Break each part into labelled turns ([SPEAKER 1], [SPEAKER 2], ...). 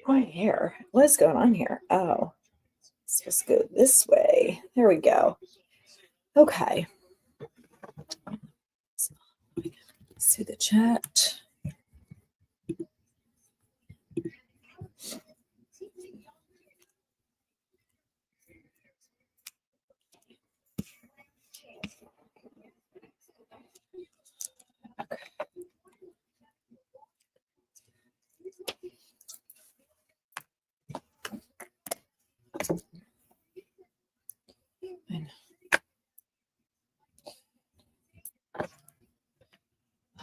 [SPEAKER 1] Right here. What is going on here? Oh, it's supposed to go this way. There we go. Okay. See the chat. Okay.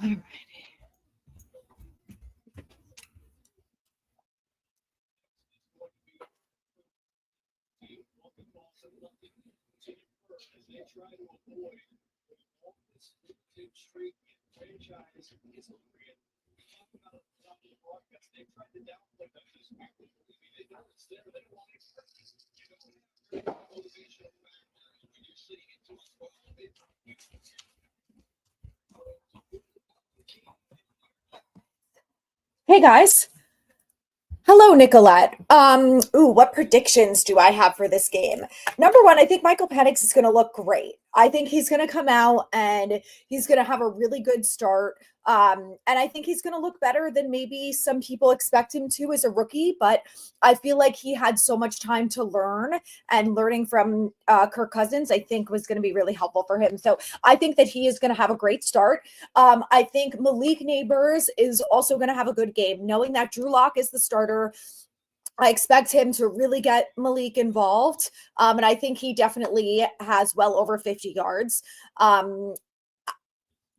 [SPEAKER 1] All righty. Hey guys. Hello, Nicolette. What predictions do I have for this game? Number one, I think Michael Penix is going to look great. I think he's going to come out and he's going to have a really good start. And I think he's going to look better than maybe some people expect him to as a rookie. But I feel like he had so much time to learn, and learning from Kirk Cousins, I think, was going to be really helpful for him. So I think that he is going to have a great start. I think Malik Neighbors is also going to have a good game, knowing that Drew Lock is the starter. I expect him to really get Malik involved. And I think he definitely has well over 50 yards.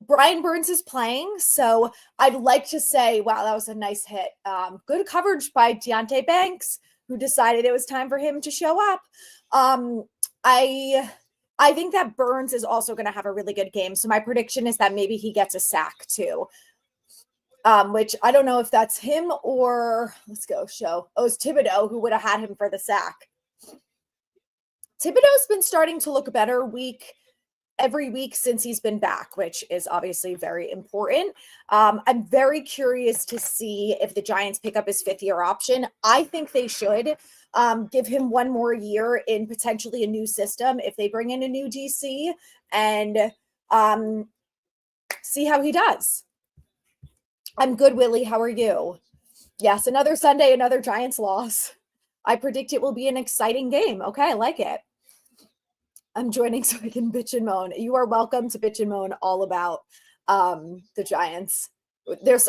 [SPEAKER 1] Brian Burns is playing, so I'd like to say, wow, that was a nice hit. Good coverage by Deontay Banks, who decided it was time for him to show up. I think that Burns is also going to have a really good game. So my prediction is that maybe he gets a sack too. Which I don't know if that's him or let's go show. Oh, it's Thibodeau who would have had him for the sack. Thibodeau's been starting to look better every week since he's been back, which is obviously very important. I'm very curious to see if the Giants pick up his 5th-year option. I think they should give him one more year in potentially a new system if they bring in a new DC, and see how he does. I'm good, Willie. How are you? Yes, another Sunday, another Giants loss. I predict it will be an exciting game. Okay, I like it. I'm joining so I can bitch and moan. You are welcome to bitch and moan all about the Giants.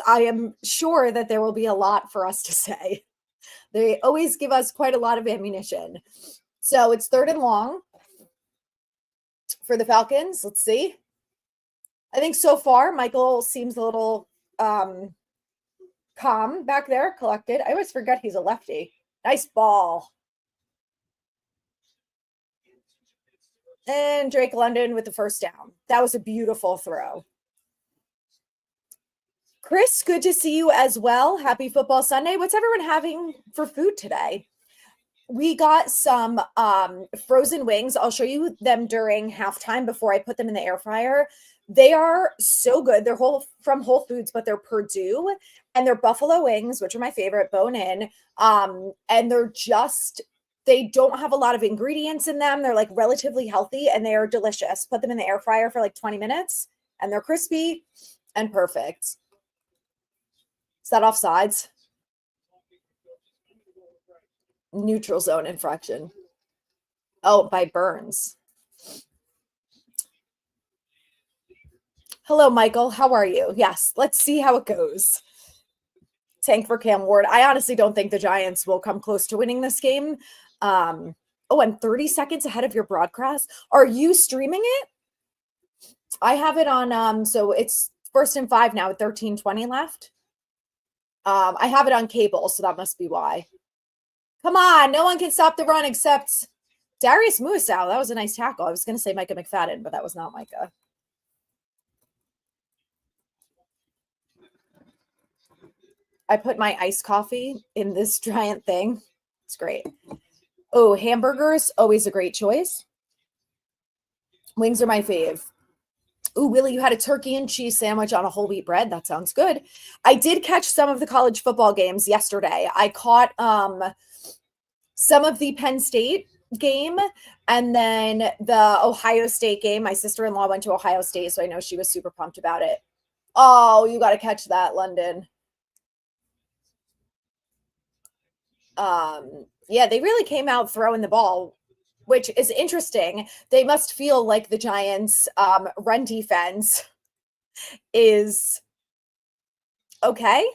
[SPEAKER 1] I am sure that there will be a lot for us to say. They always give us quite a lot of ammunition. So it's 3rd and long for the Falcons. Let's see. I think so far Michael seems a little calm back there, collected. I always forget he's a lefty. Nice ball. And Drake London with the first down. That was a beautiful throw. Chris, good to see you as well. Happy Football Sunday. What's everyone having for food today? We got some frozen wings. I'll show you them during halftime before I put them in the air fryer. They are so good. They're from Whole Foods, but they're Purdue, and they're buffalo wings, which are my favorite, bone in. And they don't have a lot of ingredients in them. They're like relatively healthy and they are delicious. Put them in the air fryer for like 20 minutes and they're crispy and perfect. Is that offsides? Neutral zone infraction. Oh, by Burns. Hello, Michael. How are you? Yes, let's see how it goes. Tank for Cam Ward. I honestly don't think the Giants will come close to winning this game. I'm 30 seconds ahead of your broadcast. Are you streaming it? I have it on, so it's 1st and 5 now with 13:20 left. I have it on cable, so that must be why. Come on, no one can stop the run except Darius Muasau. That was a nice tackle. I was going to say Micah McFadden, but that was not Micah. I put my iced coffee in this giant thing. It's great. Oh, hamburgers, always a great choice. Wings are my fave. Ooh, Willie, you had a turkey and cheese sandwich on a whole wheat bread. That sounds good. I did catch some of the college football games yesterday. I caught some of the Penn State game and then the Ohio State game. My sister-in-law went to Ohio State, so I know she was super pumped about it. Oh, you got to catch that, London. Yeah, they really came out throwing the ball, which is interesting. They must feel like the Giants' run defense is okay,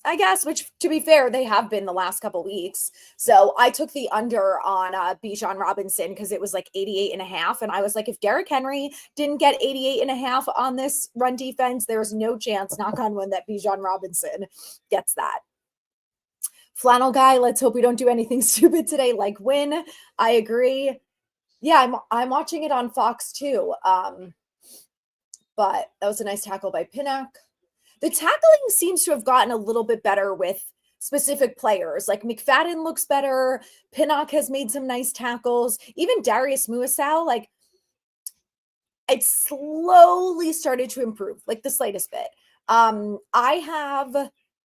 [SPEAKER 1] I guess, which to be fair, they have been the last couple weeks. So I took the under on Bijan Robinson because it was like 88 and a half. And I was like, if Derrick Henry didn't get 88 and a half on this run defense, there's no chance, knock on wood, that Bijan Robinson gets that. Flannel guy, let's hope we don't do anything stupid today, like win. I agree. Yeah, I'm watching it on Fox too. But that was a nice tackle by Pinnock. The tackling seems to have gotten a little bit better with specific players. Like McFadden looks better. Pinnock has made some nice tackles. Even Darius Muasau, like it slowly started to improve, like the slightest bit.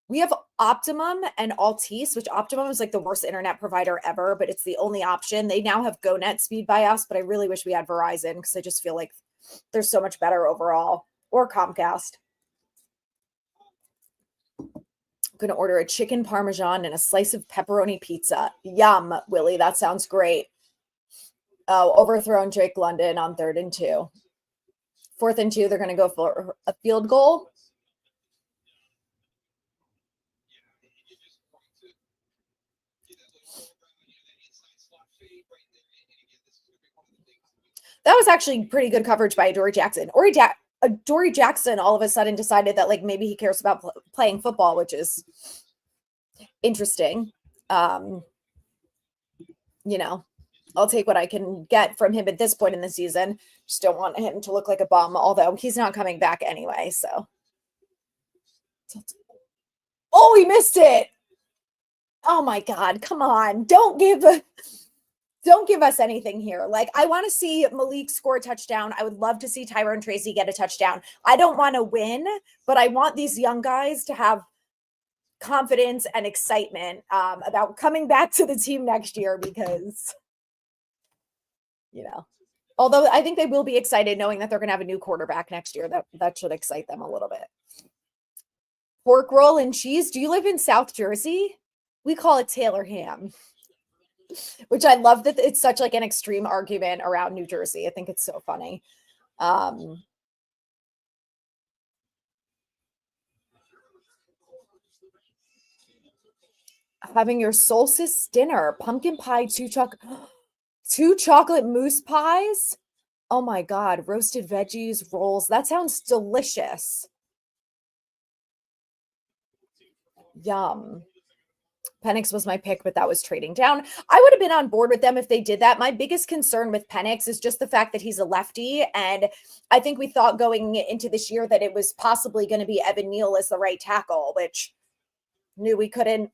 [SPEAKER 1] We have Optimum and Altice, which Optimum is like the worst internet provider ever, but it's the only option. They now have GoNet speed by us, but I really wish we had Verizon because I just feel like they're so much better overall, or Comcast. I'm going to order a chicken parmesan and a slice of pepperoni pizza. Yum, Willie. That sounds great. Oh, overthrown Drake London on 3rd and 2. 4th and 2, they're going to go for a field goal. That was actually pretty good coverage by Adoree Jackson. Adoree Jackson all of a sudden decided that like maybe he cares about playing football, which is interesting. You know, I'll take what I can get from him at this point in the season. Just don't want him to look like a bum, although he's not coming back anyway. So, oh, he missed it. Oh my God, come on. Don't give us anything here. Like, I want to see Malik score a touchdown. I would love to see Tyrone Tracy get a touchdown. I don't want to win, but I want these young guys to have confidence and excitement about coming back to the team next year because, although I think they will be excited knowing that they're going to have a new quarterback next year. That should excite them a little bit. Pork roll and cheese. Do you live in South Jersey? We call it Taylor ham. Which I love that it's such like an extreme argument around New Jersey. I think it's so funny. Having your solstice dinner, pumpkin pie, two chocolate mousse pies. Oh my God, roasted veggies, rolls. That sounds delicious. Yum. Penix was my pick, but that was trading down. I would have been on board with them if they did that. My biggest concern with Penix is just the fact that he's a lefty. And I think we thought going into this year that it was possibly going to be Evan Neal as the right tackle, which knew we couldn't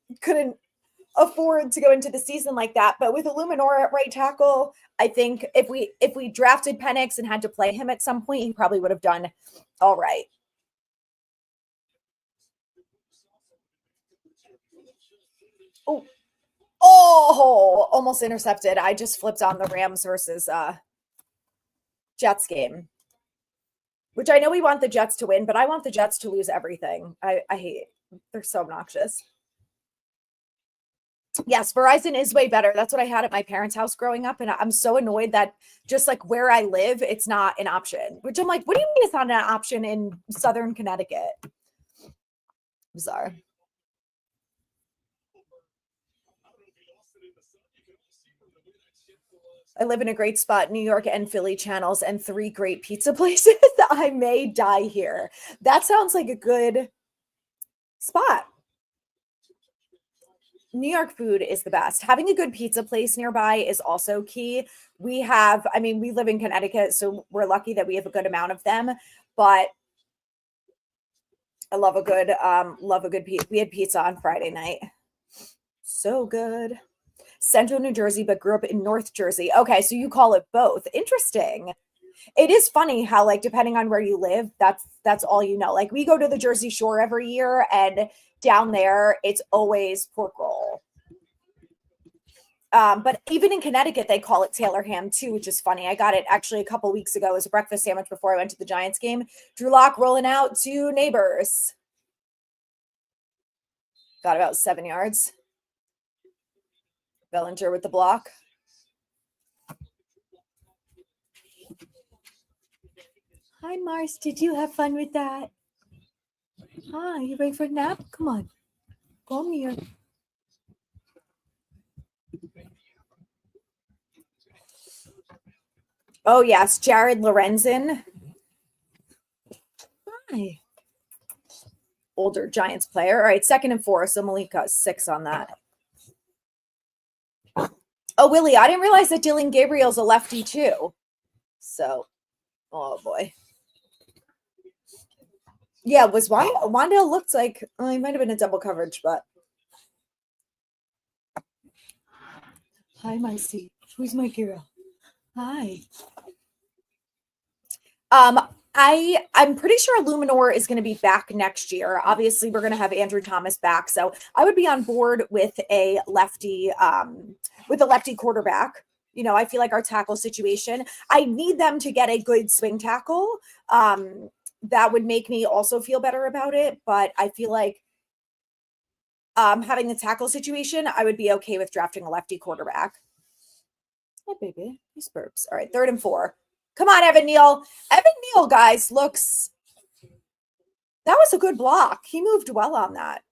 [SPEAKER 1] afford to go into the season like that. But with Illuminor at right tackle, I think if we drafted Penix and had to play him at some point, he probably would have done all right. Oh, almost intercepted. I just flipped on the Rams versus Jets game, which I know we want the Jets to win, but I want the Jets to lose everything. I hate it. They're so obnoxious. Yes, Verizon is way better. That's what I had at my parents' house growing up. And I'm so annoyed that just like where I live, it's not an option, which I'm like, what do you mean it's not an option in Southern Connecticut? Bizarre. I live in a great spot, New York and Philly channels and 3 great pizza places. I may die here. That sounds like a good spot. New York food is the best. Having a good pizza place nearby is also key. We live in Connecticut, so we're lucky that we have a good amount of them, but I love a good pizza. We had pizza on Friday night. So good. Central New Jersey, but grew up in North Jersey. Okay, so you call it both. Interesting. It is funny how, like, depending on where you live, that's all you know. Like, we go to the Jersey Shore every year, and down there, it's always pork roll. But even in Connecticut, they call it Taylor ham too, which is funny. I got it actually a couple weeks ago as a breakfast sandwich before I went to the Giants game. Drew Lock rolling out to Neighbors. Got about 7 yards. Bellinger with the block. Hi, Mars. Did you have fun with that? Hi, you ready for a nap? Come on. Come here. Oh, yes. Jared Lorenzen. Hi. Older Giants player. All right, 2nd and 4. So Malika 6 on that. Oh, Willie, I didn't realize that Dylan Gabriel's a lefty too. So, oh boy. Yeah, was Wandale looked like he might have been a double coverage, but hi, Micey. Who's my girl? Hi. I'm pretty sure Luminor is going to be back next year. Obviously, we're going to have Andrew Thomas back, so I would be on board with a lefty quarterback. You know, I feel like our tackle situation, I need them to get a good swing tackle. That would make me also feel better about it, but I feel like having the tackle situation, I would be okay with drafting a lefty quarterback. Hey, baby, he burps. All right, 3rd and 4. Come on, Evan Neal. Evan Neal, guys, that was a good block. He moved well on that,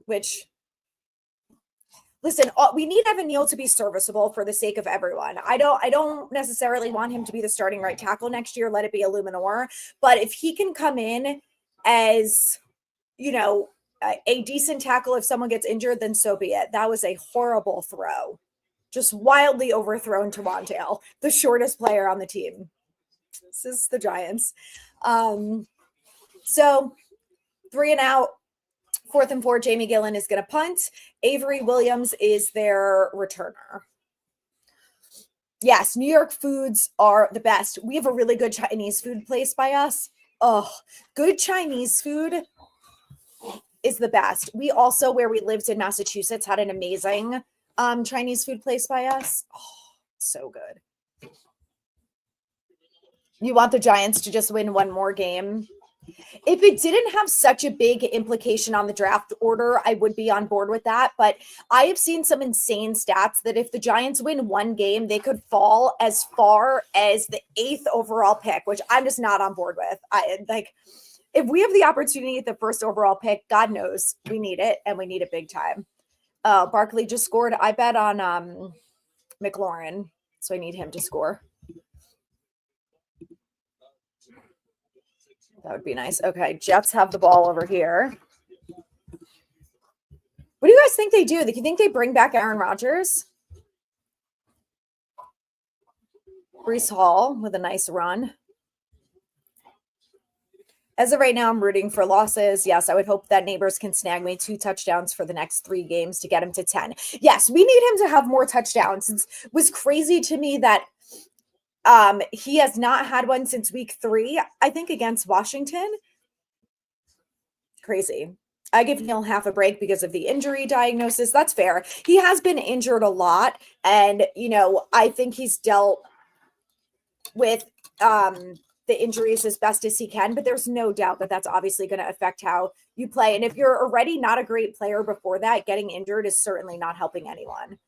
[SPEAKER 1] which, listen, we need Evan Neal to be serviceable for the sake of everyone. I don't necessarily want him to be the starting right tackle next year. Let it be a Luminor. But if he can come in as, you know, a decent tackle if someone gets injured, then so be it. That was a horrible throw. Just wildly overthrown to Wandale, the shortest player on the team. This is the Giants. So 3 and out, 4th and 4, Jamie Gillen is going to punt. Avery Williams is their returner. Yes, New York foods are the best. We have a really good Chinese food place by us. Oh, good Chinese food is the best. We also, where we lived in Massachusetts, had an amazing Chinese food place by us. Oh, so good. You want the Giants to just win one more game? If it didn't have such a big implication on the draft order, I would be on board with that. But I have seen some insane stats that if the Giants win one game, they could fall as far as the 8th overall pick, which I'm just not on board with. If we have the opportunity at the 1st overall pick, God knows we need it, and we need it big time. Barkley just scored. I bet on McLaurin, so I need him to score. That would be nice. Okay, Jets have the ball over here. What do you guys think they do? Do you think they bring back Aaron Rodgers? Breece Hall with a nice run. As of right now, I'm rooting for losses. Yes, I would hope that Neighbors can snag me 2 touchdowns for the next 3 games to get him to 10. Yes, we need him to have more touchdowns. It was crazy to me that he has not had one since week 3, I think, against Washington. Crazy. I give Neil half a break because of the injury diagnosis. That's fair. He has been injured a lot. And, you know, I think he's dealt with the injuries as best as he can. But there's no doubt that that's obviously going to affect how you play. And if you're already not a great player before that, getting injured is certainly not helping anyone.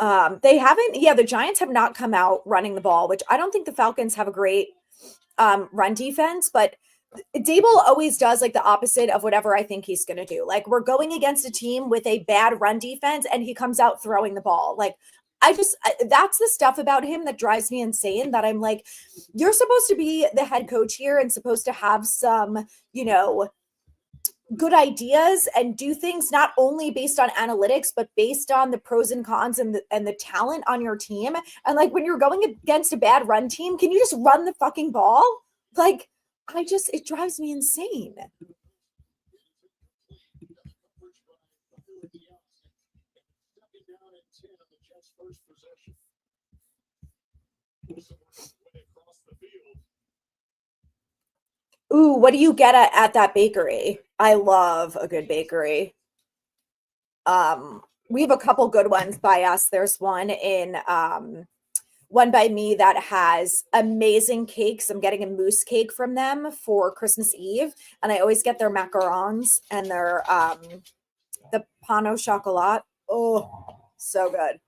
[SPEAKER 1] The Giants have not come out running the ball, which I don't think the Falcons have a great run defense, but Daboll always does like the opposite of whatever I think he's going to do. Like, we're going against a team with a bad run defense and he comes out throwing the ball. Like, that's the stuff about him that drives me insane, that I'm like, you're supposed to be the head coach here and supposed to have some, you know, good ideas and do things not only based on analytics, but based on the pros and cons and the talent on your team. And like, when you're going against a bad run team, can you just run the fucking ball? Like, it drives me insane. Ooh, what do you get at that bakery? I love a good bakery. We have a couple good ones by us. There's one by me that has amazing cakes. I'm getting a mousse cake from them for Christmas Eve, and I always get their macarons and their the pain au chocolat. Oh, so good.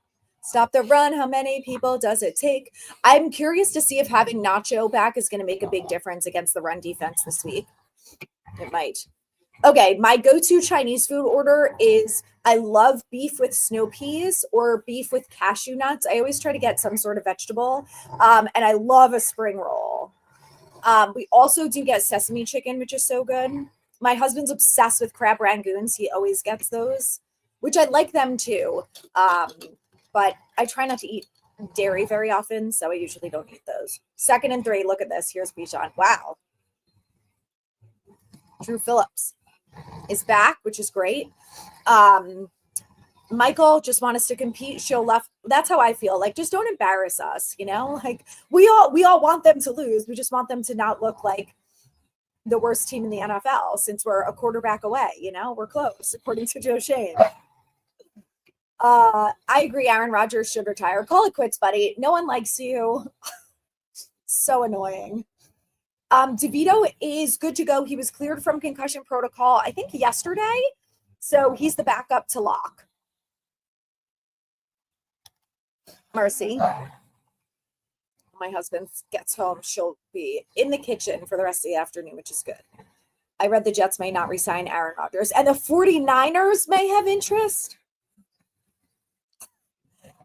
[SPEAKER 1] Stop the run. How many people does it take? I'm curious to see if having Nacho back is going to make a big difference against the run defense this week. It might. Okay, my go-to Chinese food order is I love beef with snow peas or beef with cashew nuts. I always try to get some sort of vegetable. And I love a spring roll. We also do get sesame chicken, which is so good. My husband's obsessed with crab rangoons. He always gets those, which I like them too. But I try not to eat dairy very often, so I usually don't eat those. 2nd and 3, look at this. Here's Bichon. Wow. Drew Phillips is back, which is great. Michael just want us to compete, show left. That's how I feel. Like, just don't embarrass us, you know? Like we all want them to lose. We just want them to not look like the worst team in the NFL since we're a quarterback away, you know? We're close, according to Joe Shane. I agree. Aaron Rodgers should retire. Call it quits, buddy. No one likes you. So annoying. DeVito is good to go. He was cleared from concussion protocol, I think yesterday. So he's the backup to Locke. Mercy. My husband gets home. She'll be in the kitchen for the rest of the afternoon, which is good. I read the Jets may not resign Aaron Rodgers, and the 49ers may have interest.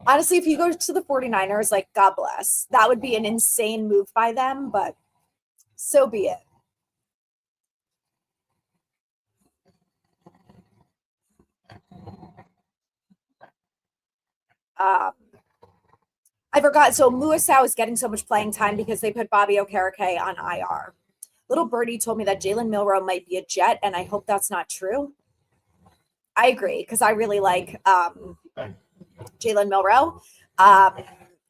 [SPEAKER 1] Honestly, if you go to the 49ers, like, God bless. That would be an insane move by them, but so be it. I forgot. So Muasau is getting so much playing time because they put Bobby Okereke on IR. Little Birdie told me that Jalen Milroe might be a Jet, and I hope that's not true. I agree because I really like Jalen Milroe.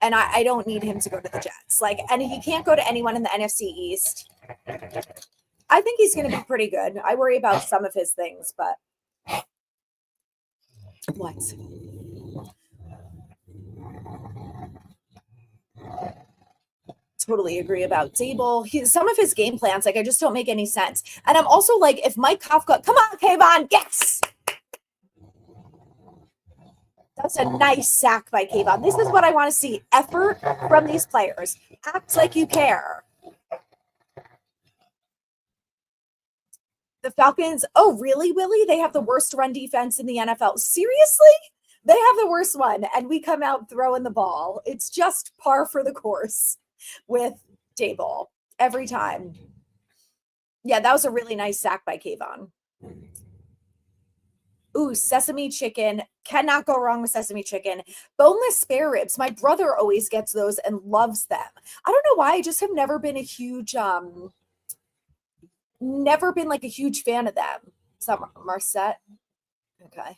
[SPEAKER 1] And I don't need him to go to the Jets. Like, and he can't go to anyone in the NFC East. I think he's going to be pretty good. I worry about some of his things, but what? Totally agree about Daboll. Some of his game plans, like, I just don't make any sense. And I'm also like, if Mike Kafka, come on, Kayvon, yes! That's a nice sack by Kayvon. This is what I want to see. Effort from these players. Act like you care. The Falcons, oh, really, Willie? They have the worst run defense in the NFL. Seriously? They have the worst one, and we come out throwing the ball. It's just par for the course with Daboll every time. Yeah, that was a really nice sack by Kayvon. Ooh, sesame chicken. Cannot go wrong with sesame chicken. Boneless spare ribs. My brother always gets those and loves them. I don't know why. I just have never been a huge, never been like a huge fan of them. Is that Marset? Okay.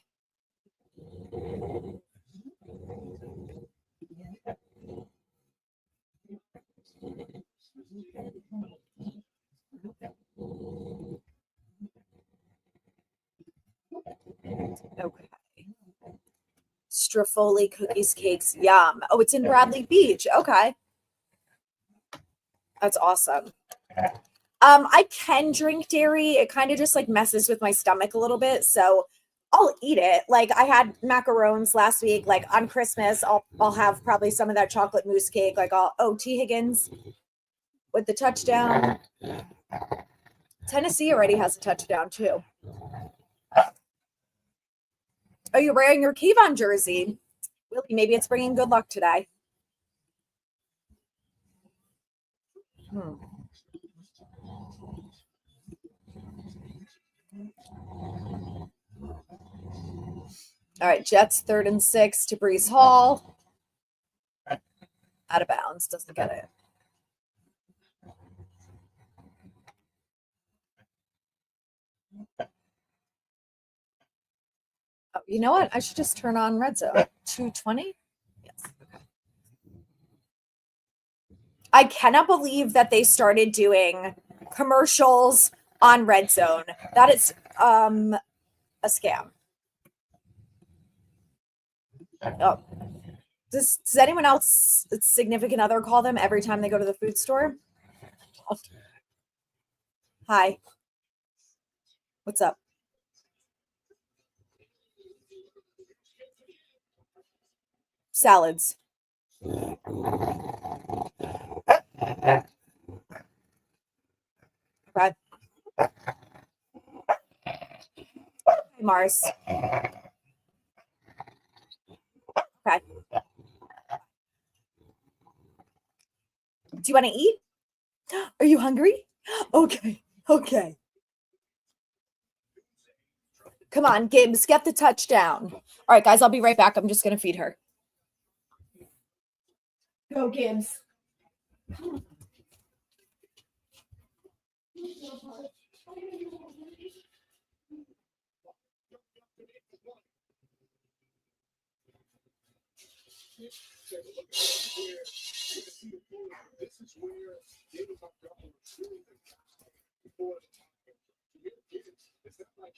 [SPEAKER 1] Okay. Strafoli cookies, cakes, yum. Oh, it's in Bradley Beach. Okay. That's awesome. I can drink dairy. It kind of just like messes with my stomach a little bit. So I'll eat it. Like, I had macarons last week. Like, on Christmas, I'll have probably some of that chocolate mousse cake. Like, T. Higgins with the touchdown. Tennessee already has a touchdown too. Oh, you're wearing your Kayvon jersey. Willie, maybe it's bringing good luck today. All right, Jets 3rd and 6 to Brees Hall. Out of bounds. Doesn't get it. Oh, you know what? I should just turn on red zone. 220? Yeah. I cannot believe that they started doing commercials on Red Zone. That is a scam. Oh. Does anyone else significant other call them every time they go to the food store? Oh. Hi. What's up? Salads. Okay. Hey, Mars. Okay. Do you want to eat? Are you hungry? Okay. Okay. Come on, Gibbs, get the touchdown. All right, guys, I'll be right back. I'm just going to feed her. Go, Gibbs.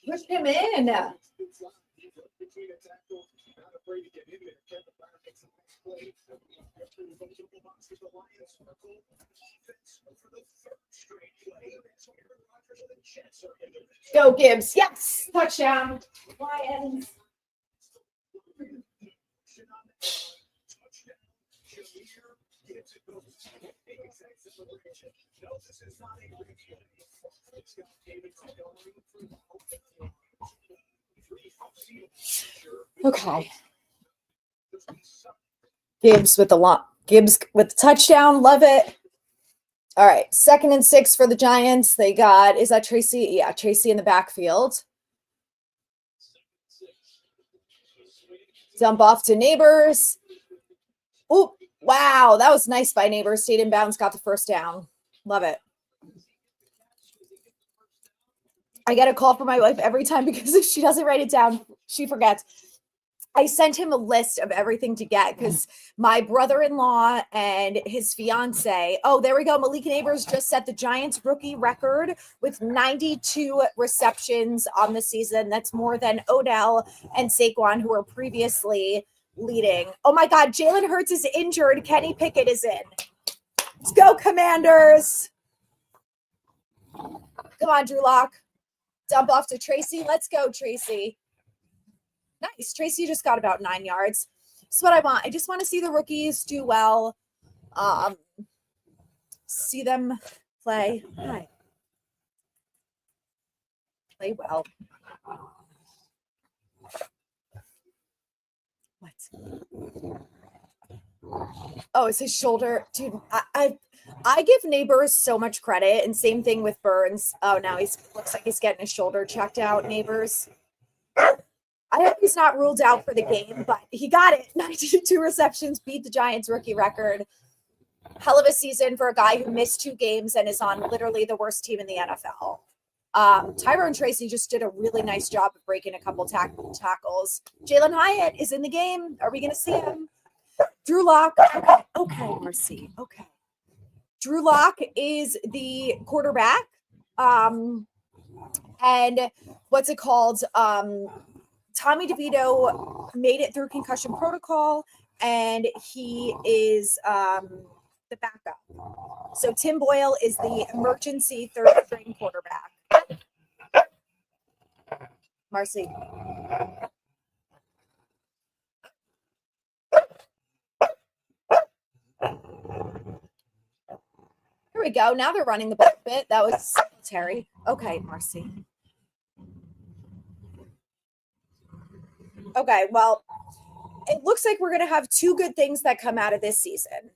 [SPEAKER 1] Push him in. Go, Gibbs. Yes. Touchdown. Lions. Okay. Gibbs with the lot. Gibbs with the touchdown. Love it. All right. 2nd and 6 for the Giants. They got, is that Tracy? Yeah, Tracy in the backfield. Dump off to Neighbors. Oh, wow. That was nice by Neighbors. Stayed in bounds, got the first down. Love it. I get a call from my wife every time because if she doesn't write it down, she forgets. I sent him a list of everything to get because my brother-in-law and his fiance, oh, there we go. Malik Neighbors just set the Giants rookie record with 92 receptions on the season. That's more than Odell and Saquon, who were previously leading. Oh my God, Jalen Hurts is injured. Kenny Pickett is in. Let's go, Commanders. Come on, Drew Lock. Dump off to Tracy. Let's go, Tracy. Nice. Tracy just got about 9 yards. That's what I want. I just want to see the rookies do well. See them play. Hi. Play well. What? Oh, it's his shoulder. Dude, I give Neighbors so much credit, and same thing with Burns. Oh, now he's looks like he's getting his shoulder checked out, Neighbors. I hope he's not ruled out for the game, but he got it. 92 receptions, beat the Giants rookie record. Hell of a season for a guy who missed 2 games and is on literally the worst team in the NFL. Tyrone Tracy just did a really nice job of breaking a couple tackles. Jalen Hyatt is in the game. Are we going to see him? Drew Lock. Okay, Mercy. Okay. Drew Lock is the quarterback. And what's it called? Tommy DeVito made it through concussion protocol, and he is the backup. So Tim Boyle is the emergency 3rd-string quarterback. Marcy. Here we go. Now they're running the ball a bit. That was Terry. Okay, Marcy. Okay, well, it looks like we're going to have 2 good things that come out of this season.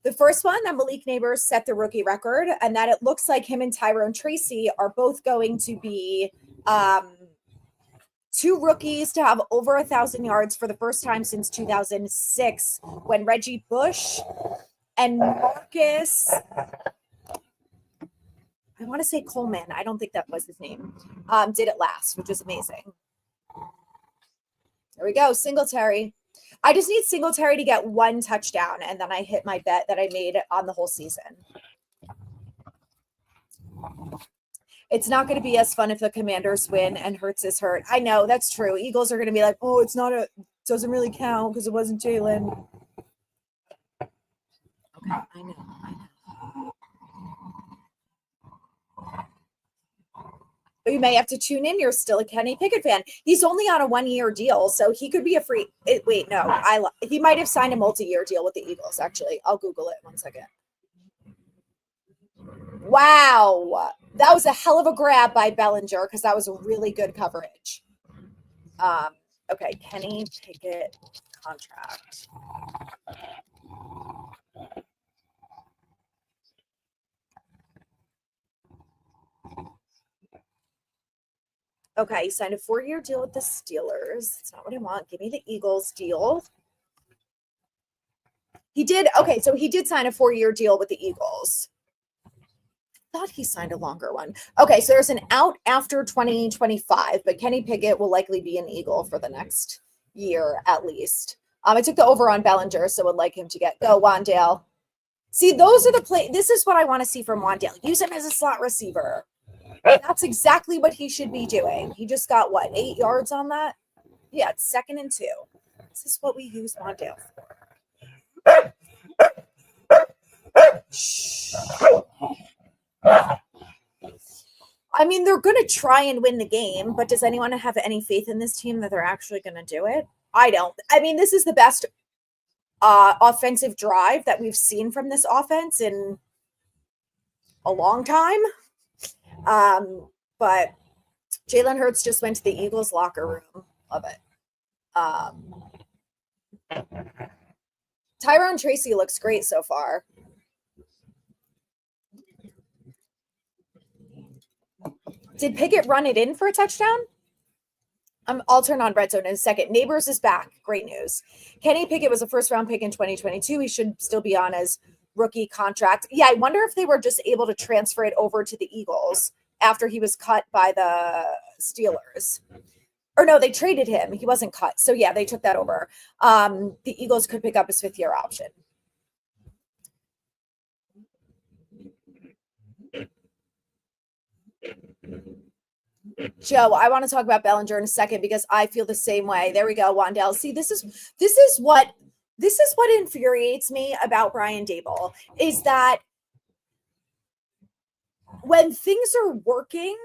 [SPEAKER 1] The first one, that Malik Neighbors set the rookie record, and that it looks like him and Tyrone Tracy are both going to be 2 rookies to have over 1,000 yards for the first time since 2006, when Reggie Bush and Marcus, I want to say Coleman, I don't think that was his name, did it last, which is amazing. There we go, Singletary. I just need Singletary to get 1 touchdown, and then I hit my bet that I made on the whole season. It's not going to be as fun if the Commanders win and Hurts is hurt. I know, that's true. Eagles are going to be like, oh, doesn't really count because it wasn't Jalen. Okay, I know. You may have to tune in. You're still a Kenny Pickett fan. He's only on a 1-year deal, so he could be a free. Wait, no, he might have signed a multi-year deal with the Eagles. Actually, I'll Google it 1 second. Wow, that was a hell of a grab by Bellinger because that was a really good coverage. Okay, Kenny Pickett contract. Okay, he signed a 4-year deal with the Steelers. That's not what I want. Give me the Eagles deal. He did. Okay, so he did sign a 4-year deal with the Eagles. Thought he signed a longer one. Okay, so there's an out after 2025, but Kenny Pickett will likely be an Eagle for the next year at least. I took the over on Bellinger, so would like him to go Wandale. See, those are the play. This is what I want to see from Wandale. Use him as a slot receiver. That's exactly what he should be doing. He just got, 8 yards on that? Yeah, it's 2nd and 2. This is what we use Wandale for. Shh. I mean, they're going to try and win the game, but does anyone have any faith in this team that they're actually going to do it? I don't. I mean, this is the best offensive drive that we've seen from this offense in a long time. But Jalen Hurts just went to the Eagles locker room. Love it. Tyrone Tracy looks great so far. Did Pickett run it in for a touchdown? I'll turn on Red Zone in a second. Neighbors is back. Great news. Kenny Pickett was a first-round pick in 2022. He should still be on his rookie contract. Yeah, I wonder if they were just able to transfer it over to the Eagles after he was cut by the Steelers. Or no, they traded him. He wasn't cut. So yeah, they took that over. The Eagles could pick up his 5th-year option. Joe, I want to talk about Bellinger in a second because I feel the same way. There we go, Wandale. See, this is what infuriates me about Brian Daboll is that when things are working,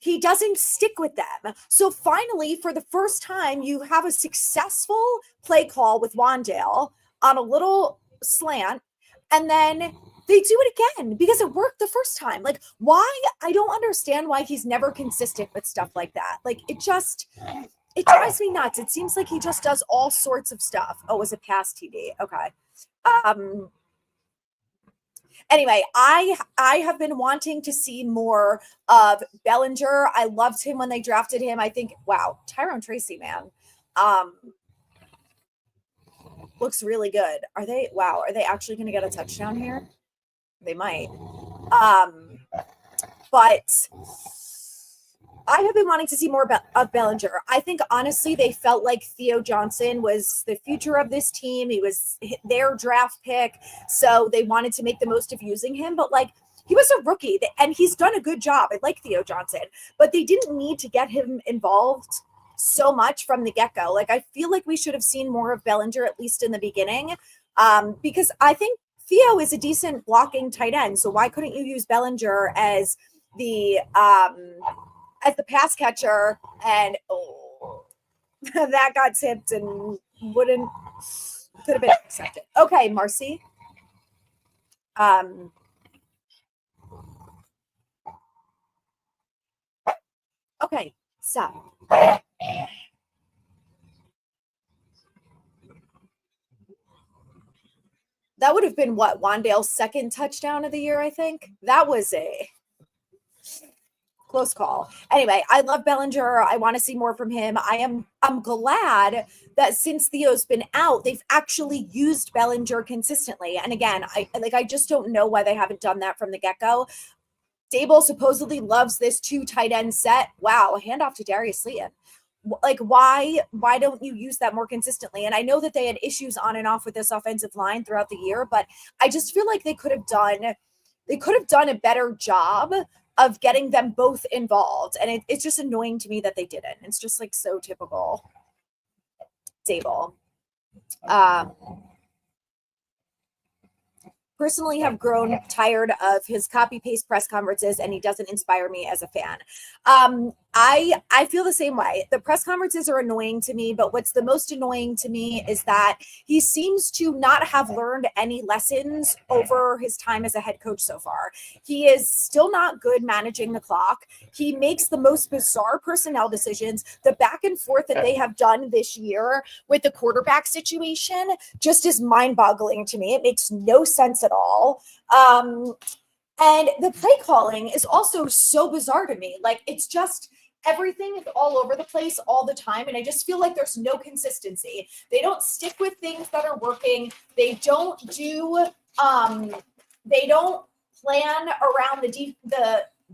[SPEAKER 1] he doesn't stick with them. So finally, for the first time, you have a successful play call with Wandale on a little slant, and then they do it again because it worked the first time. Like, why? I don't understand why he's never consistent with stuff like that. Like, it drives me nuts. It seems like he just does all sorts of stuff. Oh, it was a pass TD. Okay. Anyway, I have been wanting to see more of Bellinger. I loved him when they drafted him. I think, wow, Tyrone Tracy, man. Looks really good. Are they actually going to get a touchdown here? They might. But I have been wanting to see more of Bellinger. I think, honestly, they felt like Theo Johnson was the future of this team. He was their draft pick, so they wanted to make the most of using him. But, he was a rookie, and he's done a good job. I like Theo Johnson. But they didn't need to get him involved so much from the get-go. I feel like we should have seen more of Bellinger, at least in the beginning, because I think Theo is a decent blocking tight end. So why couldn't you use Bellinger as the pass catcher? And that got tipped and could have been accepted. Okay, Marcy. Okay, stop. That would have been Wandale's 2nd touchdown of the year, I think. That was a close call. Anyway, I love Bellinger. I want to see more from him. I'm glad that since Theo's been out, they've actually used Bellinger consistently. And again, I just don't know why they haven't done that from the get-go. Daboll supposedly loves this 2 tight end set. Wow, a handoff to Darius Slayton. Like, why don't you use that more consistently? And I know that they had issues on and off with this offensive line throughout the year, but I just feel like they could have done a better job of getting them both involved. And it's just annoying to me that they didn't. It's just like so typical Daboll. Personally have grown tired of his copy paste press conferences, and he doesn't inspire me as a fan. I feel the same way. The press conferences are annoying to me, but what's the most annoying to me is that he seems to not have learned any lessons over his time as a head coach so far. He is still not good managing the clock. He makes the most bizarre personnel decisions. The back and forth that they have done this year with the quarterback situation just is mind-boggling to me. It makes no sense at all. And the play calling is also so bizarre to me. Like, it's just everything is all over the place all the time. And I just feel like there's no consistency. They don't stick with things that are working. They don't plan around the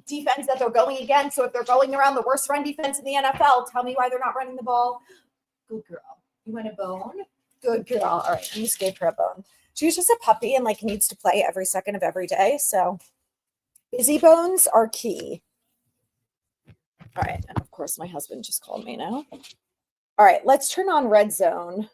[SPEAKER 1] defense that they're going against. So if they're going around the worst run defense in the NFL, tell me why they're not running the ball. Good girl. You want a bone? Good girl. All right, I just gave her a bone. She's just a puppy and like needs to play every second of every day. So busy bones are key. All right. And of course, my husband just called me now. All right, let's turn on Red Zone.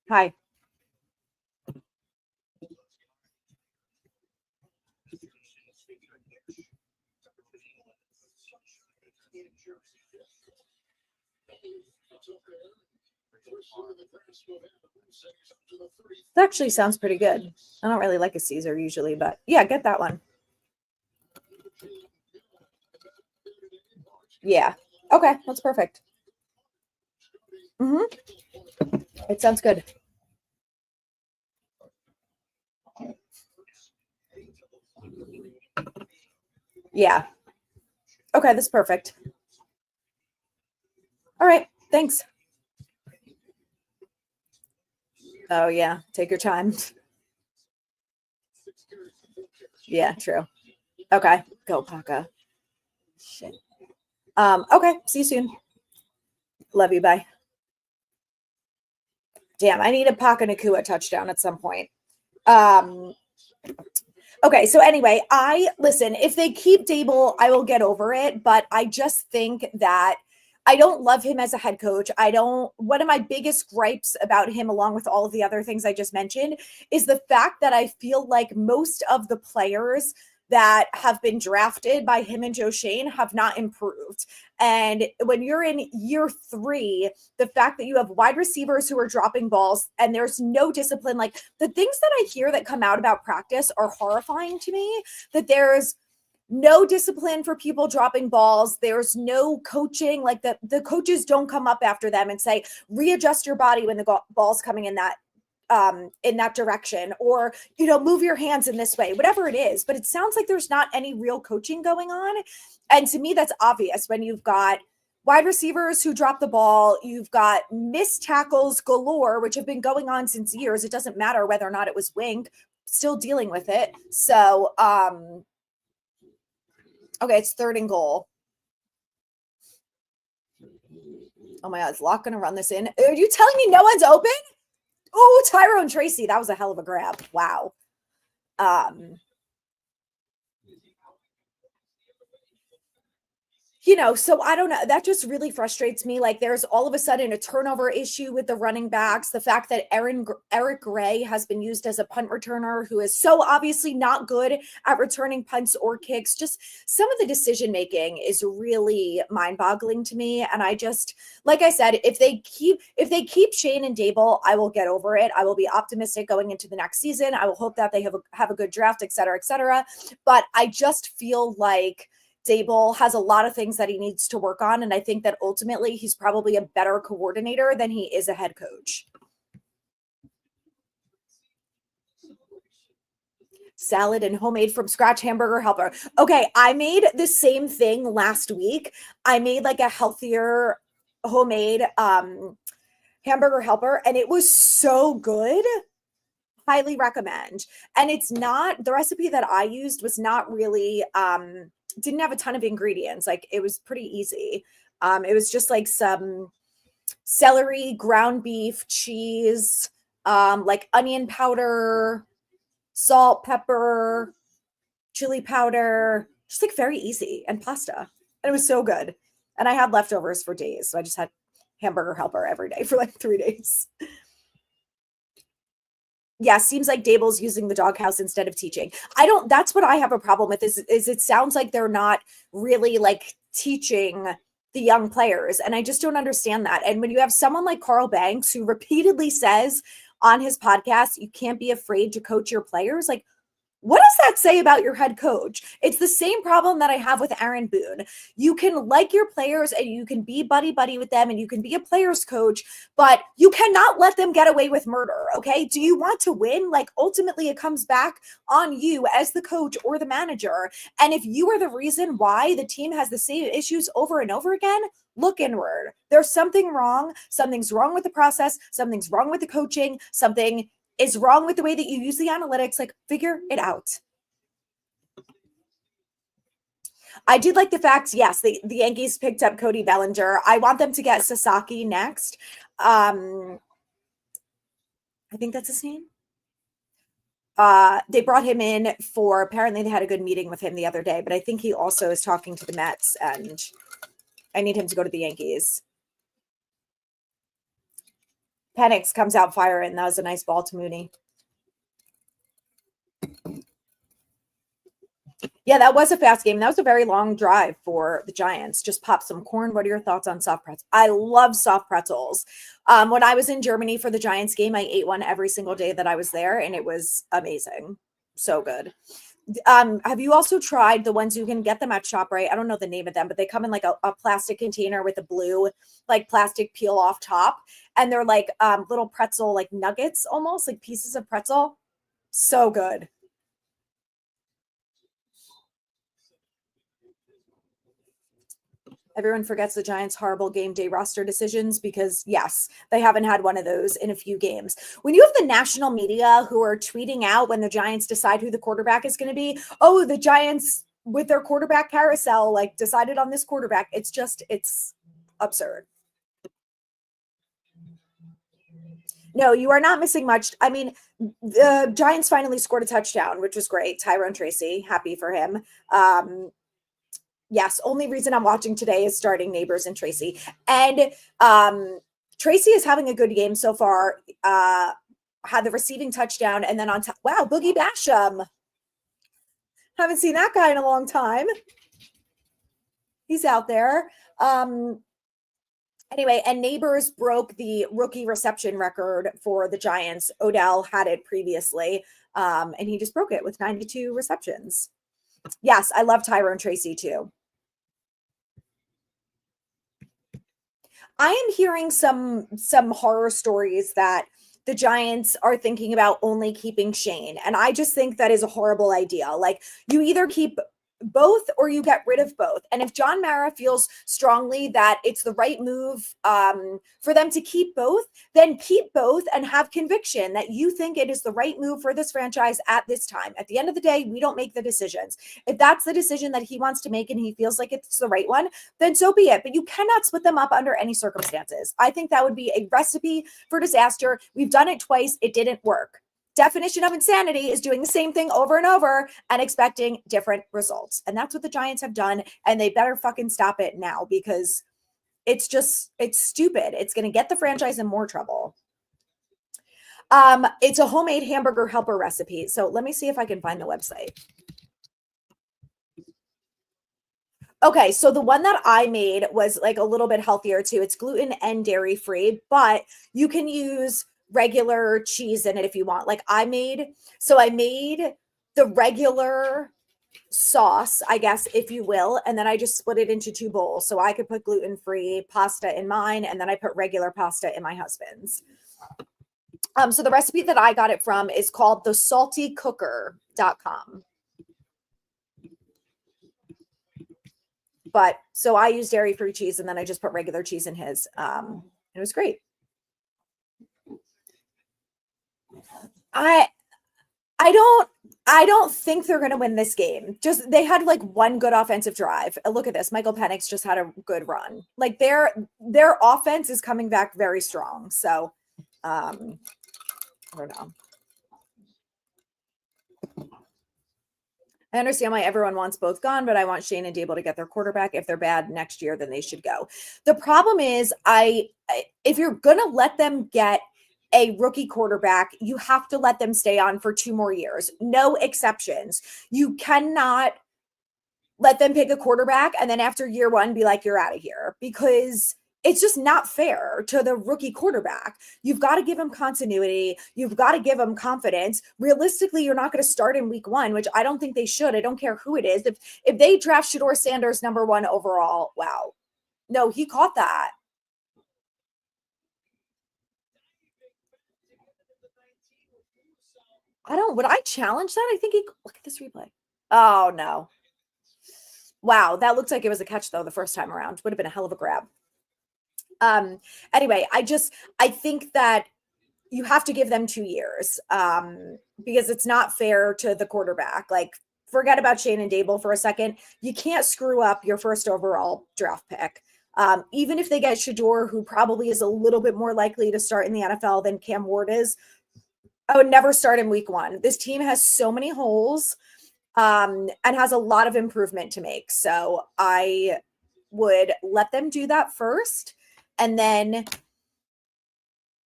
[SPEAKER 1] Hi. That actually sounds pretty good. I don't really like a Caesar usually, but yeah, get that one. Yeah. Okay, that's perfect. It sounds good. Yeah. Okay, that's perfect. All right, thanks. Oh yeah, take your time. Yeah, true. Okay, go Paca. Shit. Okay, see you soon. Love you, bye. Damn, I need a Paca Nakua touchdown at some point. Okay, so anyway, listen, if they keep Daboll, I will get over it, but I just think that I don't love him as a head coach. One of my biggest gripes about him, along with all of the other things I just mentioned, is the fact that I feel like most of the players that have been drafted by him and Joe Shane have not improved. And when you're in year 3, the fact that you have wide receivers who are dropping balls and there's no discipline, like the things that I hear that come out about practice are horrifying to me, that there's no discipline for people dropping balls. There's no coaching. Like the coaches don't come up after them and say, readjust your body when the ball's coming in that direction, or, move your hands in this way, whatever it is. But it sounds like there's not any real coaching going on. And to me, that's obvious when you've got wide receivers who drop the ball, you've got missed tackles galore, which have been going on since years. It doesn't matter whether or not it was Wink, still dealing with it. So, okay, it's 3rd and goal. Oh my God, is Locke going to run this in? Are you telling me no one's open? Oh, Tyrone Tracy. That was a hell of a grab. Wow. So I don't know. That just really frustrates me. Like there's all of a sudden a turnover issue with the running backs. The fact that Eric Gray has been used as a punt returner who is so obviously not good at returning punts or kicks. Just some of the decision making is really mind boggling to me. And I just, like I said, if they keep Shane and Daboll, I will get over it. I will be optimistic going into the next season. I will hope that they have a good draft, et cetera, et cetera. But I just feel like Daboll has a lot of things that he needs to work on. And I think that ultimately he's probably a better coordinator than he is a head coach. Salad and homemade from scratch hamburger helper. Okay, I made the same thing last week. I made like a healthier homemade hamburger helper, and it was so good. highly recommend. And it's not, the recipe that I used was not really, didn't have a ton of ingredients. Like it was pretty easy. It was just like some celery, ground beef, cheese, like onion powder, salt, pepper, chili powder, just like very easy, and pasta. And it was so good. And I had leftovers for days. So I just had hamburger helper every day for like 3 days. Yeah, seems like Daboll's using the doghouse instead of teaching. That's what I have a problem with is it sounds like they're not really like teaching the young players. And I just don't understand that. And when you have someone like Carl Banks who repeatedly says on his podcast, you can't be afraid to coach your players, like, what does that say about your head coach? It's the same problem that I have with Aaron Boone. You can like your players and you can be buddy with them and you can be a player's coach, but you cannot let them get away with murder, okay? Do you want to win? Like, ultimately, it comes back on you as the coach or the manager. And if you are the reason why the team has the same issues over and over again, look inward. There's something wrong. Something's wrong with the process. Something's wrong with the coaching. Something is wrong with the way that you use the analytics. Like, figure it out. I did like the fact, yes, the Yankees picked up Cody Bellinger. I want them to get Sasaki next. I think that's his name. They brought him in for, apparently they had a good meeting with him the other day, but I think he also is talking to the Mets, and I need him to go to the Yankees. Penix comes out firing. That was a nice ball to Mooney. Yeah, that was a fast game. That was a very long drive for the Giants. Just pop some corn. What are your thoughts on soft pretzels? I love soft pretzels. When I was in Germany for the Giants game, I ate one every single day that I was there, and it was amazing. So good. Have you also tried the ones you can get them at ShopRite? I don't know the name of them, but they come in like a plastic container with a blue, like plastic peel off top. And they're like little pretzel, like nuggets, almost like pieces of pretzel. So good. Everyone forgets the Giants' horrible game day roster decisions because, yes, they haven't had one of those in a few games. When you have the national media who are tweeting out when the Giants decide who the quarterback is going to be, oh, the Giants with their quarterback carousel, like decided on this quarterback. It's absurd. No, you are not missing much. I mean, the Giants finally scored a touchdown, which was great. Tyrone Tracy, happy for him. Yes, only reason I'm watching today is starting Neighbors and Tracy. And Tracy is having a good game so far. Had the receiving touchdown, and then on top, wow, Boogie Basham. Haven't seen that guy in a long time. He's out there. Anyway, and Neighbors broke the rookie reception record for the Giants. Odell had it previously, and he just broke it with 92 receptions. Yes, I love Tyrone Tracy too. I am hearing some horror stories that the Giants are thinking about only keeping Shane. And I just think that is a horrible idea. Like, you either keep both or you get rid of both. And if John Mara feels strongly that it's the right move for them to keep both, then keep both and have conviction that you think it is the right move for this franchise at this time. At the end of the day, we don't make the decisions. If that's the decision that he wants to make and he feels like it's the right one, then so be it. But you cannot split them up under any circumstances. I think that would be a recipe for disaster. We've done it twice. It didn't work. Definition of insanity is doing the same thing over and over and expecting different results. And that's what the Giants have done. And they better fucking stop it now because it's stupid. It's going to get the franchise in more trouble. It's a homemade hamburger helper recipe. So let me see if I can find the website. Okay, so the one that I made was like a little bit healthier too. It's gluten and dairy free, but you can use regular cheese in it if you want. Like I made the regular sauce, I guess, if you will, and then I just split it into 2 bowls. So I could put gluten-free pasta in mine, and then I put regular pasta in my husband's. So the recipe that I got it from is called thesaltycooker.com. But so I use dairy-free cheese, and then I just put regular cheese in his. It was great. I I don't think they're going to win this game. Just they had like one good offensive drive. Look at this. Michael Penix just had a good run. Like their offense is coming back very strong. So I don't know. I understand why everyone wants both gone, but I want Shane and Daboll to get their quarterback. If they're bad next year, then they should go. The problem is, if you're gonna let them get a rookie quarterback, you have to let them stay on for 2 more years. No exceptions. You cannot let them pick a quarterback and then after year one be like, you're out of here, because it's just not fair to the rookie quarterback. You've got to give him continuity. You've got to give him confidence. Realistically, you're not going to start in week one, which I don't think they should. I don't care who it is. If they draft Shedeur Sanders number 1 overall, wow. No, he caught that. Would I challenge that? I think look at this replay. Oh, no. Wow, that looked like it was a catch, though, the first time around. Would have been a hell of a grab. Anyway, I think that you have to give them 2 years because it's not fair to the quarterback. Like, forget about Shane and Daboll for a second. You can't screw up your first overall draft pick. Even if they get Shedeur, who probably is a little bit more likely to start in the NFL than Cam Ward is, I would never start in week one. This team has so many holes and has a lot of improvement to make. So I would let them do that first. And then,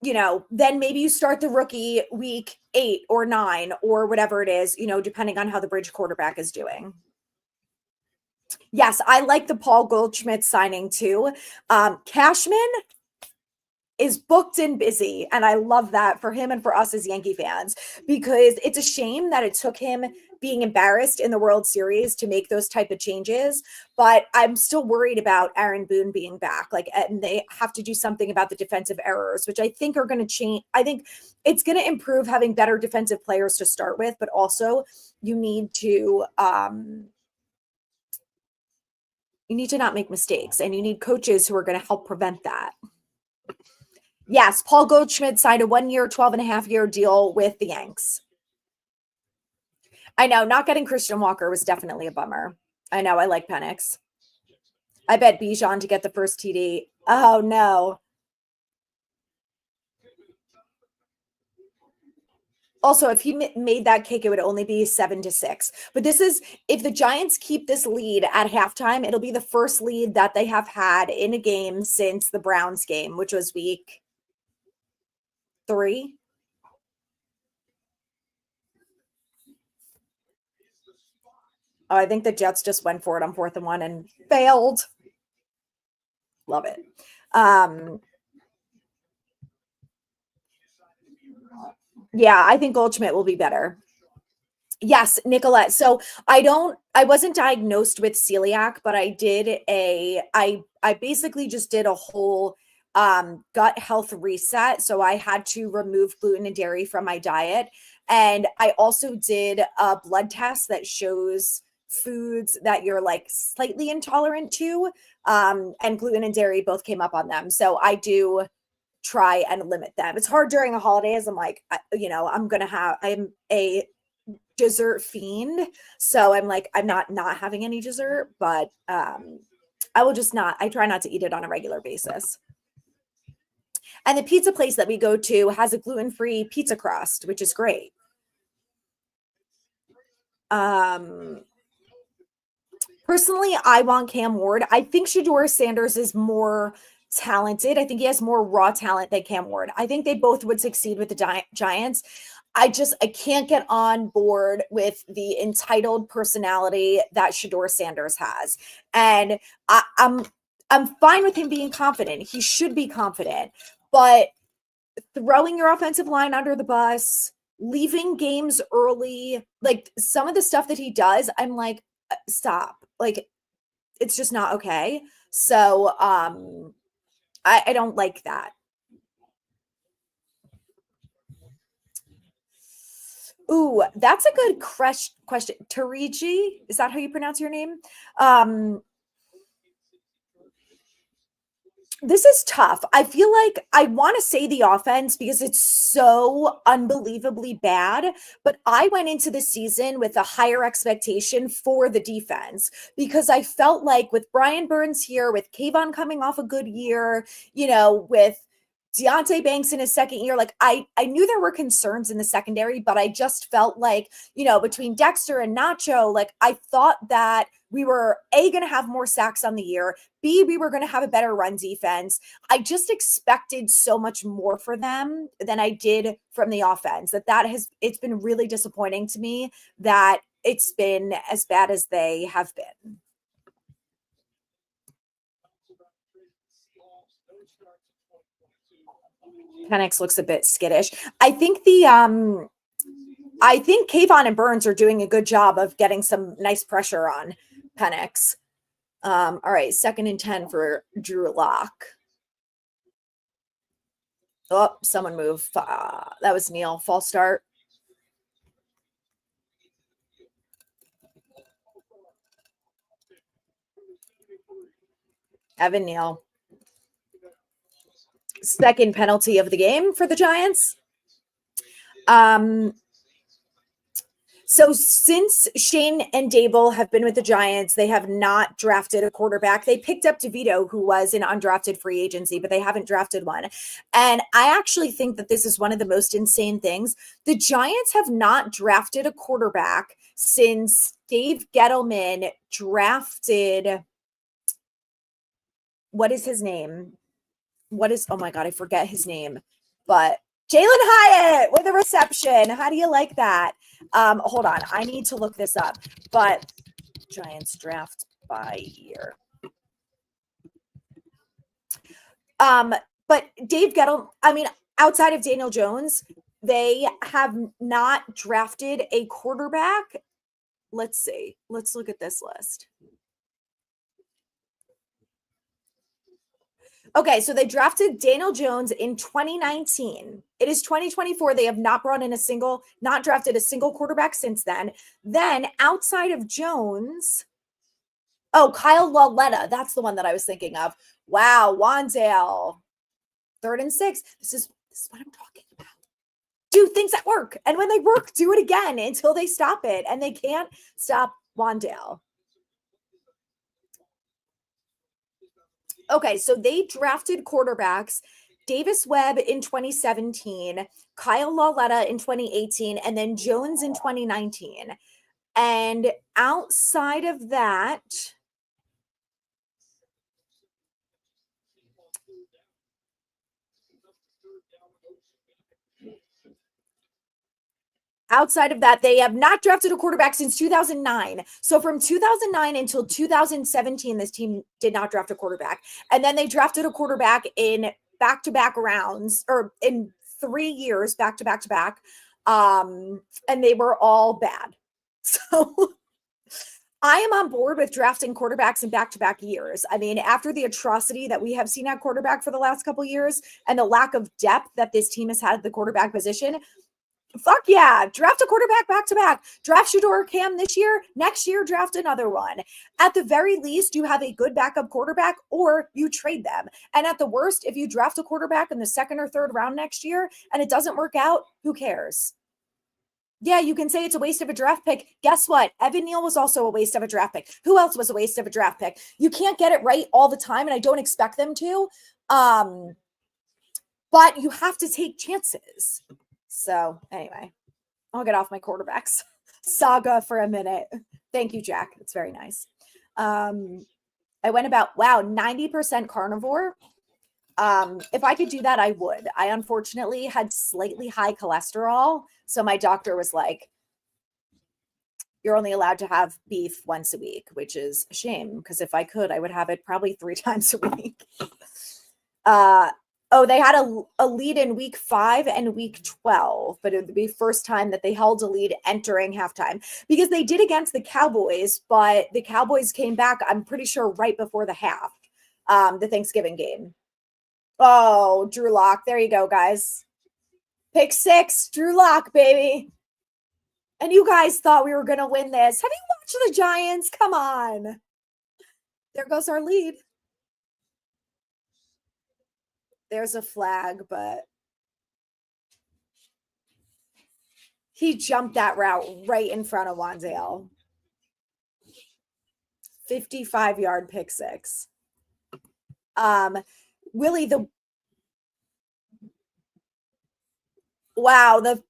[SPEAKER 1] then maybe you start the rookie week 8 or 9 or whatever it is, depending on how the bridge quarterback is doing. Yes, I like the Paul Goldschmidt signing too. Cashman is booked and busy, and I love that for him and for us as Yankee fans, because it's a shame that it took him being embarrassed in the World Series to make those type of changes. But I'm still worried about Aaron Boone being back. And they have to do something about the defensive errors, which I think are going to change. I think it's going to improve having better defensive players to start with, but also you need to not make mistakes, and you need coaches who are going to help prevent that. Yes, Paul Goldschmidt signed a 1-year, 12.5-year deal with the Yanks. I know, not getting Christian Walker was definitely a bummer. I know, I like Penix. I bet Bijan to get the first TD. Oh, no. Also, if he made that kick, it would only be 7-6. But this is, if the Giants keep this lead at halftime, it'll be the first lead that they have had in a game since the Browns game, which was week 3. Oh, I think the Jets just went for it on 4th and 1 and failed. Love it. Yeah, I think Goldschmidt will be better. Yes, Nicolette. So I wasn't diagnosed with celiac, but I basically just did a whole gut health reset. So I had to remove gluten and dairy from my diet. And I also did a blood test that shows foods that you're like slightly intolerant to. And gluten and dairy both came up on them. So I do try and limit them. It's hard during the holidays. I'm like, I'm a dessert fiend. So I'm like, I'm not having any dessert, but I try not to eat it on a regular basis. And the pizza place that we go to has a gluten-free pizza crust, which is great. Personally, I want Cam Ward. I think Shedeur Sanders is more talented. I think he has more raw talent than Cam Ward. I think they both would succeed with the Giants. I can't get on board with the entitled personality that Shedeur Sanders has. And I'm fine with him being confident. He should be confident. But throwing your offensive line under the bus, leaving games early, like some of the stuff that he does, I'm like, stop. Like, it's just not okay. So I don't like that. Ooh, that's a good question. Tariji, is that how you pronounce your name? This is tough. I feel like I want to say the offense because it's so unbelievably bad, but I went into the season with a higher expectation for the defense because I felt like with Brian Burns here, with Kayvon coming off a good year, with Deontay Banks in his second year, like I knew there were concerns in the secondary, but I just felt like, between Dexter and Nacho, like I thought that we were going to have more sacks on the year. B, we were going to have a better run defense. I just expected so much more for them than I did from the offense. It's been really disappointing to me that it's been as bad as they have been. Penix looks a bit skittish. I think Kayvon and Burns are doing a good job of getting some nice pressure on Penix. All right, 2nd and 10 for Drew Lock. Oh, someone moved. That was Neal. False start. Evan Neal. 2nd penalty of the game for the Giants. So since Shane and Daboll have been with the Giants, they have not drafted a quarterback. They picked up DeVito, who was an undrafted free agency, but they haven't drafted one. And I actually think that this is one of the most insane things. The Giants have not drafted a quarterback since Dave Gettleman drafted. What is his name? Oh my God, I forget his name, but Jalen Hyatt with a reception. How do you like that? Hold on. I need to look this up, but Giants draft by year. But Dave Gettle, outside of Daniel Jones, they have not drafted a quarterback. Let's see. Let's look at this list. Okay, so they drafted Daniel Jones in 2019. It is 2024. They have not drafted a single quarterback since then. Then outside of Jones, Kyle Lauletta. That's the one that I was thinking of. Wow, Wandale. 3rd and 6. This is what I'm talking about. Do things that work. And when they work, do it again until they stop it. And they can't stop Wandale. Okay, so they drafted quarterbacks, Davis Webb in 2017, Kyle Lauletta in 2018, and then Jones in 2019. And outside of that, they have not drafted a quarterback since 2009. So from 2009 until 2017, this team did not draft a quarterback. And then they drafted a quarterback in back-to-back rounds, or in 3 years, back-to-back-to-back. And they were all bad. So I am on board with drafting quarterbacks in back-to-back years. After the atrocity that we have seen at quarterback for the last couple years and the lack of depth that this team has had at the quarterback position, fuck yeah, draft a quarterback back-to-back. Draft Shedeur Cam this year. Next year, draft another one. At the very least, you have a good backup quarterback or you trade them. And at the worst, if you draft a quarterback in the 2nd or 3rd round next year and it doesn't work out, who cares? Yeah, you can say it's a waste of a draft pick. Guess what? Evan Neal was also a waste of a draft pick. Who else was a waste of a draft pick? You can't get it right all the time, and I don't expect them to. But you have to take chances. So anyway, I'll get off my quarterbacks saga for a minute. Thank you, Jack. It's very nice. I went about, 90% carnivore. If I could do that, I would. I unfortunately had slightly high cholesterol. So my doctor was like, you're only allowed to have beef once a week, which is a shame because if I could, I would have it probably 3 times a week. They had a lead in week 5 and week 12, but it would be first time that they held a lead entering halftime because they did against the Cowboys, but the Cowboys came back, I'm pretty sure, right before the half, the Thanksgiving game. Oh, Drew Lock. There you go, guys. Pick 6, Drew Lock, baby. And you guys thought we were going to win this. Have you watched the Giants? Come on. There goes our lead. There's a flag, but he jumped that route right in front of Wan'Dale. 55-yard pick six. Willie, the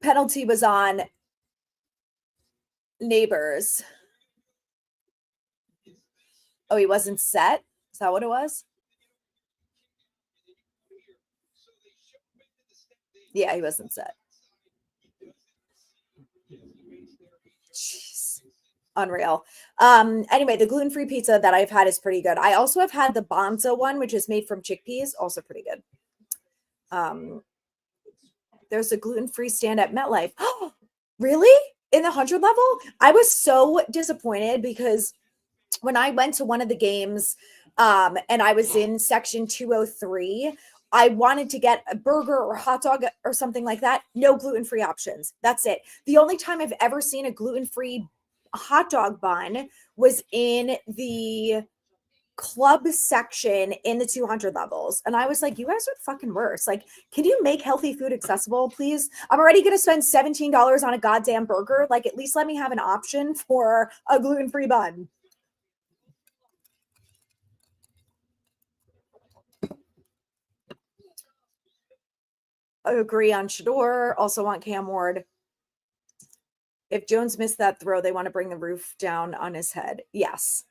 [SPEAKER 1] penalty was on Neighbors. Oh, he wasn't set? Is that what it was? Yeah, he wasn't set. Jeez. Unreal. Anyway, the gluten-free pizza that I've had is pretty good. I also have had the Bonzo one, which is made from chickpeas, also pretty good. There's a gluten-free stand at MetLife. Oh, really? In the 100 level? I was so disappointed because when I went to one of the games and I was in section 203, I wanted to get a burger or hot dog or something like that. No gluten-free options. That's it. The only time I've ever seen a gluten-free hot dog bun was in the club section in the 200 levels. And I was like, you guys are fucking worse. Like, can you make healthy food accessible, please? I'm already going to spend $17 on a goddamn burger. Like, at least let me have an option for a gluten-free bun. I agree on Shador. Also want Cam Ward. If Jones missed that throw, they want to bring the roof down on his head. Yes.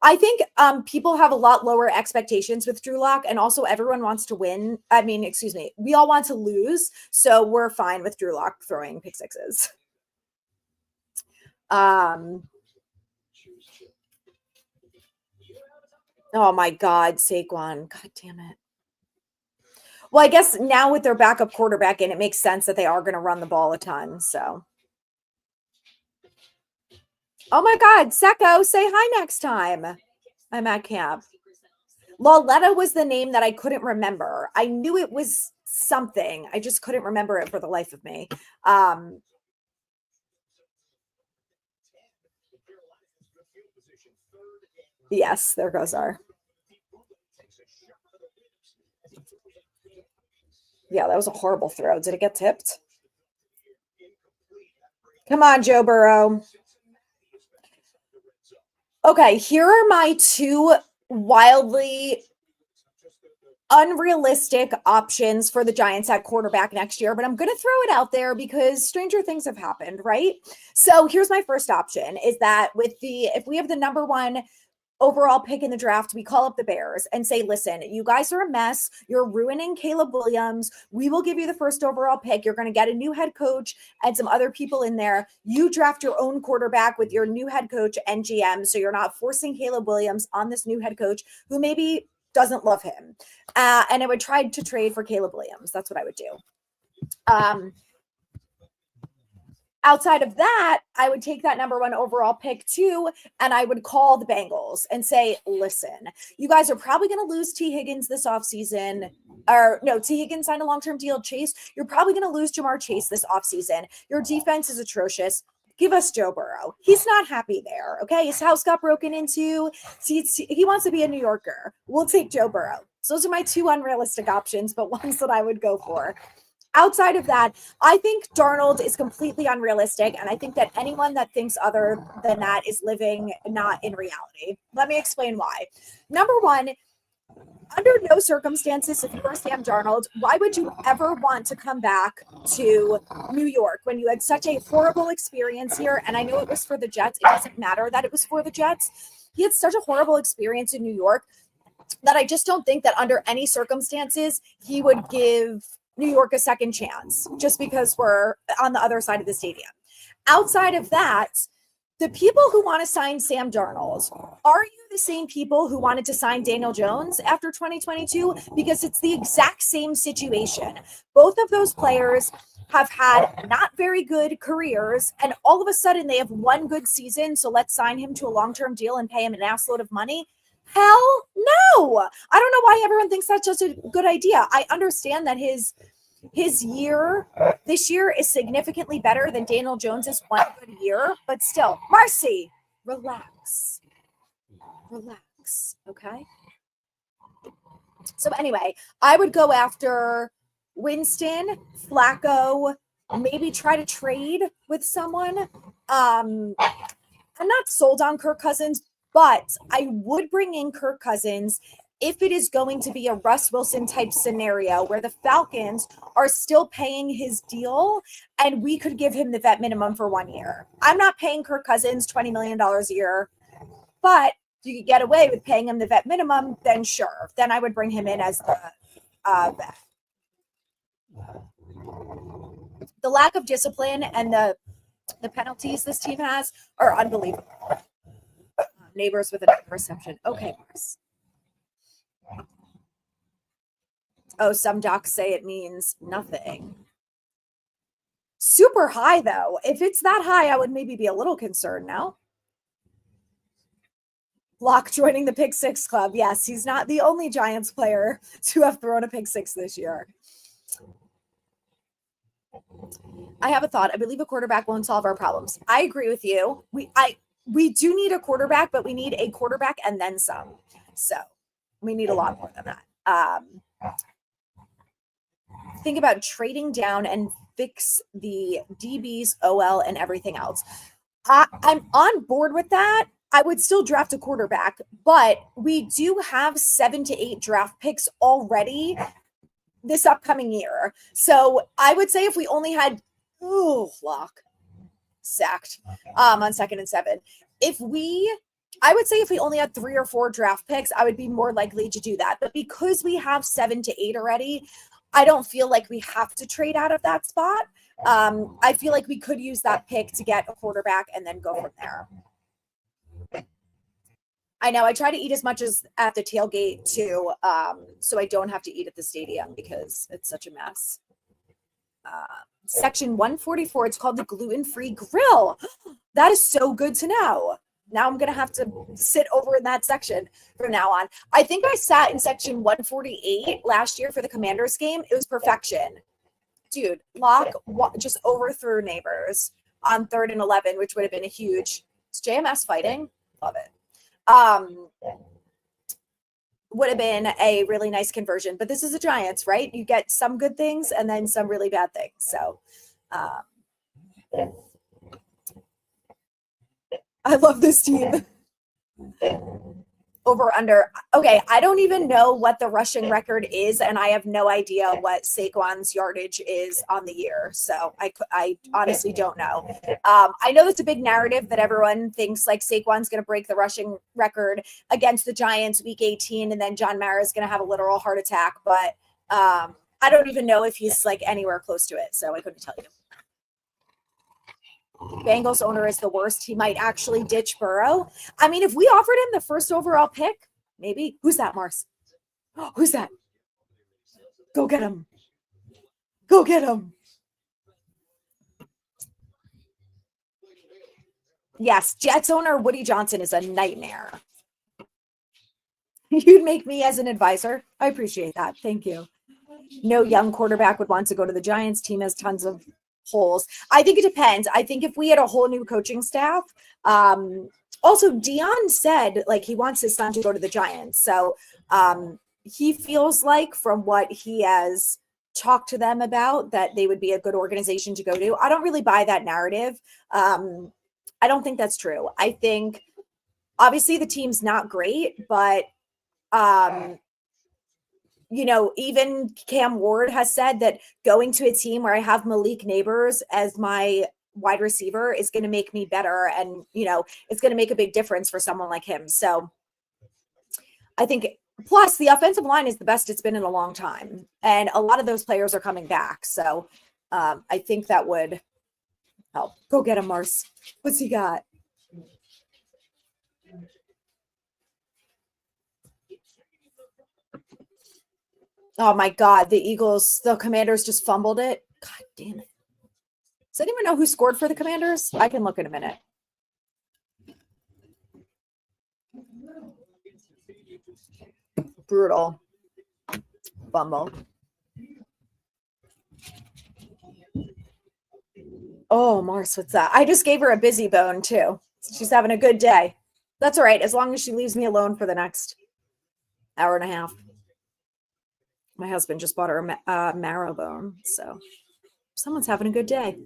[SPEAKER 1] I think people have a lot lower expectations with Drew Lock, and also everyone wants to win. I mean, excuse me. We all want to lose, so we're fine with Drew Lock throwing pick sixes. Oh my God, Saquon. God damn it. Well, I guess now with their backup quarterback in, it makes sense that they are going to run the ball a ton. So, oh my God, Secco, say hi next time. I'm at camp. Lauletta was the name that I couldn't remember. I knew it was something. I just couldn't remember it for the life of me. Yes, there goes our. Yeah, that was a horrible throw. Did it get tipped? Come on, Joe Burrow. Okay, here are my two wildly unrealistic options for the Giants at quarterback next year, but I'm going to throw it out there because stranger things have happened, right? So here's my first option is that if we have the number one overall pick in the draft, we call up the Bears and say, listen, you guys are a mess. You're ruining Caleb Williams. We will give you the first overall pick. You're going to get a new head coach and some other people in there. You draft your own quarterback with your new head coach and GM. So you're not forcing Caleb Williams on this new head coach who maybe doesn't love him. And I would try to trade for Caleb Williams. That's what I would do. Outside of that, I would take that number one overall pick too, and I would call the Bengals and say, listen, you guys are probably going to lose T. Higgins this offseason. Or no, T. Higgins signed a long-term deal. Chase, you're probably going to lose Jamar Chase this offseason. Your defense is atrocious. Give us Joe Burrow. He's not happy there, okay? His house got broken into. He wants to be a New Yorker. We'll take Joe Burrow. So those are my two unrealistic options, but ones that I would go for. Outside of that, I think Darnold is completely unrealistic, and I think that anyone that thinks other than that is living not in reality. Let me explain why. Number one, under no circumstances, if you are Sam Darnold, why would you ever want to come back to New York when you had such a horrible experience here? And I know it was for the Jets. It doesn't matter that it was for the Jets. He had such a horrible experience in New York that I just don't think that under any circumstances he would give New York a second chance just because we're on the other side of the stadium. Outside of that, the people who want to sign Sam Darnold, are you the same people who wanted to sign Daniel Jones after 2022? Because it's the exact same situation. Both of those players have had not very good careers, and all of a sudden they have one good season, so let's sign him to a long-term deal and pay him an assload of money. Hell no. I don't know why everyone thinks that's just a good idea. I understand that his year this year is significantly better than Daniel Jones's one good year, but still, Marcy, relax, okay? So anyway, I would go after Winston, Flacco, maybe try to trade with someone. I'm not sold on Kirk Cousins, but I would bring in Kirk Cousins if it is going to be a Russ Wilson type scenario where the Falcons are still paying his deal and we could give him the vet minimum for 1 year. I'm not paying Kirk Cousins $20 million a year, but you could get away with paying him the vet minimum, then sure. Then I would bring him in as the vet. The lack of discipline and the penalties this team has are unbelievable. Neighbors with a reception. Okay, Mars. Oh, some docs say it means nothing. Super high, though. If it's that high, I would maybe be a little concerned now. Locke joining the Pick Six Club. Yes, he's not the only Giants player to have thrown a Pick Six this year. I have a thought. I believe a quarterback won't solve our problems. I agree with you. We do need a quarterback, but we need a quarterback and then some. So we need a lot more than that. Think about trading down and fix the DBs, OL, and everything else. I'm on board with that. I would still draft a quarterback, but we do have 7 to 8 draft picks already this upcoming year. So I would say if we only had Locke sacked on 2nd and 7. I would say if we only had 3 or 4 draft picks, I would be more likely to do that. But because we have 7 to 8 already, I don't feel like we have to trade out of that spot. I feel like we could use that pick to get a quarterback and then go from there. I know I try to eat as much as at the tailgate too, so I don't have to eat at the stadium because it's such a mess. Section 144, it's called the gluten-free grill. That is so good to know. Now I'm going to have to sit over in that section from now on. I think I sat in section 148 last year for the Commanders game. It was perfection. Dude, Locke just overthrew neighbors on 3rd and 11, which would have been a huge. Is JMS fighting? Love it. Would have been a really nice conversion, but this is the Giants, right? You get some good things and then some really bad things. So I love this team. Over under. Okay, I don't even know what the rushing record is, and I have no idea what Saquon's yardage is on the year. So I honestly don't know. I know it's a big narrative that everyone thinks like Saquon's going to break the rushing record against the Giants week 18, and then John Mara is going to have a literal heart attack. But I don't even know if he's like anywhere close to it. So I couldn't tell you. Bengals owner is the worst. He might actually ditch Burrow. I mean, if we offered him the first overall pick, maybe. Who's that, Mars? Who's that? Go get him. Go get him. Yes, Jets owner Woody Johnson is a nightmare. You'd make me as an advisor. I appreciate that. Thank you. No young quarterback would want to go to the Giants. Team has tons of holes. I think it depends. I think if we had a whole new coaching staff, also Dion said like he wants his son to go to the Giants. So he feels like from what he has talked to them about that they would be a good organization to go to. I don't really buy that narrative. I don't think that's true. I think obviously the team's not great, but you know, even Cam Ward has said that going to a team where I have Malik Neighbors as my wide receiver is going to make me better. And, you know, it's going to make a big difference for someone like him. So I think plus the offensive line is the best it's been in a long time. And a lot of those players are coming back. So I think that would help. Go get him, Mars. What's he got? Oh my God, the Commanders just fumbled it. God damn it. Does anyone know who scored for the Commanders? I can look in a minute. Brutal. Fumble. Oh, Mars, what's that? I just gave her a busy bone too. She's having a good day. That's all right, as long as she leaves me alone for the next hour and a half. My husband just bought her a marrow bone, so someone's having a good day.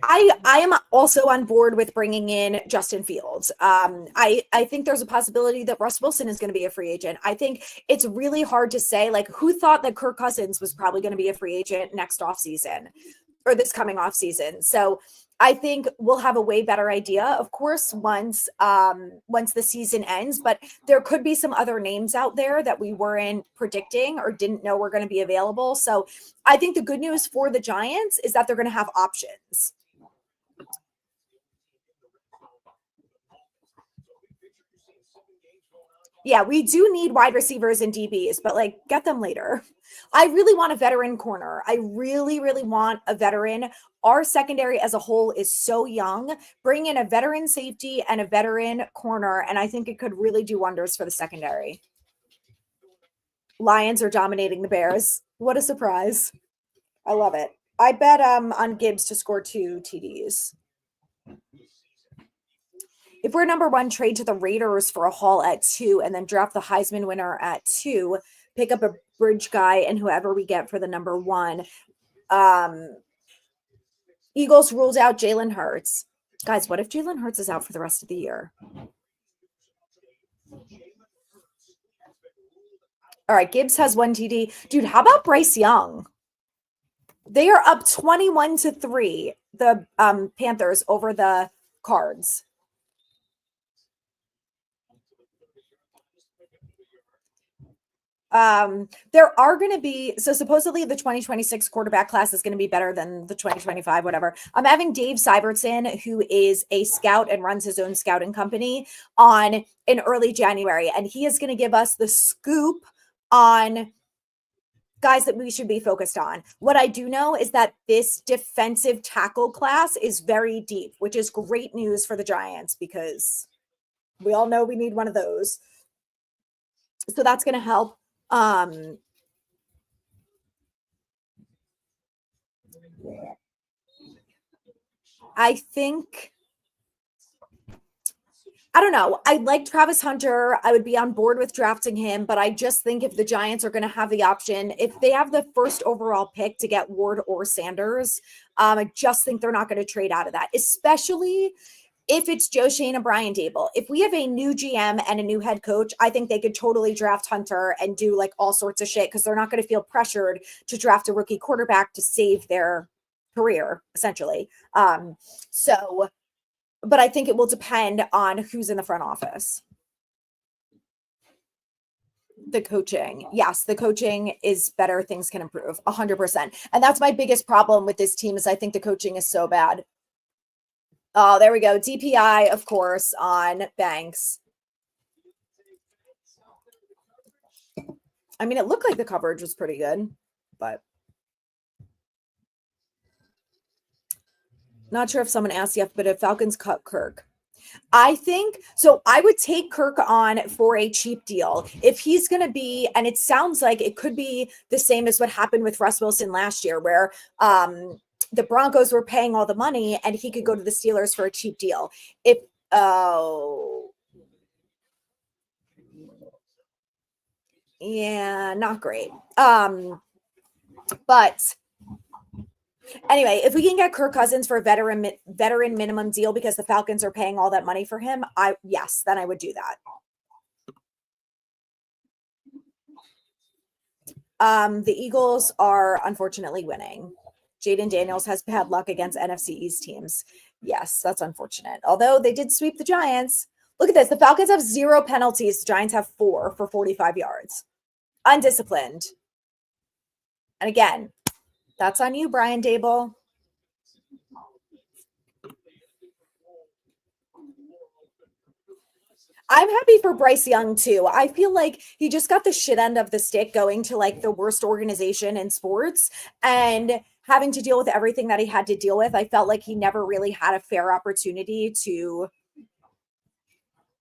[SPEAKER 1] I am also on board with bringing in Justin Fields. I think there's a possibility that Russ Wilson is going to be a free agent. I think it's really hard to say, like, who thought that Kirk Cousins was probably going to be a free agent next offseason or this coming offseason. So I think we'll have a way better idea, of course, once the season ends. But there could be some other names out there that we weren't predicting or didn't know were going to be available. So I think the good news for the Giants is that they're going to have options. Yeah, we do need wide receivers and DBs, but like get them later. I really want a veteran corner. I really, really want a veteran. Our secondary as a whole is so young. Bring in a veteran safety and a veteran corner, and I think it could really do wonders for the secondary. Lions are dominating the Bears. What a surprise. I love it. I bet on Gibbs to score 2 TDs. If we're number 1, trade to the Raiders for a haul at 2 and then draft the Heisman winner at 2, pick up a bridge guy and whoever we get for the number 1. Eagles rules out Jalen Hurts. Guys, what if Jalen Hurts is out for the rest of the year? All right, Gibbs has 1 TD. Dude, how about Bryce Young? They are up 21-3, the Panthers over the Cards. There are going to be, so supposedly the 2026 quarterback class is going to be better than the 2025, whatever. I'm having Dave Syvertson, who is a scout and runs his own scouting company, on in early January. And he is going to give us the scoop on guys that we should be focused on. What I do know is that this defensive tackle class is very deep, which is great news for the Giants because we all know we need one of those. So that's going to help. I think, I don't know. I like Travis Hunter. I would be on board with drafting him, but I just think if the Giants are going to have the option, if they have the first overall pick to get Ward or Sanders, I just think they're not going to trade out of that, especially if it's Joe Shane and Brian Daboll. If we have a new GM and a new head coach, I think they could totally draft Hunter and do like all sorts of shit because they're not going to feel pressured to draft a rookie quarterback to save their career, essentially. But I think it will depend on who's in the front office. The coaching. Yes, the coaching is better. Things can improve 100%. And that's my biggest problem with this team is I think the coaching is so bad. Oh, there we go. DPI, of course, on Banks. I mean, it looked like the coverage was pretty good, but not sure if someone asked yet, but if Falcons cut Kirk. I think so. I would take Kirk on for a cheap deal if he's going to be, and it sounds like it could be the same as what happened with Russ Wilson last year, where the Broncos were paying all the money and he could go to the Steelers for a cheap deal. Yeah, not great. But anyway, if we can get Kirk Cousins for a veteran minimum deal because the Falcons are paying all that money for him, then I would do that. The Eagles are unfortunately winning. Jaden Daniels has bad luck against NFC East teams. Yes, that's unfortunate. Although they did sweep the Giants. Look at this. The Falcons have 0 penalties. The Giants have 4 for 45 yards. Undisciplined. And again, that's on you, Brian Daboll. I'm happy for Bryce Young too. I feel like he just got the shit end of the stick going to like the worst organization in sports and having to deal with everything that he had to deal with. I felt like he never really had a fair opportunity to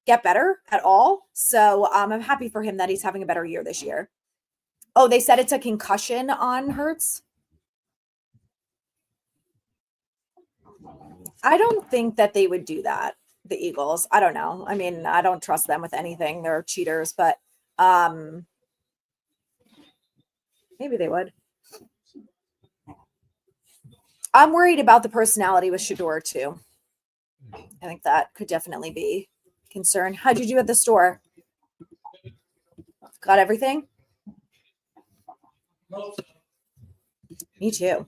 [SPEAKER 1] get better at all. So I'm happy for him that he's having a better year this year. Oh, they said it's a concussion on Hurts. I don't think that they would do that. The Eagles. I don't know. I mean, I don't trust them with anything. They're cheaters, but Maybe they would. I'm worried about the personality with Shador too. I think that could definitely be a concern. How'd you do at the store? Got everything? Me too.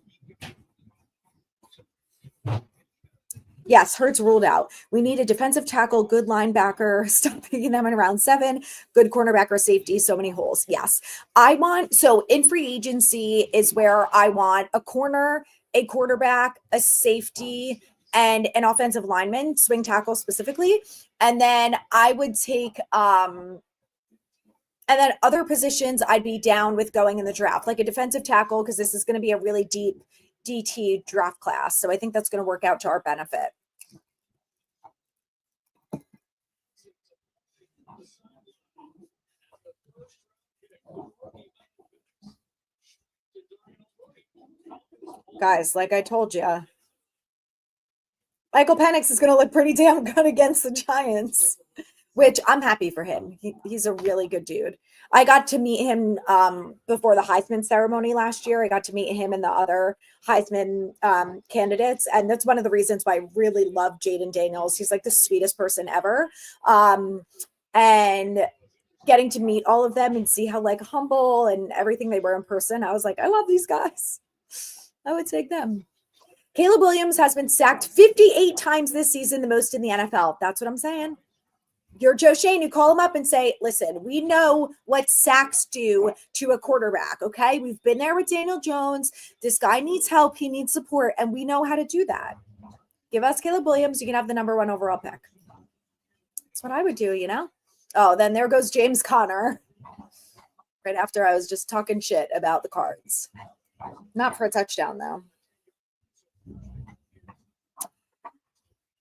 [SPEAKER 1] Yes, Hurts ruled out. We need a defensive tackle, good linebacker, stop picking them in round 7, good cornerback or safety, so many holes. Yes. So in free agency is where I want a corner, a quarterback, a safety, and an offensive lineman, swing tackle specifically. And then I would take and then other positions I'd be down with going in the draft, like a defensive tackle, because this is going to be a really deep DT draft class. So I think that's going to work out to our benefit. Guys, like I told you, Michael Penix is going to look pretty damn good against the Giants, which I'm happy for him. He's a really good dude. I got to meet him before the Heisman ceremony last year. I got to meet him and the other Heisman candidates. And that's one of the reasons why I really love Jaden Daniels. He's like the sweetest person ever. And getting to meet all of them and see how like humble and everything they were in person, I was like, I love these guys. I would take them. Caleb Williams has been sacked 58 times this season, the most in the NFL. That's what I'm saying. You're Joe Shane, you call him up and say, listen, we know what sacks do to a quarterback, okay? We've been there with Daniel Jones. This guy needs help. He needs support, and we know how to do that. Give us Caleb Williams. You can have the number 1 overall pick. That's what I would do, you know? Oh, then there goes James Conner. Right after I was just talking shit about the Cards. Not for a touchdown, though.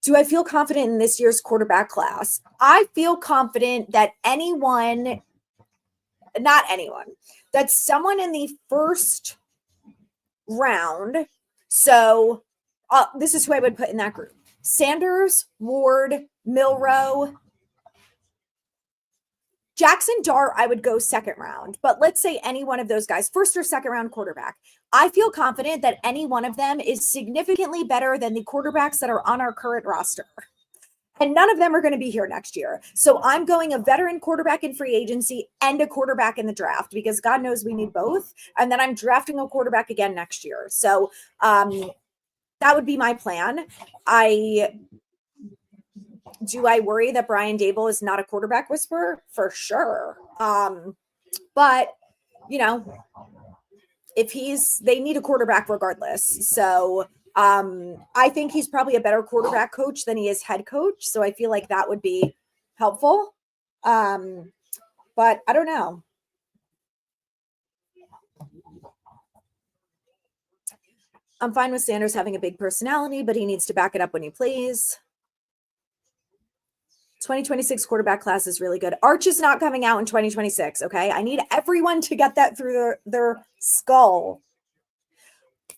[SPEAKER 1] Do I feel confident in this year's quarterback class? I feel confident that that someone in the first round. So this is who I would put in that group. Sanders, Ward, Milroe, Jackson Dart, I would go second round, but let's say any one of those guys, first or second round quarterback. I feel confident that any one of them is significantly better than the quarterbacks that are on our current roster. And none of them are going to be here next year. So I'm going a veteran quarterback in free agency and a quarterback in the draft because God knows we need both. And then I'm drafting a quarterback again next year. So that would be my plan. Do I worry that Brian Daboll is not a quarterback whisperer? For sure. But, you know, they need a quarterback regardless. So I think he's probably a better quarterback coach than he is head coach. So I feel like that would be helpful. But I don't know. I'm fine with Sanders having a big personality, but he needs to back it up when he plays. 2026 quarterback class is really good. Arch is not coming out in 2026, okay? I need everyone to get that through their skull.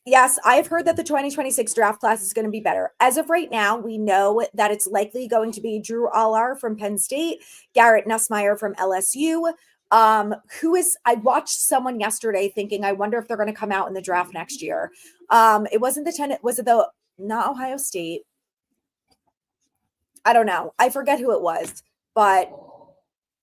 [SPEAKER 1] Yes, I've heard that the 2026 draft class is going to be better. As of right now, we know that it's likely going to be Drew Aller from Penn State, Garrett Nussmeier from LSU. I watched someone yesterday thinking, I wonder if they're going to come out in the draft next year. It wasn't not Ohio State. I don't know. I forget who it was, but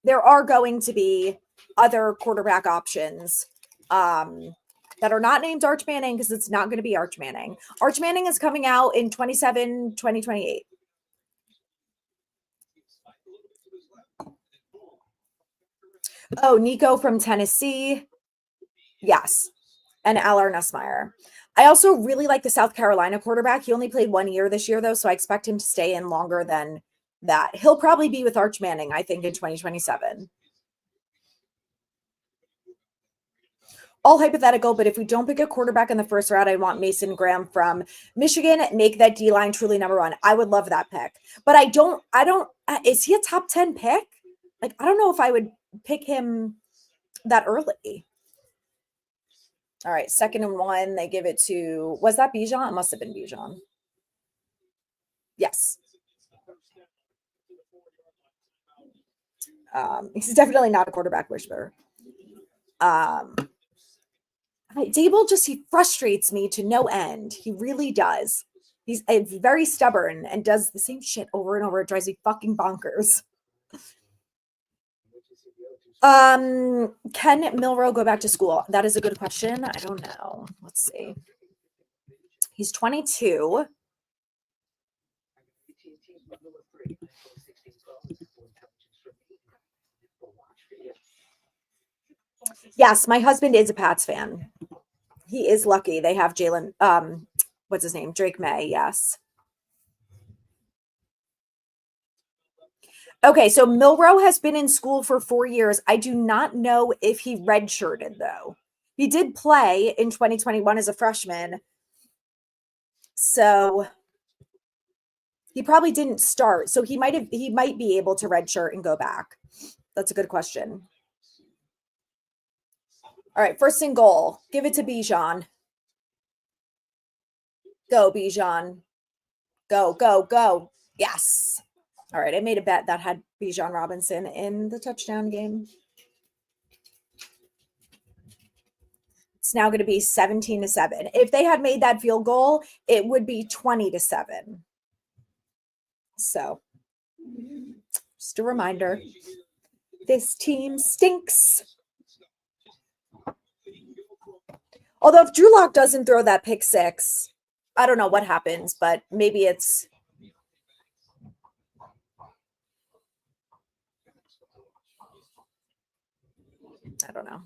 [SPEAKER 1] there are going to be other quarterback options that are not named Arch Manning because it's not going to be Arch Manning. Arch Manning is coming out in 2028. Oh, Nico from Tennessee. Yes. And Aller Nussmeier. I also really like the South Carolina quarterback. He only played 1 year this year, though, so I expect him to stay in longer than that. He'll probably be with Arch Manning, I think, in 2027. All hypothetical, but if we don't pick a quarterback in the first round, I want Mason Graham from Michigan. Make that D-line truly number 1. I would love that pick. But I don't, is he a top 10 pick? Like, I don't know if I would pick him that early. All right, 2nd and 1. They give it to, was that Bijan? It must have been Bijan. Yes. He's definitely not a quarterback whisperer. Daboll he frustrates me to no end. He really does. He's very stubborn and does the same shit over and over. It drives me fucking bonkers. Can Milroe go back to school? That is a good question. I don't know. Let's see. He's 22. Yes, my husband is a Pats fan. He is lucky. They have Jalen, what's his name? Drake May, yes. Okay, so Milroe has been in school for 4 years. I do not know if he redshirted, though. He did play in 2021 as a freshman. So he probably didn't start. So he might be able to redshirt and go back. That's a good question. All right, first and goal. Give it to Bijan. Go, Bijan. Go, go, go. Yes. All right, I made a bet that had Bijan Robinson in the touchdown game. It's now going to be 17-7. If they had made that field goal, it would be 20-7. So, just a reminder, this team stinks. Although if Drew Lock doesn't throw that pick six, I don't know what happens, but maybe it's I don't know.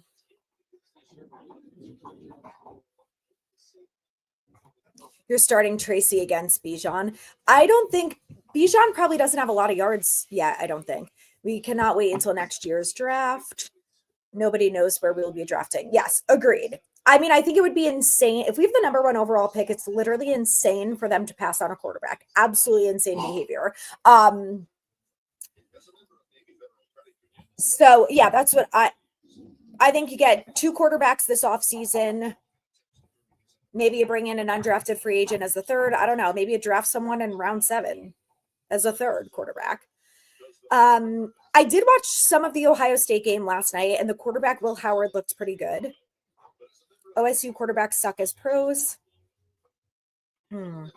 [SPEAKER 1] You're starting Tracy against Bijan. I don't think Bijan probably doesn't have a lot of yards yet. I don't think. We cannot wait until next year's draft. Nobody knows where we will be drafting. Yes, agreed. I mean, I think it would be insane. If we have the number 1 overall pick, it's literally insane for them to pass on a quarterback. Absolutely insane behavior. So yeah, that's what I think you get 2 quarterbacks this offseason. Maybe you bring in an undrafted free agent as the third. I don't know. Maybe you draft someone in round 7 as a third quarterback. I did watch some of the Ohio State game last night, and the quarterback, Will Howard, looked pretty good. OSU quarterbacks suck as pros. People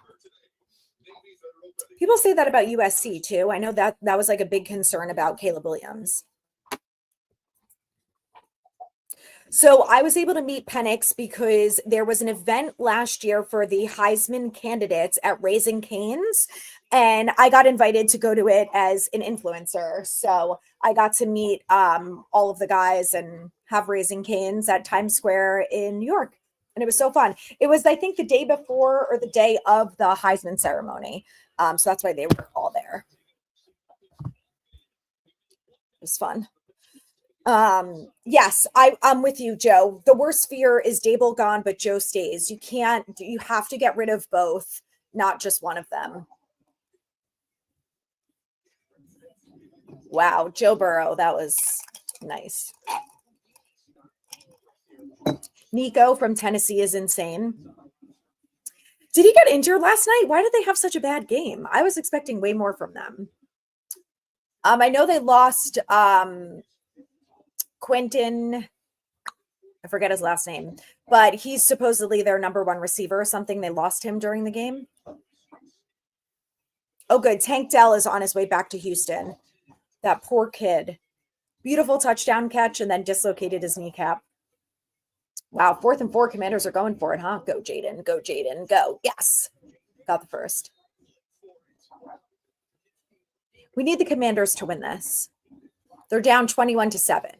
[SPEAKER 1] say that about USC, too. I know that was like a big concern about Caleb Williams. So I was able to meet Penix because there was an event last year for the Heisman candidates at Raising Cane's, and I got invited to go to it as an influencer. So I got to meet all of the guys and have Raising Cane's at Times Square in New York. And it was so fun. It was, I think, the day before or the day of the Heisman ceremony. So that's why they were all there. It was fun. Yes, I'm with you, Joe. The worst fear is Daboll gone, but Joe stays. You have to get rid of both, not just one of them. Wow, Joe Burrow, that was nice. Nico from Tennessee is insane. Did he get injured last night? Why did they have such a bad game? I was expecting way more from them. I know they lost Quentin, I forget his last name, but he's supposedly their number 1 receiver or something. They lost him during the game. Oh, good. Tank Dell is on his way back to Houston. That poor kid. Beautiful touchdown catch and then dislocated his kneecap. Wow, 4th and 4. Commanders are going for it, huh? Go, Jaden. Go, Jaden. Go. Yes. Got the first. We need the Commanders to win this. They're down 21-7.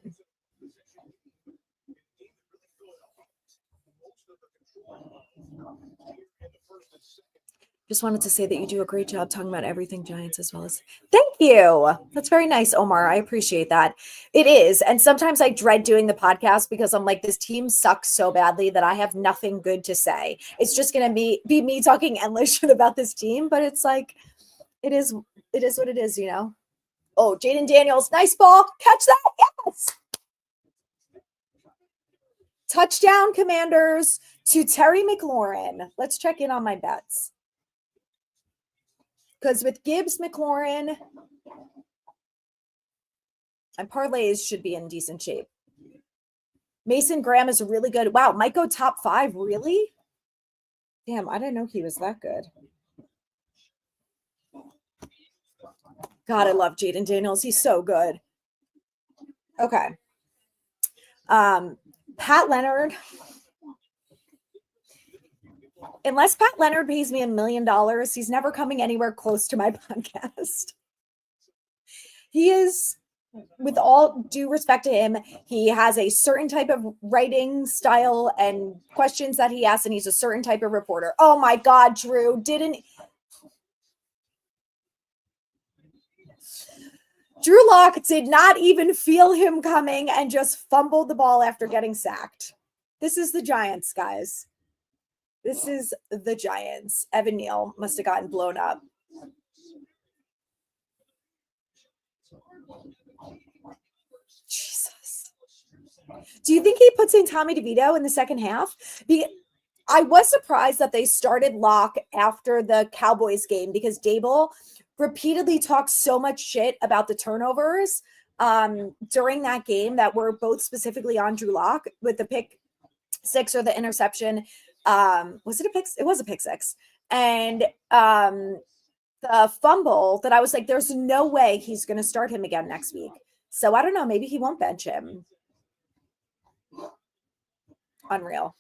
[SPEAKER 1] Just wanted to say that you do a great job talking about everything Giants as well as. Thank you. That's very nice, Omar. I appreciate that. It is. And sometimes I dread doing the podcast because I'm like, this team sucks so badly that I have nothing good to say. It's just going to be me talking endless shit about this team. But it's like, it is what it is, you know? Oh, Jaden Daniels. Nice ball. Catch that. Yes. Touchdown, Commanders, to Terry McLaurin. Let's check in on my bets. Because with Gibbs, McLaurin, And parlays should be in decent shape. Mason Graham is really good. Wow, might go top 5. Really? Damn, I didn't know he was that good. God, I love Jaden Daniels. He's so good. Okay. Pat Leonard. Unless Pat Leonard pays me $1 million, he's never coming anywhere close to my podcast. He is, with all due respect to him, he has a certain type of writing style and questions that he asks, and he's a certain type of reporter. Oh my God, Drew, Drew Lock did not even feel him coming and just fumbled the ball after getting sacked. This is the Giants, guys. This is the Giants. Evan Neal must have gotten blown up. Jesus. Do you think he puts in Tommy DeVito in the second half? I was surprised that they started Locke after the Cowboys game because Daboll repeatedly talked so much shit about the turnovers during that game that were both specifically on Drew Lock with the pick 6 or the interception. Was it a pick? It was a pick 6. And the fumble that I was like, there's no way he's going to start him again next week. So I don't know. Maybe he won't bench him. Unreal.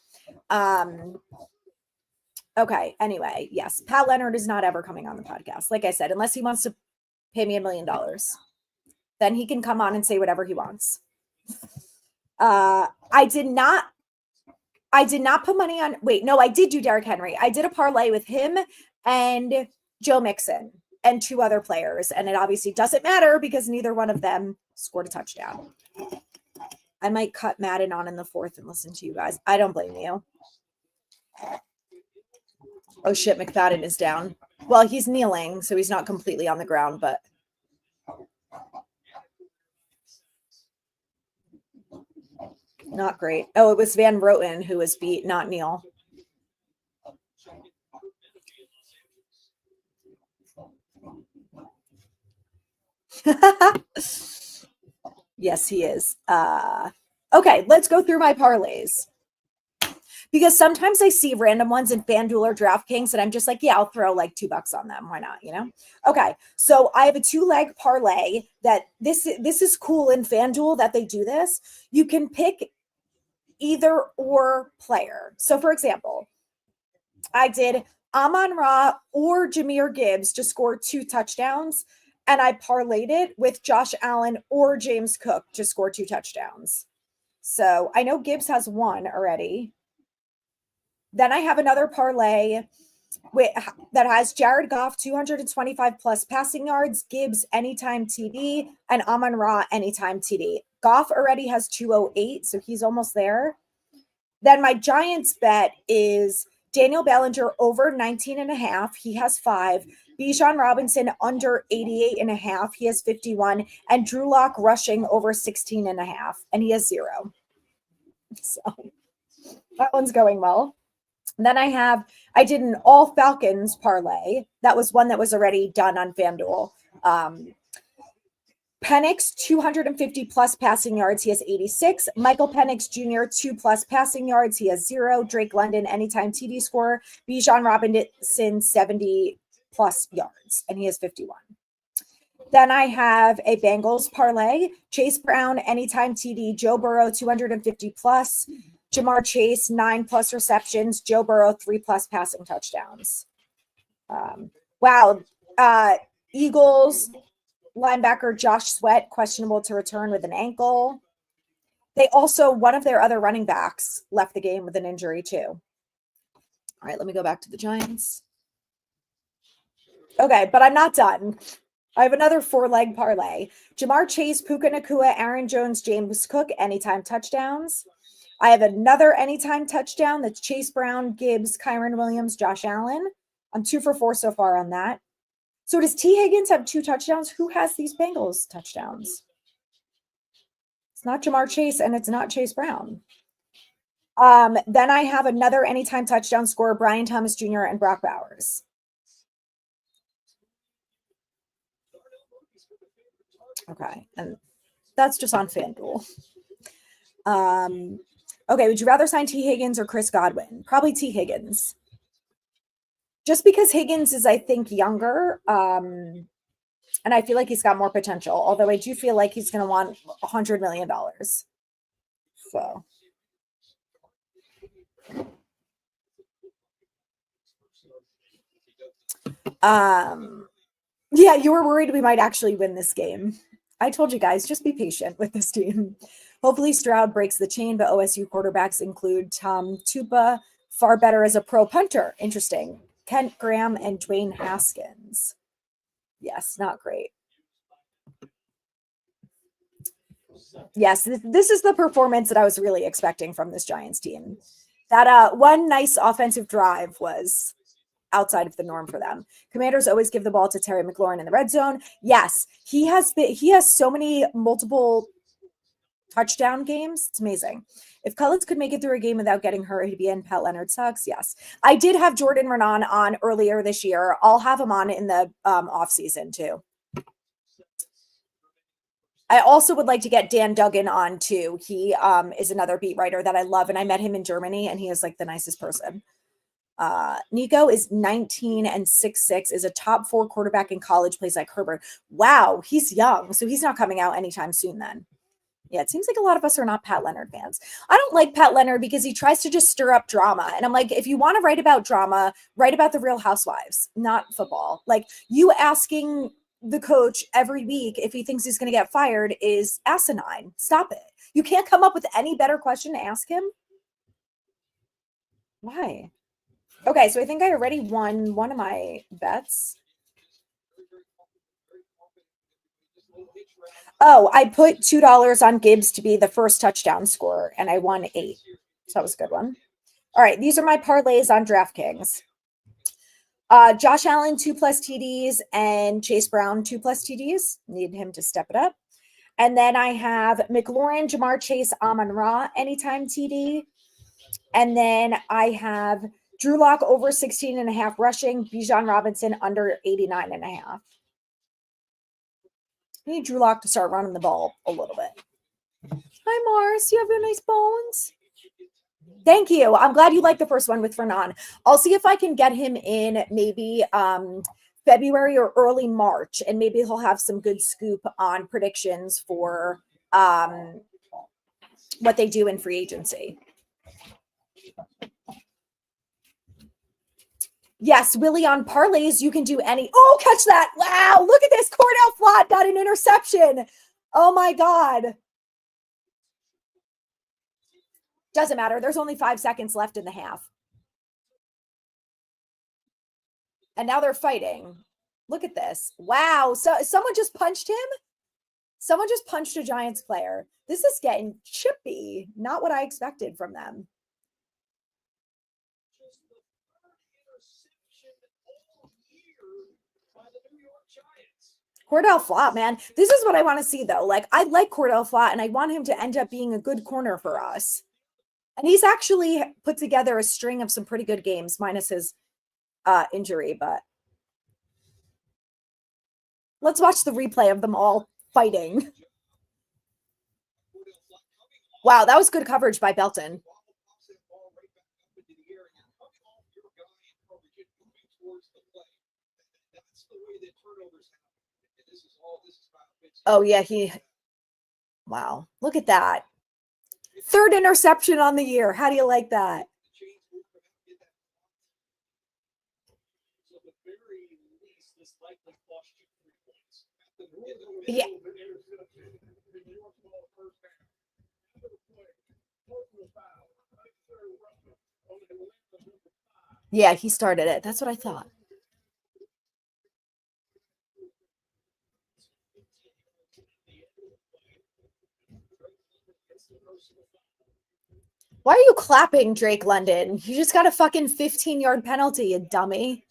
[SPEAKER 1] Okay. Anyway, yes. Pat Leonard is not ever coming on the podcast. Like I said, unless he wants to pay me $1 million, then he can come on and say whatever he wants. I did not put money on. Wait, no, I did do Derrick Henry. I did a parlay with him and Joe Mixon and 2 other players. And it obviously doesn't matter because neither one of them scored a touchdown. I might cut Madden on in the 4th and listen to you guys. I don't blame you. Oh shit, McFadden is down. Well, he's kneeling, so he's not completely on the ground, but not great. Oh, it was Van Roten who was beat, not Neal. Yes, he is. Okay, let's go through my parlays. Because sometimes I see random ones in FanDuel or DraftKings and I'm just like, yeah, I'll throw like $2 on them. Why not? You know? Okay. So I have a 2-leg parlay that this is cool in FanDuel that they do this. You can pick either or player. So for example, I did Amon-Ra or Jahmyr Gibbs to score 2 touchdowns. And I parlayed it with Josh Allen or James Cook to score 2 touchdowns. So I know Gibbs has 1 already. Then I have another parlay that has Jared Goff 225 plus passing yards, Gibbs anytime TD, and Amon-Ra anytime TD. Goff already has 208, so he's almost there. Then my Giants bet is Daniel Bellinger over 19.5. He has 5. Bijan Robinson under 88.5. He has 51. And Drew Lock rushing over 16.5. And he has 0. So that one's going well. And then I did an all Falcons parlay. That was one that was already done on FanDuel. Penix, 250 plus passing yards. He has 86. Michael Penix Jr., 2 plus passing yards. He has 0. Drake London, anytime TD scorer. Bijan Robinson, 70 plus yards, and he has 51. Then I have a Bengals parlay. Chase Brown, anytime TD. Joe Burrow, 250 plus. Jamar Chase, 9 plus receptions. Joe Burrow, 3 plus passing touchdowns. Wow. Eagles linebacker Josh Sweat, questionable to return with an ankle. They also, one of their other running backs left the game with an injury too. All right, let me go back to the Giants. Okay, but I'm not done. I have another 4-leg parlay. Jamar Chase, Puka Nacua, Aaron Jones, James Cook, anytime touchdowns. I have another anytime touchdown. That's Chase Brown, Gibbs, Kyron Williams, Josh Allen. I'm 2 for 4 so far on that. So does T. Higgins have 2 touchdowns? Who has these Bengals touchdowns? It's not Jamar Chase and it's not Chase Brown. Then I have another anytime touchdown scorer, Brian Thomas Jr. and Brock Bowers. Okay. And That's just on FanDuel. Okay, would you rather sign T. Higgins or Chris Godwin? Probably T. Higgins. Just because Higgins is, I think, younger, and I feel like he's got more potential. Although I do feel like he's going to want $100 million. So, yeah, you were worried we might actually win this game. I told you guys, just be patient with this team. Hopefully Stroud breaks the chain, but OSU quarterbacks include Tom Tupa, far better as a pro punter. Interesting. Kent Graham and Dwayne Haskins. Yes, not great. Yes, this is the performance that I was really expecting from this Giants team. That one nice offensive drive was outside of the norm for them. Commanders always give the ball to Terry McLaurin in the red zone. Yes, he has so many multiple touchdown games. It's amazing. If Cullins could make it through a game without getting hurt, he'd be in. Pat Leonard sucks. Yes. I did have Jordan Renan on earlier this year. I'll have him on in the off season too. I also would like to get Dan Duggan on too. He is another beat writer that I love, and I met him in Germany, and he is like the nicest person. Nico is 19 and 6'6", is a top 4 quarterback in college, plays like Herbert. Wow, he's young, so he's not coming out anytime soon then. Yeah, it seems like a lot of us are not Pat Leonard fans. I don't like Pat Leonard because he tries to just stir up drama. And I'm like, if you want to write about drama, write about the Real Housewives, not football. Like, you asking the coach every week if he thinks he's going to get fired is asinine. Stop it. You can't come up with any better question to ask him. Why? Okay, so I think I already won one of my bets. Oh, I put $2 on Gibbs to be the first touchdown scorer, and I won 8. So that was a good one. All right, these are my parlays on DraftKings. Josh Allen, 2+ TDs, and Chase Brown, 2+ TDs. Need him to step it up. And then I have McLaurin, Jamar Chase, Amon-Ra, anytime TD. And then I have Drew Lock over 16.5 rushing, Bijan Robinson under 89.5. I need Drew Lock to start running the ball a little bit. Hi, Mars. You have your nice bones. Thank you. I'm glad you liked the first one with Fernan. I'll see if I can get him in maybe February or early March, and maybe he'll have some good scoop on predictions for what they do in free agency. Yes, Willie, on parlays, you can do any. Oh, catch that. Wow, look at this. Cordell Flott got an interception. Oh, my God. Doesn't matter. There's only 5 seconds left in the half. And now they're fighting. Look at this. Wow. So someone just punched him? Someone just punched a Giants player. This is getting chippy. Not what I expected from them. Cordell Flott, man. This is what I want to see, though. Like, I like Cordell Flott, and I want him to end up being a good corner for us. And he's actually put together a string of some pretty good games, minus his injury. But let's watch the replay of them all fighting. Wow, that was good coverage by Belton. Oh, yeah, wow, look at that. 3rd interception on the year. How do you like that? Yeah. Yeah, he started it. That's what I thought. Why are you clapping, Drake London? You just got a fucking 15-yard penalty, you dummy.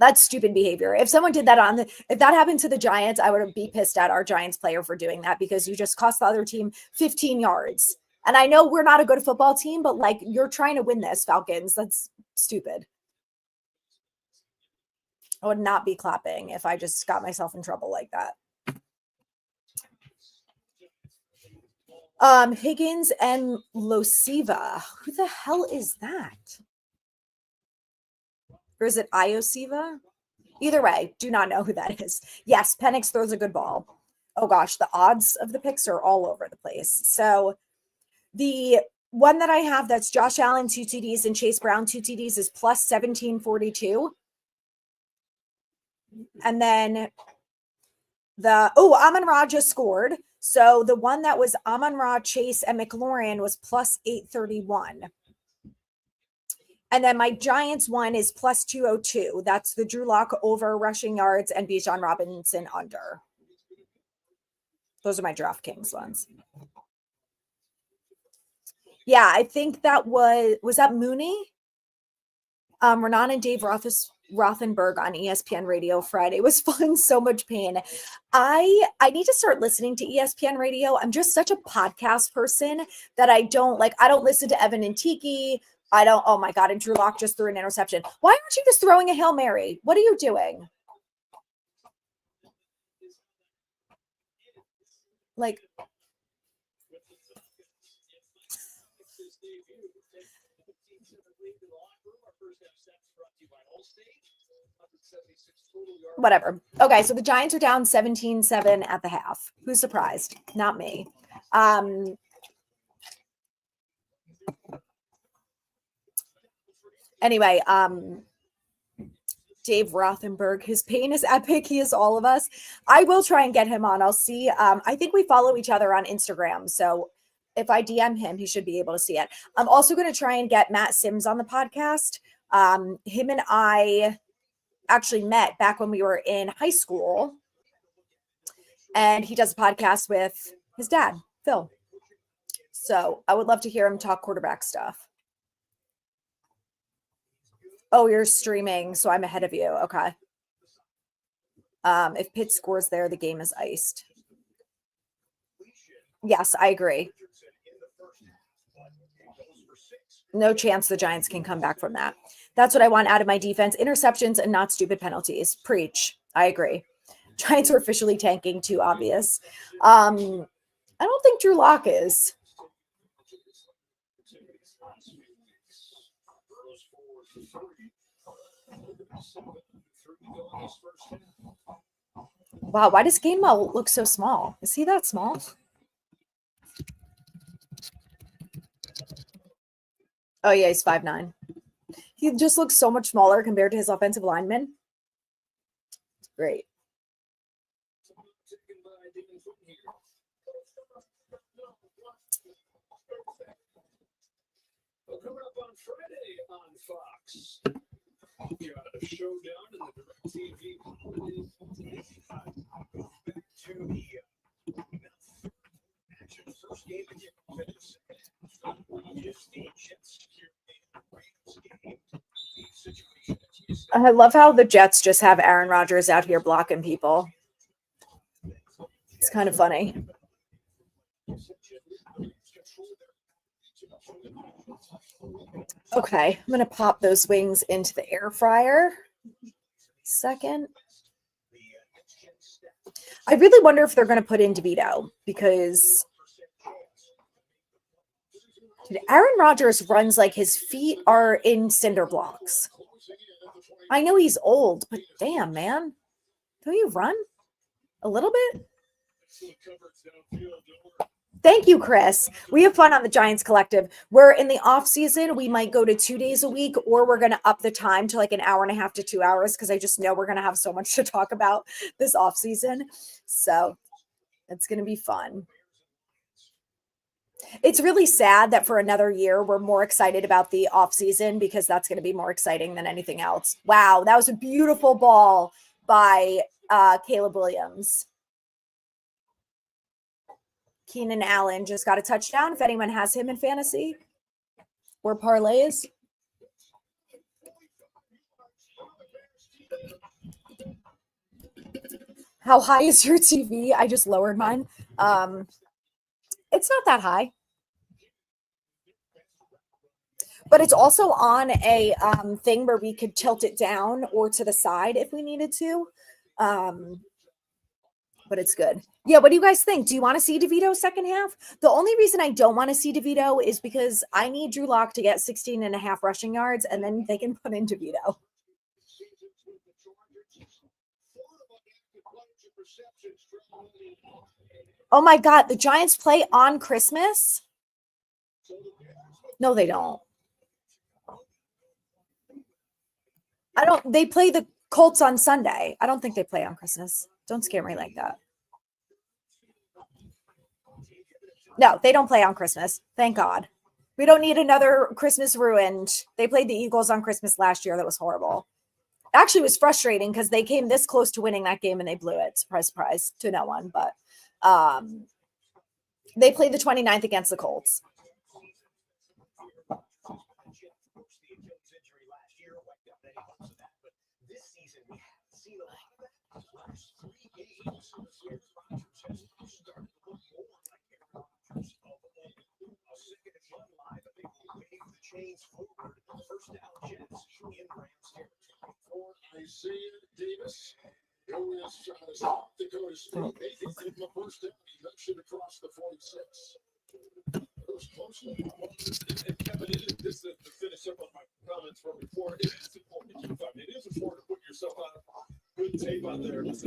[SPEAKER 1] That's stupid behavior. If someone did that if that happened to the Giants, I would be pissed at our Giants player for doing that, because you just cost the other team 15 yards. And I know we're not a good football team, but like, you're trying to win this, Falcons. That's stupid. I would not be clapping if I just got myself in trouble like that. Higgins and Losiva. Who the hell is that? Or is it Iosiva? Either way, do not know who that is. Yes, Penix throws a good ball. Oh gosh, the odds of the picks are all over the place. So the one that I have that's Josh Allen 2 TDs and Chase Brown 2 TDs is plus 1742. And then Amon-Ra just scored. So the one that was Amon-Ra, Chase, and McLaurin was plus 831. And then my Giants one is plus 202. That's the Drew Lock over rushing yards and Bijan Robinson under. Those are my DraftKings ones. Yeah, I think that was that Mooney? Renan and Dave Rothenberg on ESPN Radio Friday was fun. So much pain. I need to start listening to ESPN Radio. I'm just such a podcast person that I don't listen to Evan and Tiki. Oh my God. And Drew Lock just threw an interception. Why aren't you just throwing a Hail Mary? What are you doing? Like, whatever. Okay, so the Giants are down 17-7 at the half. Who's surprised? Not me. Anyway, Dave Rothenberg, his pain is epic. He is all of us. I will try and get him on. I'll see. I think we follow each other on Instagram. So if I DM him, he should be able to see it. I'm also going to try and get Matt Sims on the podcast. Him and I actually met back when we were in high school. And he does a podcast with his dad, Phil. So I would love to hear him talk quarterback stuff. Oh, you're streaming, so I'm ahead of you. Okay. If Pitt scores there, the game is iced. Yes, I agree. No chance the Giants can come back from that. That's what I want out of my defense. Interceptions and not stupid penalties. Preach. I agree. Giants are officially tanking, too obvious. I don't think Drew Lock is. Wow, why does Gainwell look so small? Is he that small? Oh, yeah, he's 5'9". He just looks so much smaller compared to his offensive lineman. It's great. Coming up on Friday on Fox. We got a showdown in the DirecTV holiday. Back to the action. First game of the Jets game. I love how the Jets just have Aaron Rodgers out here blocking people. It's kind of funny. Okay, I'm going to pop those wings into the air fryer. Second. I really wonder if they're going to put in DeVito because Aaron Rodgers runs like his feet are in cinder blocks. I know he's old, but damn, man. Don't you run a little bit? Thank you, Chris. We have fun on the Giants Collective. We're in the off season. We might go to 2 days a week, or we're going to up the time to like an hour and a half to 2 hours because I just know we're going to have so much to talk about this off season. So it's going to be fun. It's really sad that for another year, we're more excited about the off season because that's going to be more exciting than anything else. Wow. That was a beautiful ball by Caleb Williams. Keenan Allen just got a touchdown. If anyone has him in fantasy or parlays. How high is your TV? I just lowered mine. It's not that high. But it's also on a thing where we could tilt it down or to the side if we needed to. but it's good. Yeah, what do you guys think? Do you want to see DeVito second half? The only reason I don't want to see DeVito is because I need Drew Lock to get 16 and a half rushing yards, and then they can put in DeVito. Oh my God, the Giants play on Christmas? No, they don't. They play the Colts on Sunday. I don't think they play on Christmas. Don't scare me like that. No, they don't play on Christmas. Thank God. We don't need another Christmas ruined. They played the Eagles on Christmas last year. That was horrible. Actually, it was frustrating because they came this close to winning that game and they blew it. Surprise, surprise to no one. But they played the 29th against the Colts.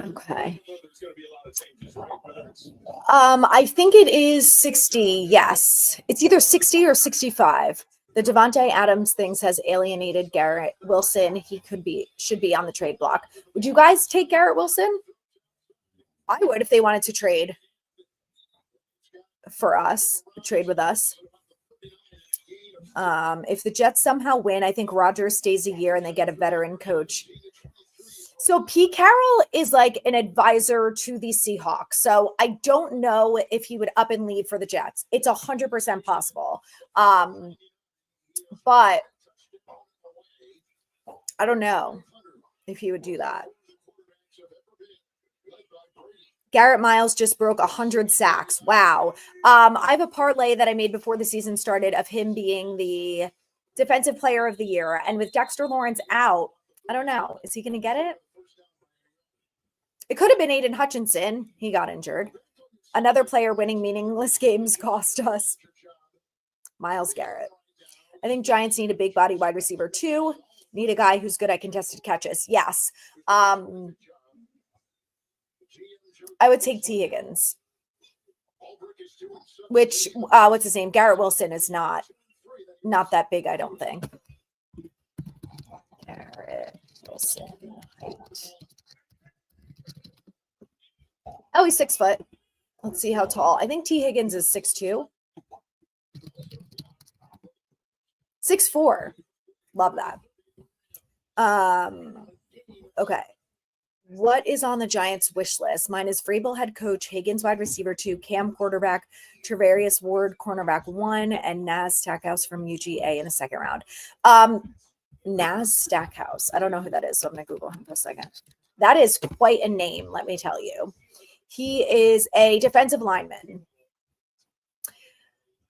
[SPEAKER 1] Okay. I think it is 60. Yes. It's either 60 or 65. The Devontae Adams things has alienated Garrett Wilson. He should be on the trade block. Would you guys take Garrett Wilson? I would if they wanted to trade for us, trade with us. If the Jets somehow win, I think Rodgers stays a year and they get a veteran coach. So Pete Carroll is like an advisor to the Seahawks. So I don't know if he would up and leave for the Jets. It's 100% possible. But I don't know if he would do that. Garrett Miles just broke 100 sacks. Wow. I have a parlay that I made before the season started of him being the defensive player of the year. And with Dexter Lawrence out, I don't know. Is he going to get it? It could have been Aiden Hutchinson. He got injured. Another player winning meaningless games cost us. Miles Garrett. I think Giants need a big body wide receiver too. Need a guy who's good at contested catches. Yes. I would take T. Higgins. Which, what's his name? Garrett Wilson is not that big, I don't think. Garrett Wilson. Oh, he's 6 foot. Let's see how tall. I think T. Higgins is 6'2". 6'4". Love that. Okay. What is on the Giants wish list? Mine is Vrabel head coach, Higgins wide receiver 2, Cam quarterback, Travarius Ward cornerback 1, and Naz Stackhouse from UGA in the second round. Naz Stackhouse. I don't know who that is, so I'm going to Google him for a second. That is quite a name, let me tell you. He is a defensive lineman.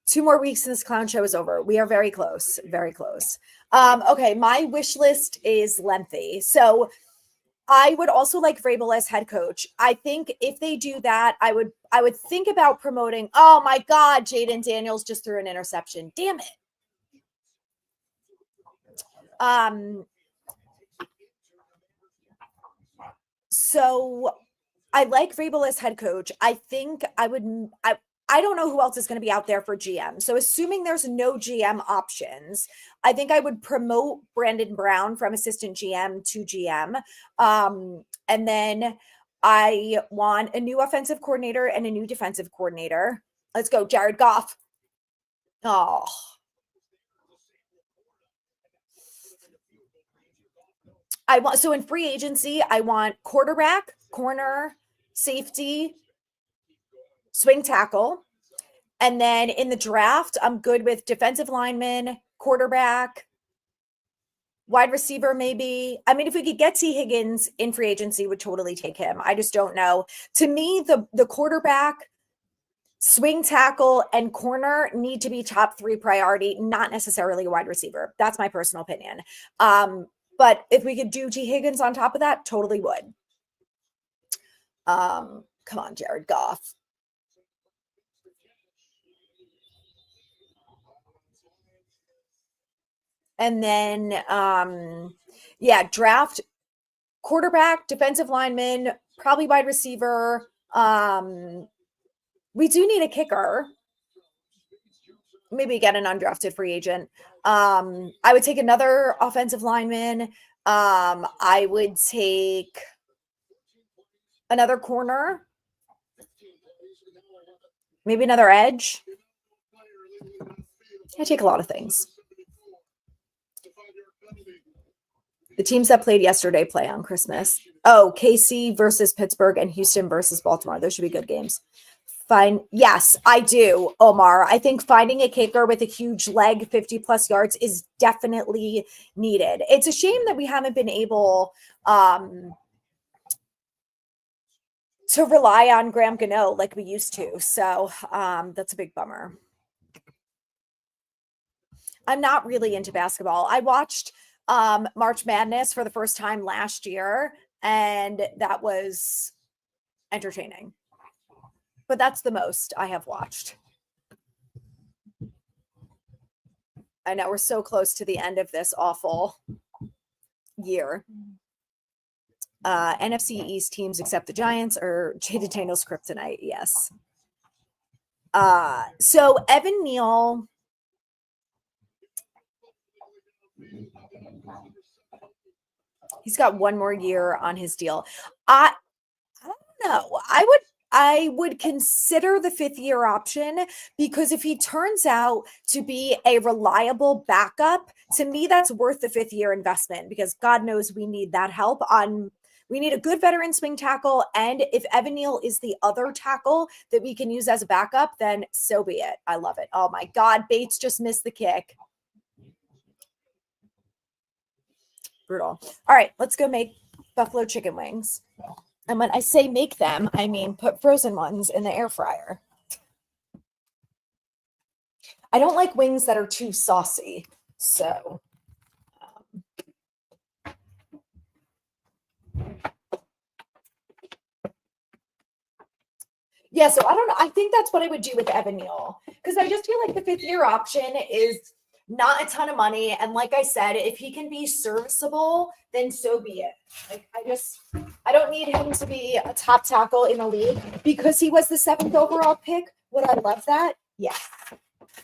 [SPEAKER 1] 2 more weeks and this clown show is over. We are very close, very close. Okay, my wish list is lengthy. So I would also like Vrabel as head coach. I think if they do that, I would think about promoting. Oh my God, Jaden Daniels just threw an interception. Damn it. So I like Vrabel as head coach. I think I don't know who else is going to be out there for GM. So assuming there's no GM options, I think I would promote Brandon Brown from assistant GM to GM. And then I want a new offensive coordinator and a new defensive coordinator. Let's go, Jared Goff. Oh. So in free agency, I want quarterback, corner, safety, swing tackle. And then in the draft, I'm good with defensive lineman, quarterback, wide receiver, maybe. I mean, if we could get T. Higgins in free agency, would totally take him. I just don't know. To me, the quarterback, swing tackle, and corner need to be top 3 priority, not necessarily a wide receiver. That's my personal opinion. But if we could do T. Higgins on top of that, totally would. Come on, Jared Goff. And then, draft quarterback, defensive lineman, probably wide receiver. We do need a kicker. Maybe get an undrafted free agent. I would take another offensive lineman. I would take another corner. Maybe another edge. I take a lot of things. The teams that played yesterday play on Christmas. Oh, KC versus Pittsburgh and Houston versus Baltimore. Those should be good games. Fine. Yes, I do, Omar. I think finding a kicker with a huge leg, 50 plus yards, is definitely needed. It's a shame that we haven't been able to rely on Graham Gano like we used to. So that's a big bummer. I'm not really into basketball. I watched March Madness for the first time last year, and that was entertaining. But that's the most I have watched. I know we're so close to the end of this awful year. NFC East teams except the Giants or Jada Daniels kryptonite. Yes. So Evan Neal. He's got one more year on his deal. I don't know. I would consider the 5th year option, because if he turns out to be a reliable backup, to me, that's worth the 5th year investment, because God knows we need that help we need a good veteran swing tackle. And if Evan Neal is the other tackle that we can use as a backup, then so be it. I love it. Oh my God. Bates just missed the kick. Brutal. All right, let's go make buffalo chicken wings. And when I say make them, I mean put frozen ones in the air fryer. I don't like wings that are too saucy. So yeah, so I don't know. I think that's what I would do with Evan Neal, because I just feel like the 5th year option is not a ton of money. And like I said, if he can be serviceable, then so be it. Like I don't need him to be a top tackle in the league because he was the 7th overall pick. Would I love that? Yes.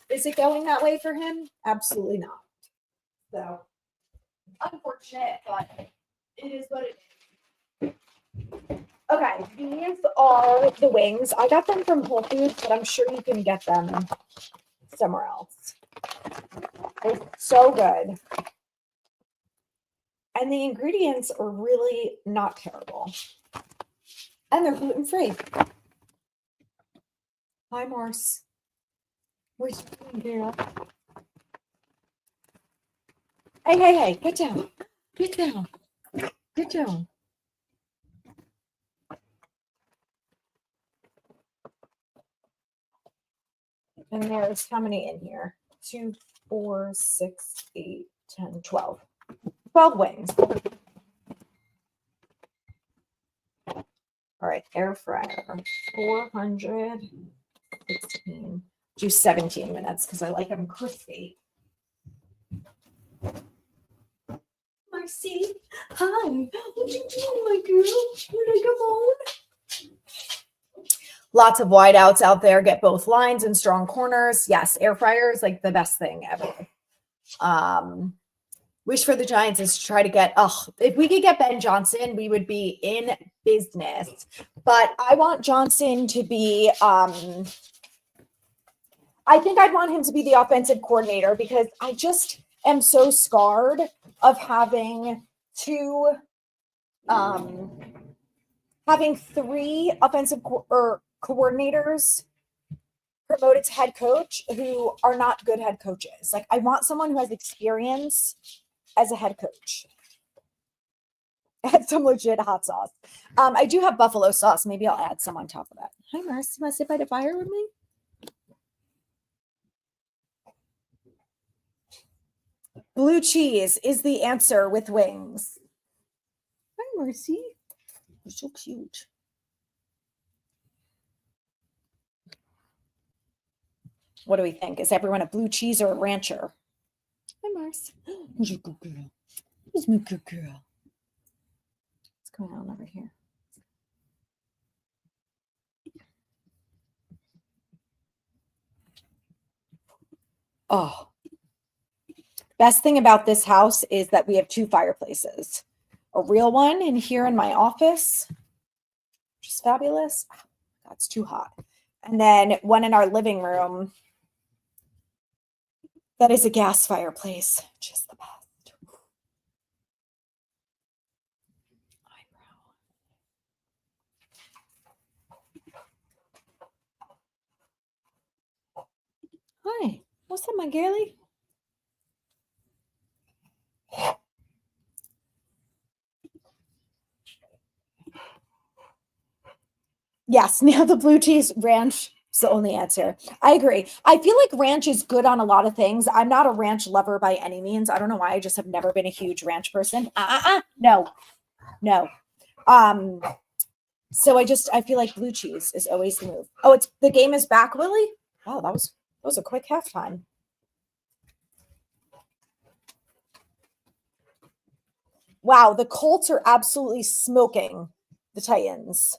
[SPEAKER 1] Is it going that way for him? Absolutely not. So unfortunate, but it is what it is. Okay, these are the wings. I got them from Whole Foods, but I'm sure you can get them somewhere else. They're so good. And the ingredients are really not terrible. And they're gluten-free. Hi, Morse. Where's your Hey, get down. Get down. Get down. And there's how many in here? 2, 4, 6, 8, 10, 12. 12 wings. All right, air fryer. 416. Do 17 minutes because I like them crispy. Marcy, hi. What you doing, my girl? Wanna come on? Lots of wideouts out there. Get both lines and strong corners. Yes, air fryer is like the best thing ever. Wish for the Giants is to try to get, if we could get Ben Johnson, we would be in business. But I want Johnson to be, I think I'd want him to be the offensive coordinator, because I just am so scarred of having having 3 offensive coordinators promoted to head coach who are not good head coaches. Like, I want someone who has experience as a head coach. Add some legit hot sauce. I do have buffalo sauce. Maybe I'll add some on top of that. Hi, Marcy. You want to sit by the fire with me? Blue cheese is the answer with wings. Hi, Marcy. You're so cute. What do we think? Is everyone a blue cheese or a rancher? Hi, Mars. Who's a good girl? Who's my good girl? What's going on over here? Oh, best thing about this house is that we have 2 fireplaces. A real one in here in my office, which is fabulous. That's too hot. And then one in our living room that is a gas fireplace, which is the best. Hi, what's up, my girlie? Yes, now the blue cheese ranch is the only answer. I agree. I feel like ranch is good on a lot of things. I'm not a ranch lover by any means. I don't know why. I just have never been a huge ranch person. No. So I feel like blue cheese is always the move. Oh, the game is back, Willie? Wow, that was a quick halftime. Wow, the Colts are absolutely smoking the Titans.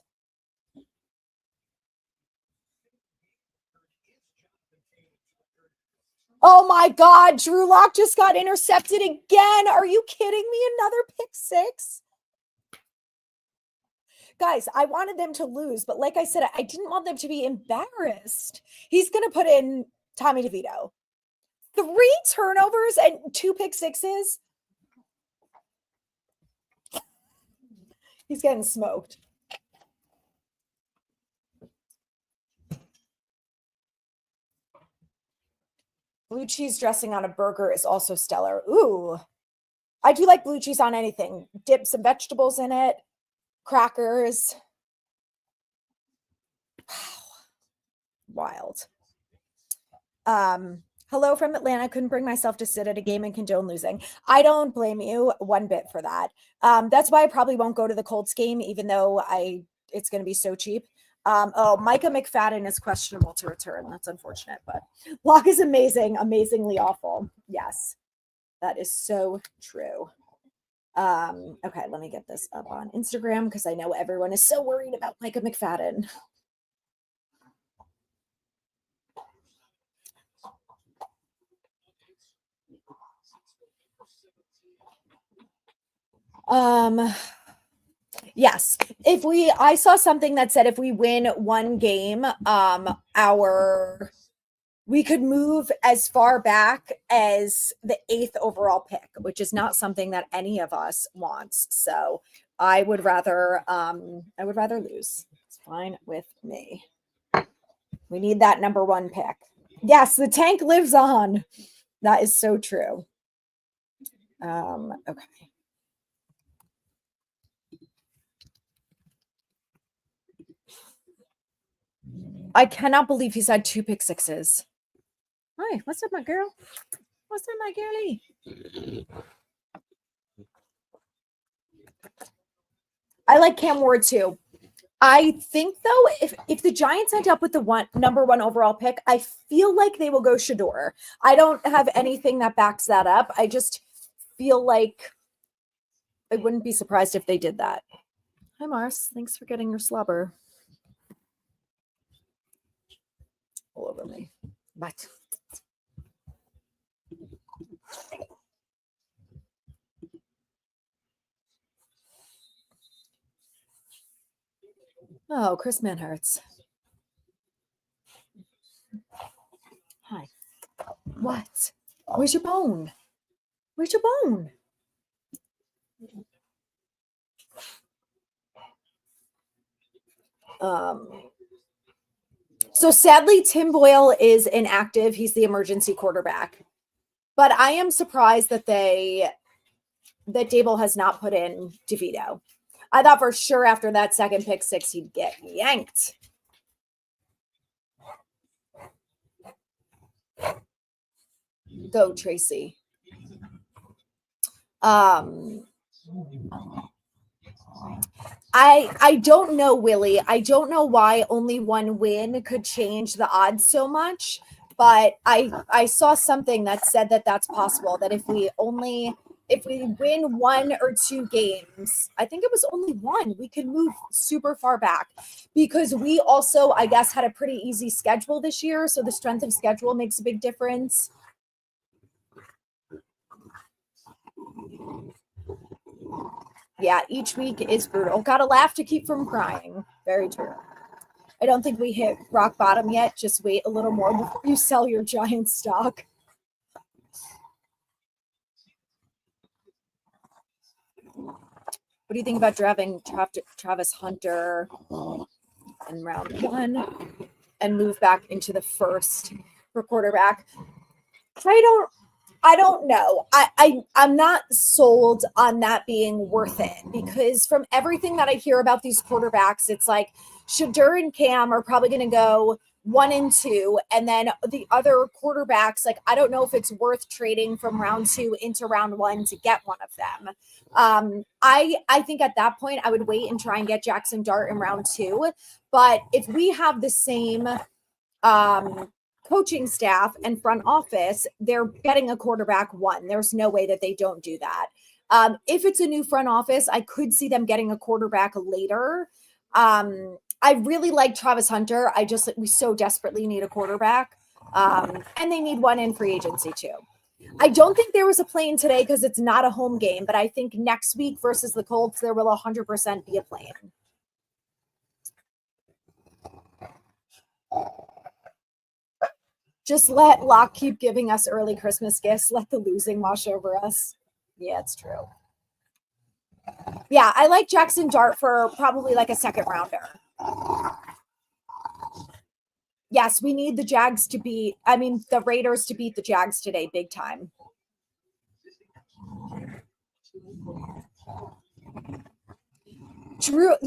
[SPEAKER 1] Oh my God, Drew Lock just got intercepted again. Are you kidding me? Another pick 6? Guys, I wanted them to lose, but like I said, I didn't want them to be embarrassed. He's going to put in Tommy DeVito. 3 turnovers and 2 pick 6s. He's getting smoked. Blue cheese dressing on a burger is also stellar. Ooh, I do like blue cheese on anything. Dip some vegetables in it, crackers. Wow. Wild. Hello from Atlanta. Couldn't bring myself to sit at a game and condone losing. I don't blame you one bit for that. That's why I probably won't go to the Colts game, even though it's going to be so cheap. Micah McFadden is questionable to return. That's unfortunate, but Locke is amazing, amazingly awful. Yes, that is so true. Okay, let me get this up on Instagram because I know everyone is so worried about Micah McFadden. Yes. I saw something that said if we win one game, we could move as far back as the 8th overall pick, which is not something that any of us wants. So I would rather lose. It's fine with me. We need that number 1 pick. Yes, the tank lives on. That is so true. Okay. I cannot believe he's had 2 pick 6s. Hi, what's up, my girl? What's up, my girlie? I like Cam Ward too. I think though, if the Giants end up with the number 1 overall pick, I feel like they will go Shador. I don't have anything that backs that up. I just feel like I wouldn't be surprised if they did that. Hi, Mars. Thanks for getting your slobber all over me. But oh, Chris Manhurts. Hi. What? Where's your bone? Where's your bone? So sadly, Tim Boyle is inactive. He's the emergency quarterback. But I am surprised that Daboll has not put in DeVito. I thought for sure after that second pick 6, he'd get yanked. Go, Tracy. I don't know, Willie. I don't know why only 1 win could change the odds so much, but I saw something that said that that's possible, that if we win 1 or 2 games, I think it was only 1, we could move super far back, because we also, I guess, had a pretty easy schedule this year. So the strength of schedule makes a big difference. Yeah, each week is brutal. Gotta laugh to keep from crying. Very true. I don't think we hit rock bottom yet. Just wait a little more before you sell your Giants stock. What do you think about drafting Travis Hunter in round 1 and move back into the first for quarterback? I don't know. I'm not sold on that being worth it, because from everything that I hear about these quarterbacks, it's like Shadur and Cam are probably going to go 1 and 2, and then the other quarterbacks, like, I don't know if it's worth trading from round 2 into round 1 to get one of them. I think at that point I would wait and try and get Jackson Dart in round 2. But if we have the same coaching staff and front office, they're getting a quarterback 1. There's no way that they don't do that. If it's a new front office, I could see them getting a quarterback later. I really like Travis Hunter. We so desperately need a quarterback. And they need one in free agency too. I don't think there was a plane today because it's not a home game, but I think next week versus the Colts, there will 100% be a plane. Just let Locke keep giving us early Christmas gifts. Let the losing wash over us. Yeah, it's true. Yeah, I like Jackson Dart for probably like a second rounder. Yes, we need the Raiders to beat the Jags today, big time.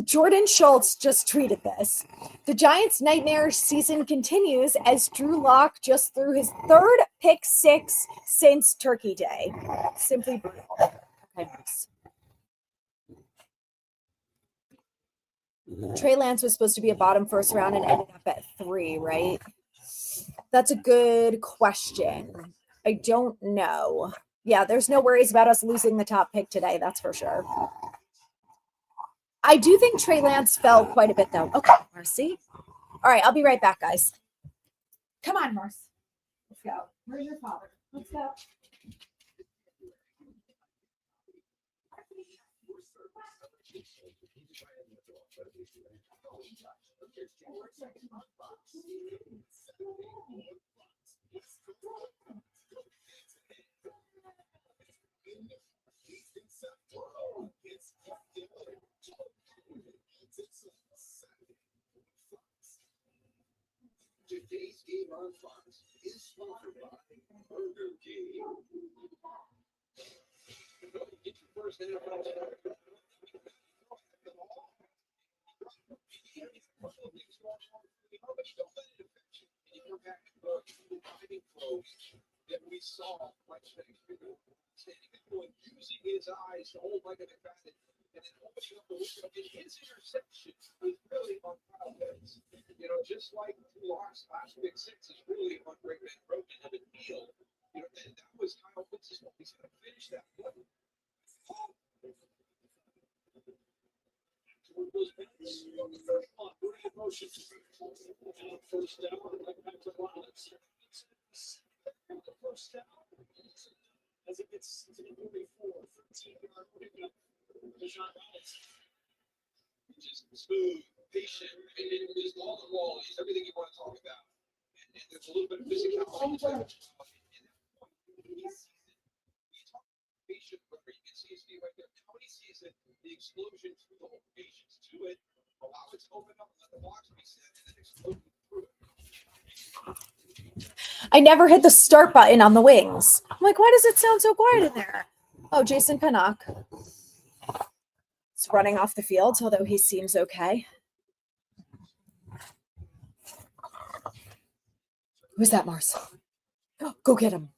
[SPEAKER 1] Jordan Schultz just tweeted this. The Giants' nightmare season continues as Drew Lock just threw his 3rd pick 6 since Turkey Day. Simply brutal. Okay, nice. Trey Lance was supposed to be a bottom first round and ended up at 3, right? That's a good question. I don't know. Yeah, there's no worries about us losing the top pick today. That's for sure. I do think Trey Lance fell quite a bit, though. Okay, Marcy. All right, I'll be right back, guys. Come on, Marcy. Let's go. Where's your father? Let's go.
[SPEAKER 2] Today's game on Fox is sponsored by Burger King. Get your first NFL that we saw using his eyes to hold like an advantage, and then opening up the window. And his interception was really on Kyle Pitts. Just like Locke's last pick 6 is really on Greg Van Roten and Evan Neal. And that was Kyle Pitts' fault. He's going to finish that play. Those bets on the first one, putting in motion. First down, like back to Wallace. The first down as it gets to the 44, 13-yard pickup. Deshaun Wallace. Just smooth, patient, and just all the wall. He's everything you want to talk about. And there's a little bit of physicality. Patient, where you can see his feet right there. Now when he sees it, the explosion through the whole patience to it, allow it to open up, let the box be set, and then explode through it.
[SPEAKER 1] I never hit the start button on the wings. I'm like, why does it sound so quiet in there? Oh, Jason Pinnock. It's running off the field, although he seems okay. Who's that, Mars? Go get him.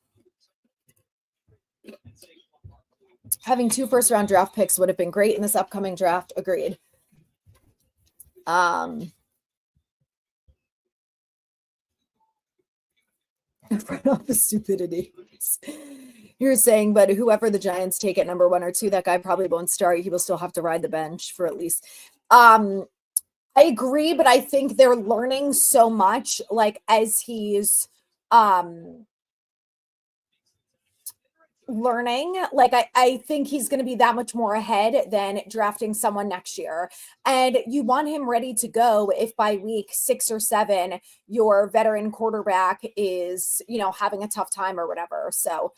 [SPEAKER 1] Having 2 first-round draft picks would have been great in this upcoming draft. Agreed. Front office stupidity. You're saying, but whoever the Giants take at number 1 or 2, that guy probably won't start. He will still have to ride the bench for at least. I agree, but I think they're learning so much, like as he's learning. Like I think he's going to be that much more ahead than drafting someone next year. And you want him ready to go if by week 6 or 7 your veteran quarterback is, having a tough time or whatever. So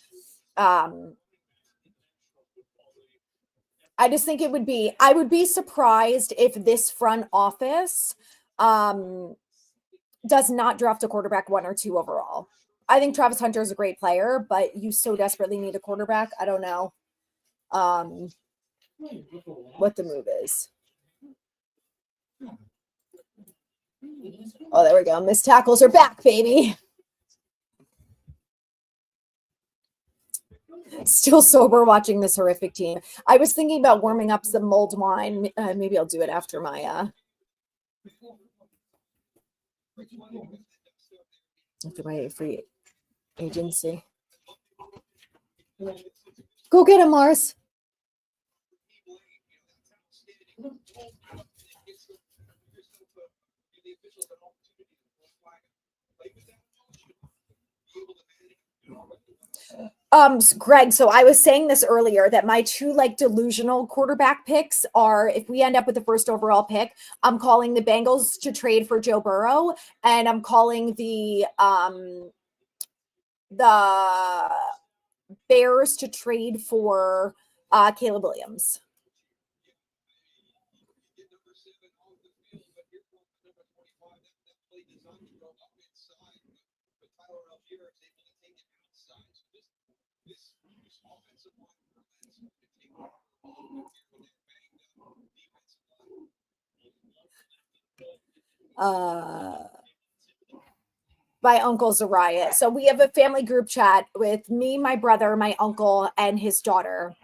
[SPEAKER 1] I just think I would be surprised if this front office does not draft a quarterback 1 or 2 overall. I think Travis Hunter is a great player, but you so desperately need a quarterback. I don't know what the move is. Oh, there we go. Missed tackles are back, baby. Still sober watching this horrific team. I was thinking about warming up some mulled wine. Maybe I'll do it after my free agency. Go get him, Mars. Greg, so I was saying this earlier that my 2 delusional quarterback picks are, if we end up with the first overall pick, I'm calling the Bengals to trade for Joe Burrow, and I'm calling the Bears to trade for Caleb Williams. My uncle's a riot. So we have a family group chat with me, my brother, my uncle, and his daughter.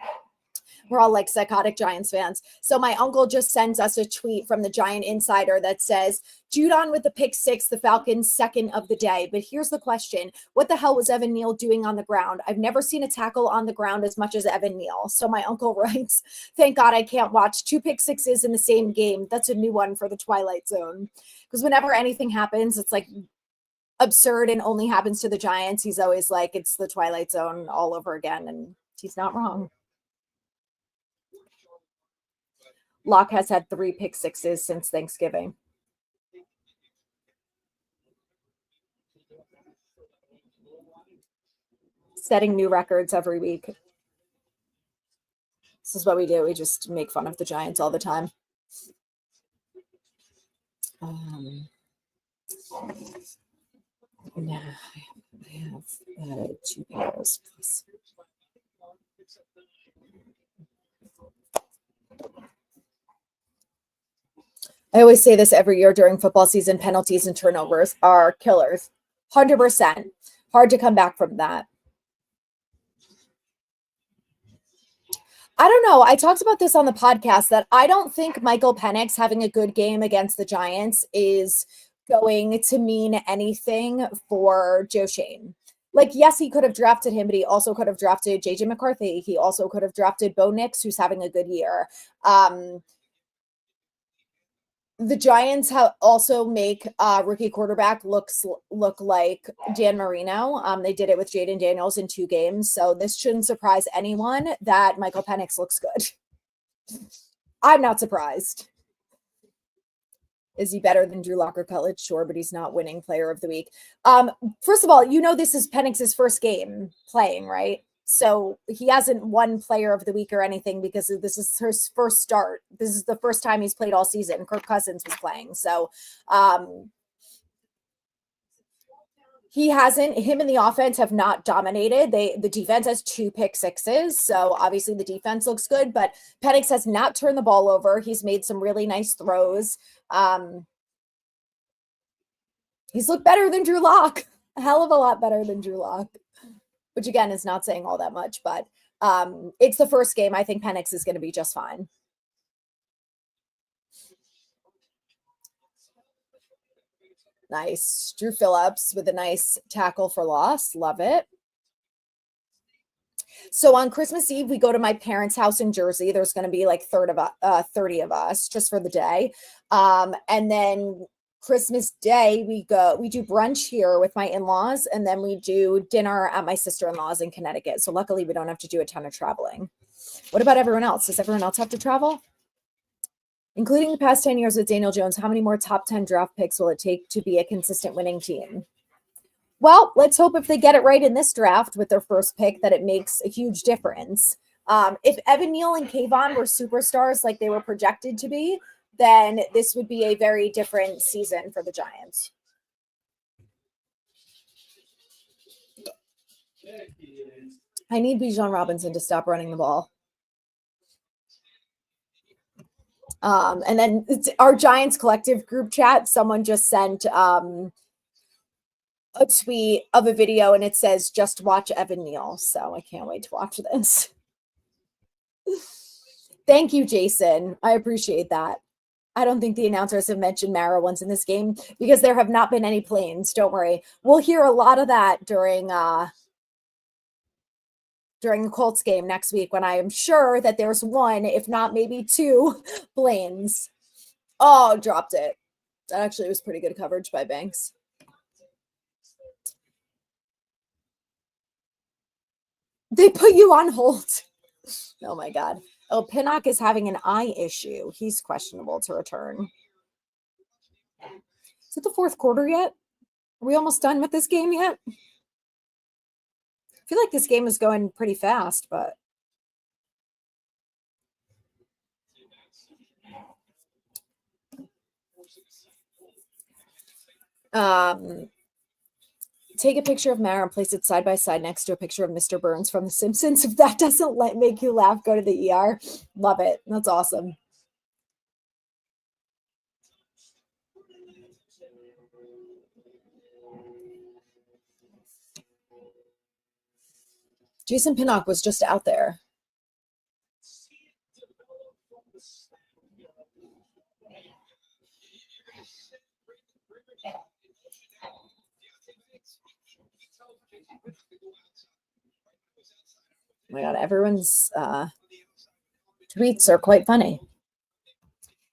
[SPEAKER 1] We're all like psychotic Giants fans. So my uncle just sends us a tweet from the Giant Insider that says, Judon with the pick 6, the Falcons' second of the day. But here's the question. What the hell was Evan Neal doing on the ground? I've never seen a tackle on the ground as much as Evan Neal. So my uncle writes, thank God I can't watch 2 pick 6s in the same game. That's a new one for the Twilight Zone. Because whenever anything happens, it's like absurd and only happens to the Giants. He's always like, it's the Twilight Zone all over again. And he's not wrong. Locke has had 3 pick 6s since Thanksgiving. Setting new records every week. This is what we do. We just make fun of the Giants all the time. Yeah, I have 2 pairs, please. I always say this every year during football season, penalties and turnovers are killers. 100%. Hard to come back from that. I don't know. I talked about this on the podcast that I don't think Michael Penix having a good game against the Giants is going to mean anything for Joe Shane. Like, yes, he could have drafted him, but he also could have drafted JJ McCarthy. He also could have drafted Bo Nix, who's having a good year. The Giants also make rookie quarterback look like Dan Marino. They did it with Jaden Daniels in 2 games. So this shouldn't surprise anyone that Michael Penix looks good. I'm not surprised. Is he better than Drew Lock or Cutledge? Sure, but he's not winning player of the week. First of all, this is Penix's first game playing, right? So he hasn't won player of the week or anything because this is his first start. This is the first time he's played all season. Kirk Cousins was playing. So him and the offense have not dominated. The defense has 2 pick 6s. So obviously the defense looks good, but Penix has not turned the ball over. He's made some really nice throws. He's looked better than Drew Lock. A hell of a lot better than Drew Lock. Which again is not saying all that much, but it's the first game. I think Penix is going to be just fine. Nice. Drew Phillips with a nice tackle for loss. Love it. So on Christmas Eve, we go to my parents' house in Jersey. There's going to be like 30 of us just for the day. And then Christmas Day, we do brunch here with my in-laws, and then we do dinner at my sister-in-law's in Connecticut. So luckily we don't have to do a ton of traveling. What about everyone else? Does everyone else have to travel? Including the past 10 years with Daniel Jones, how many more top 10 draft picks will it take to be a consistent winning team? Well, let's hope if they get it right in this draft with their first pick that it makes a huge difference. If Evan Neal and Kayvon were superstars like they were projected to be, then this would be a very different season for the Giants. I need Bijan Robinson to stop running the ball. And then our Giants collective group chat, someone just sent a tweet of a video and it says, just watch Evan Neal. So I can't wait to watch this. Thank you, Jason. I appreciate that. I don't think the announcers have mentioned Mara once in this game because there have not been any planes. Don't worry. We'll hear a lot of that during the Colts game next week when I am sure that there's one, if not maybe two planes. Oh, dropped it. That actually was pretty good coverage by Banks. They put you on hold. Oh my God. Oh, Pinnock is having an eye issue. He's questionable to return. Is it the fourth quarter yet? Are we almost done with this game yet? I feel like this game is going pretty fast, but take a picture of Mara and place it side by side next to a picture of Mr. Burns from The Simpsons. If that doesn't make you laugh, go to the ER. Love it. That's awesome. Jason Pinnock was just out there. Oh my God, everyone's tweets are quite funny.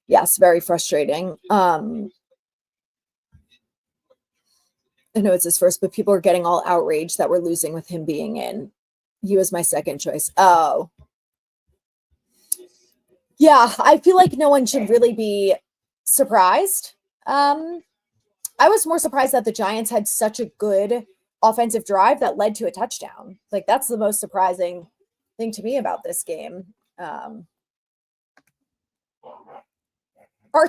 [SPEAKER 1] Yes, very frustrating. I know it's his first, but people are getting all outraged that we're losing with him being in. He was my second choice. Oh. Yeah, I feel like no one should really be surprised. I was more surprised that the Giants had such a good offensive drive that led to a touchdown. Like, that's the most surprising thing to me about this game. Art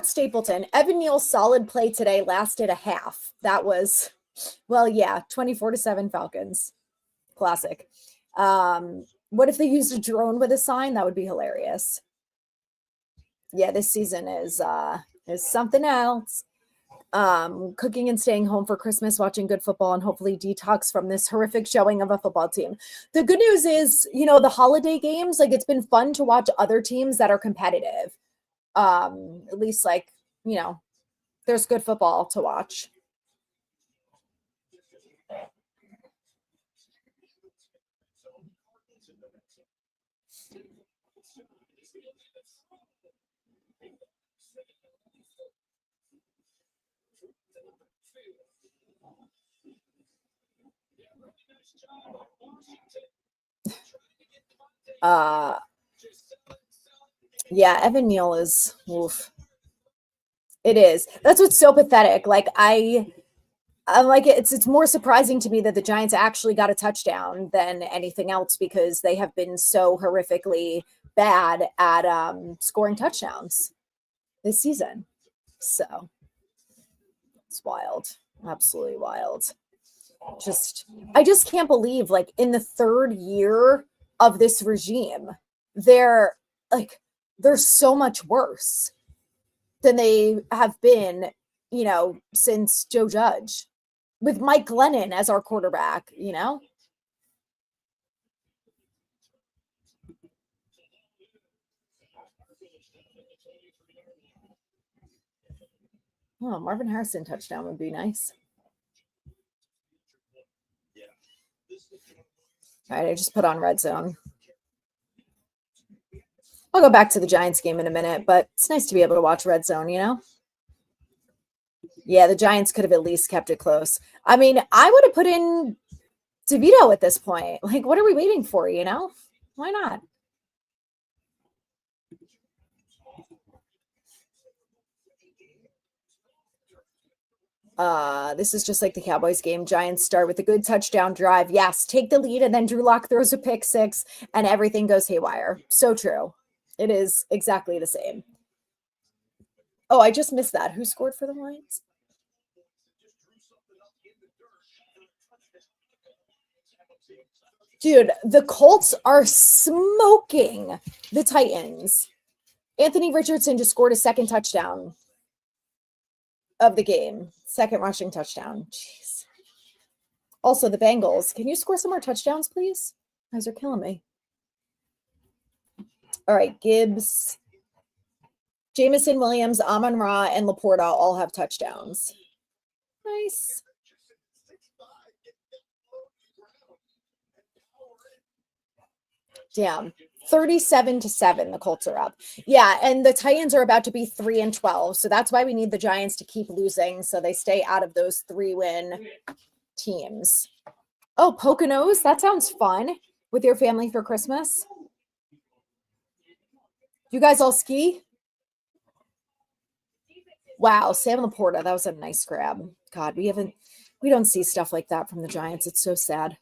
[SPEAKER 1] Stapleton, Evan Neal's solid play today lasted a half. That was, well, yeah, 24-7 Falcons. Classic. What if they used a drone with a sign? That would be hilarious. Yeah, this season is something else. Cooking and staying home for Christmas, watching good football, and hopefully detox from this horrific showing of a football team. The good news is, the holiday games, like, it's been fun to watch other teams that are competitive. At least, like, there's good football to watch. Yeah, Evan Neal is oof. It is. That's what's so pathetic. Like, I'm like, it's more surprising to me that the Giants actually got a touchdown than anything else because they have been so horrifically bad at scoring touchdowns this season. So it's wild. Absolutely wild. I just can't believe, like, in the third year of this regime, they're so much worse than they have been, since Joe Judge with Mike Glennon as our quarterback, Oh, Marvin Harrison touchdown would be nice. All right, I just put on red zone. I'll go back to the Giants game in a minute, but it's nice to be able to watch red zone, you know? Yeah, the Giants could have at least kept it close. I mean, I would have put in DeVito at this point. Like, what are we waiting for, you know? Why not? This is just like the Cowboys game. Giants start with a good touchdown drive. Yes, take the lead, and then Drew Lock throws a pick six, and everything goes haywire. So true. It is exactly the same. Oh, I just missed that. Who scored for the Lions? Dude, the Colts are smoking the Titans. Anthony Richardson just scored a second touchdown of the game. Second rushing touchdown. Jeez. Also, the Bengals. Can you score some more touchdowns, please? You guys are killing me. All right, Gibbs, Jamison Williams, Amon-Ra, and Laporta all have touchdowns. Nice. Damn. 37-7, the Colts are up. Yeah, and the Titans are about to be 3-12. So that's why we need the Giants to keep losing so they stay out of those 3-win teams. Oh, Poconos. That sounds fun with your family for Christmas. You guys all ski? Wow, Sam Laporta. That was a nice grab. God, we don't see stuff like that from the Giants. It's so sad.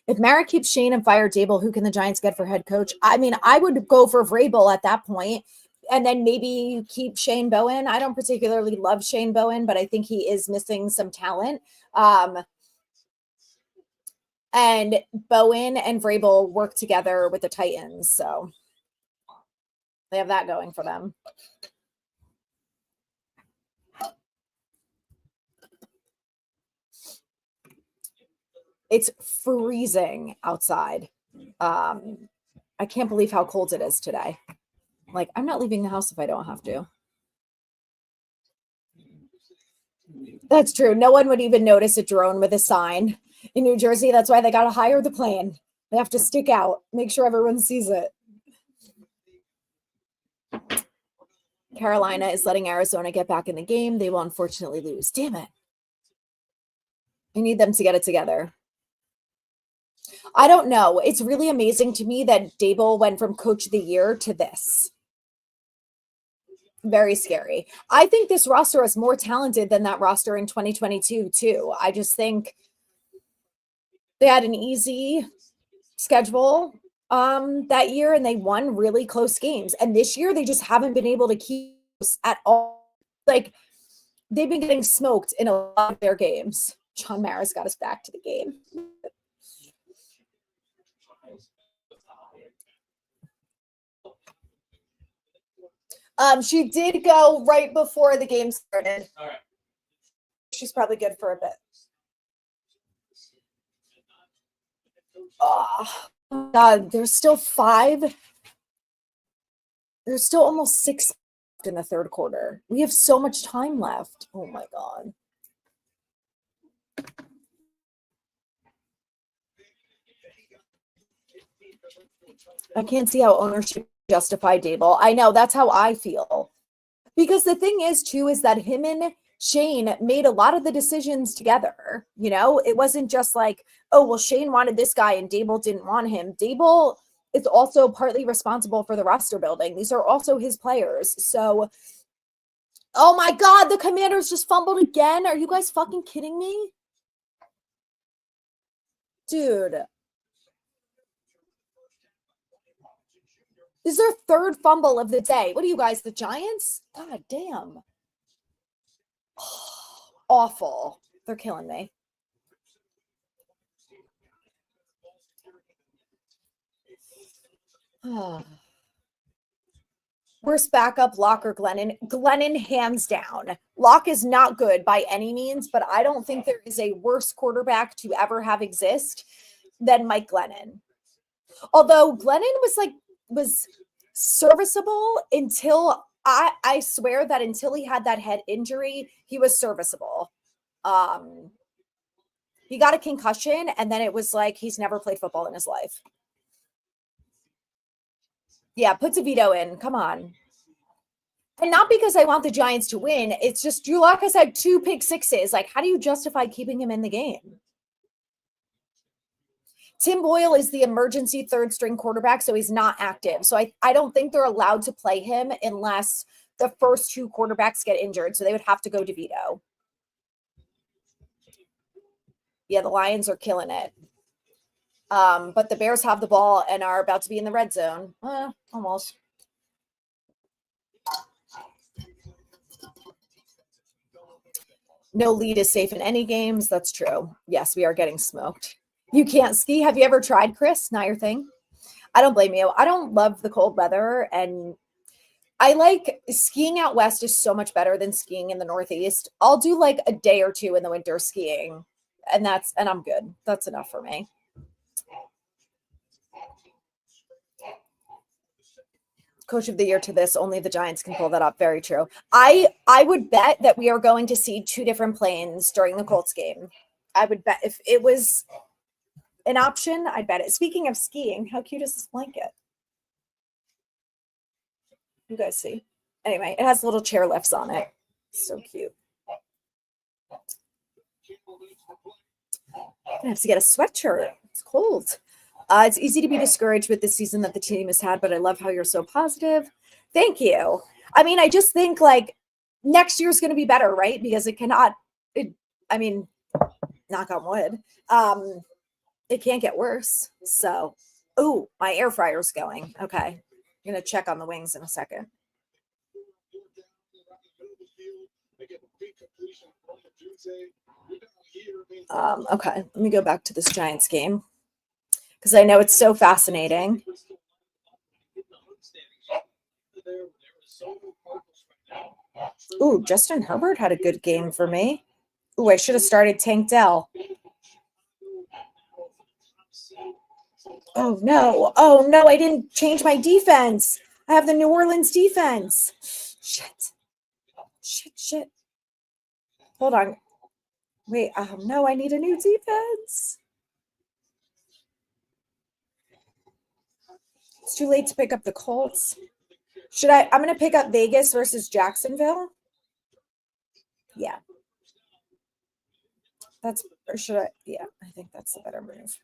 [SPEAKER 1] If Mara keeps Shane and fire Daboll, who can the Giants get for head coach? I mean, I would go for Vrabel at that point, and then maybe keep Shane Bowen. I don't particularly love Shane Bowen, but I think he is missing some talent. And Bowen and Vrabel work together with the Titans, so they have that going for them. It's freezing outside. I can't believe how cold it is today. Like, I'm not leaving the house if I don't have to. That's true. No one would even notice a drone with a sign in New Jersey. That's why they got to hire the plane. They have to stick out, make sure everyone sees it. Carolina is letting Arizona get back in the game. They will unfortunately lose. Damn it. I need them to get it together. I don't know. It's really amazing to me that Daboll went from coach of the year to this. Very scary. I think this roster is more talented than that roster in 2022 too. I just think they had an easy schedule that year, and they won really close games. And this year they just haven't been able to keep at all. Like, they've been getting smoked in a lot of their games. John Maris got us back to the game. She did go right before the game started. All right. She's probably good for a bit. Oh, God, there's still 5. There's still almost 6 in the third quarter. We have so much time left. Oh, my God. I can't see how ownership justify Daboll. I know, that's how I feel. Because the thing is, too, is that him and Shane made a lot of the decisions together. You know, it wasn't just like, oh, well, Shane wanted this guy and Daboll didn't want him. Daboll is also partly responsible for the roster building. These are also his players. So, oh my God, the Commanders just fumbled again. Are you guys fucking kidding me? Dude. This is their third fumble of the day. What are you guys, the Giants? God damn. Awful. They're killing me. Worst backup, Locke or Glennon? Glennon, hands down. Locke is not good by any means, but I don't think there is a worse quarterback to ever have exist than Mike Glennon. Although Glennon was serviceable until I swear that until he had that head injury, he was serviceable. He got a concussion, and then it was like he's never played football in his life. Yeah, put DeVito in. Come on. And not because I want the Giants to win. It's just Drew Lock has had 2 pick sixes. Like, how do you justify keeping him in the game? Tim Boyle is the emergency third string quarterback, so he's not active. So I don't think they're allowed to play him unless the first 2 quarterbacks get injured. So they would have to go DeVito. Yeah, the Lions are killing it. But the Bears have the ball and are about to be in the red zone. Almost. No lead is safe in any games. That's true. Yes, we are getting smoked. You can't ski. Have you ever tried, Chris? Not your thing? I don't blame you. I don't love the cold weather, and I like skiing out west is so much better than skiing in the Northeast. I'll do like a day or 2 in the winter skiing, and I'm good. That's enough for me. Coach of the year to this, only the Giants can pull that up. Very true. I would bet that we are going to see 2 different planes during the Colts game. I would bet if it was an option, I'd bet it. Speaking of skiing, how cute is this blanket? You guys see? Anyway, it has little chair lifts on it. So cute. I'm gonna have to get a sweatshirt. It's cold. It's easy to be discouraged with the season that the team has had, but I love how you're so positive. Thank you. I mean, I just think like next year's going to be better, right? Because knock on wood. It can't get worse. So, my air fryer's going. Okay. I'm going to check on the wings in a second. Okay. Let me go back to this Giants game because I know it's so fascinating. Ooh, Justin Herbert had a good game for me. Ooh, I should have started Tank Dell. Oh, no. Oh, no, I didn't change my defense. I have the New Orleans defense. Shit. Hold on. Wait, no, I need a new defense. It's too late to pick up the Colts. I'm going to pick up Vegas versus Jacksonville. Yeah. I think that's the better move.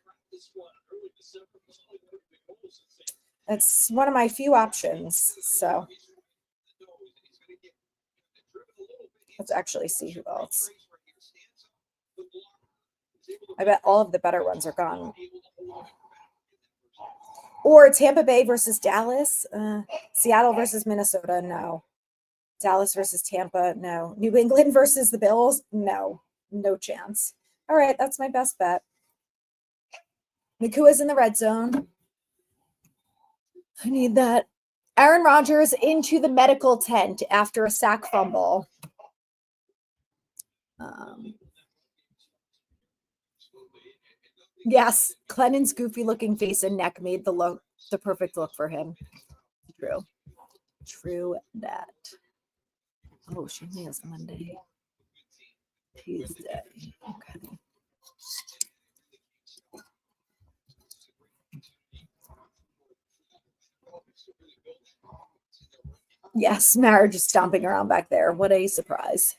[SPEAKER 1] That's one of my few options. So let's actually see who else. I bet all of the better ones are gone. Or Tampa Bay versus Dallas. Seattle versus Minnesota. No. Dallas versus Tampa. No. New England versus the Bills. No chance. All right. That's my best bet. Nakua's in the red zone. I need that. Aaron Rodgers into the medical tent after a sack fumble. Yes, Clennon's goofy looking face and neck made the perfect look for him. True that. Oh, she only has Monday, Tuesday. Okay. Yes, Marriage is stomping around back there. What a surprise.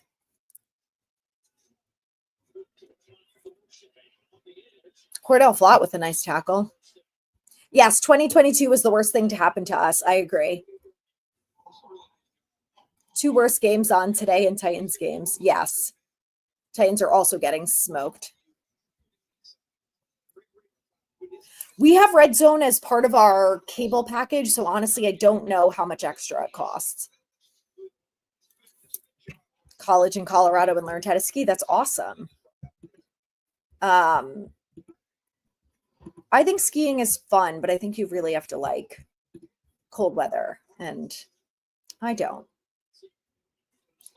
[SPEAKER 1] Cordell Flott with a nice tackle. Yes, 2022 was the worst thing to happen to us. I agree. 2 worst games on today in Titans games. Yes. Titans are also getting smoked. We have Red Zone as part of our cable package, so honestly, I don't know how much extra it costs. College in Colorado and learned how to ski. That's awesome. I think skiing is fun, but I think you really have to like cold weather, and I don't.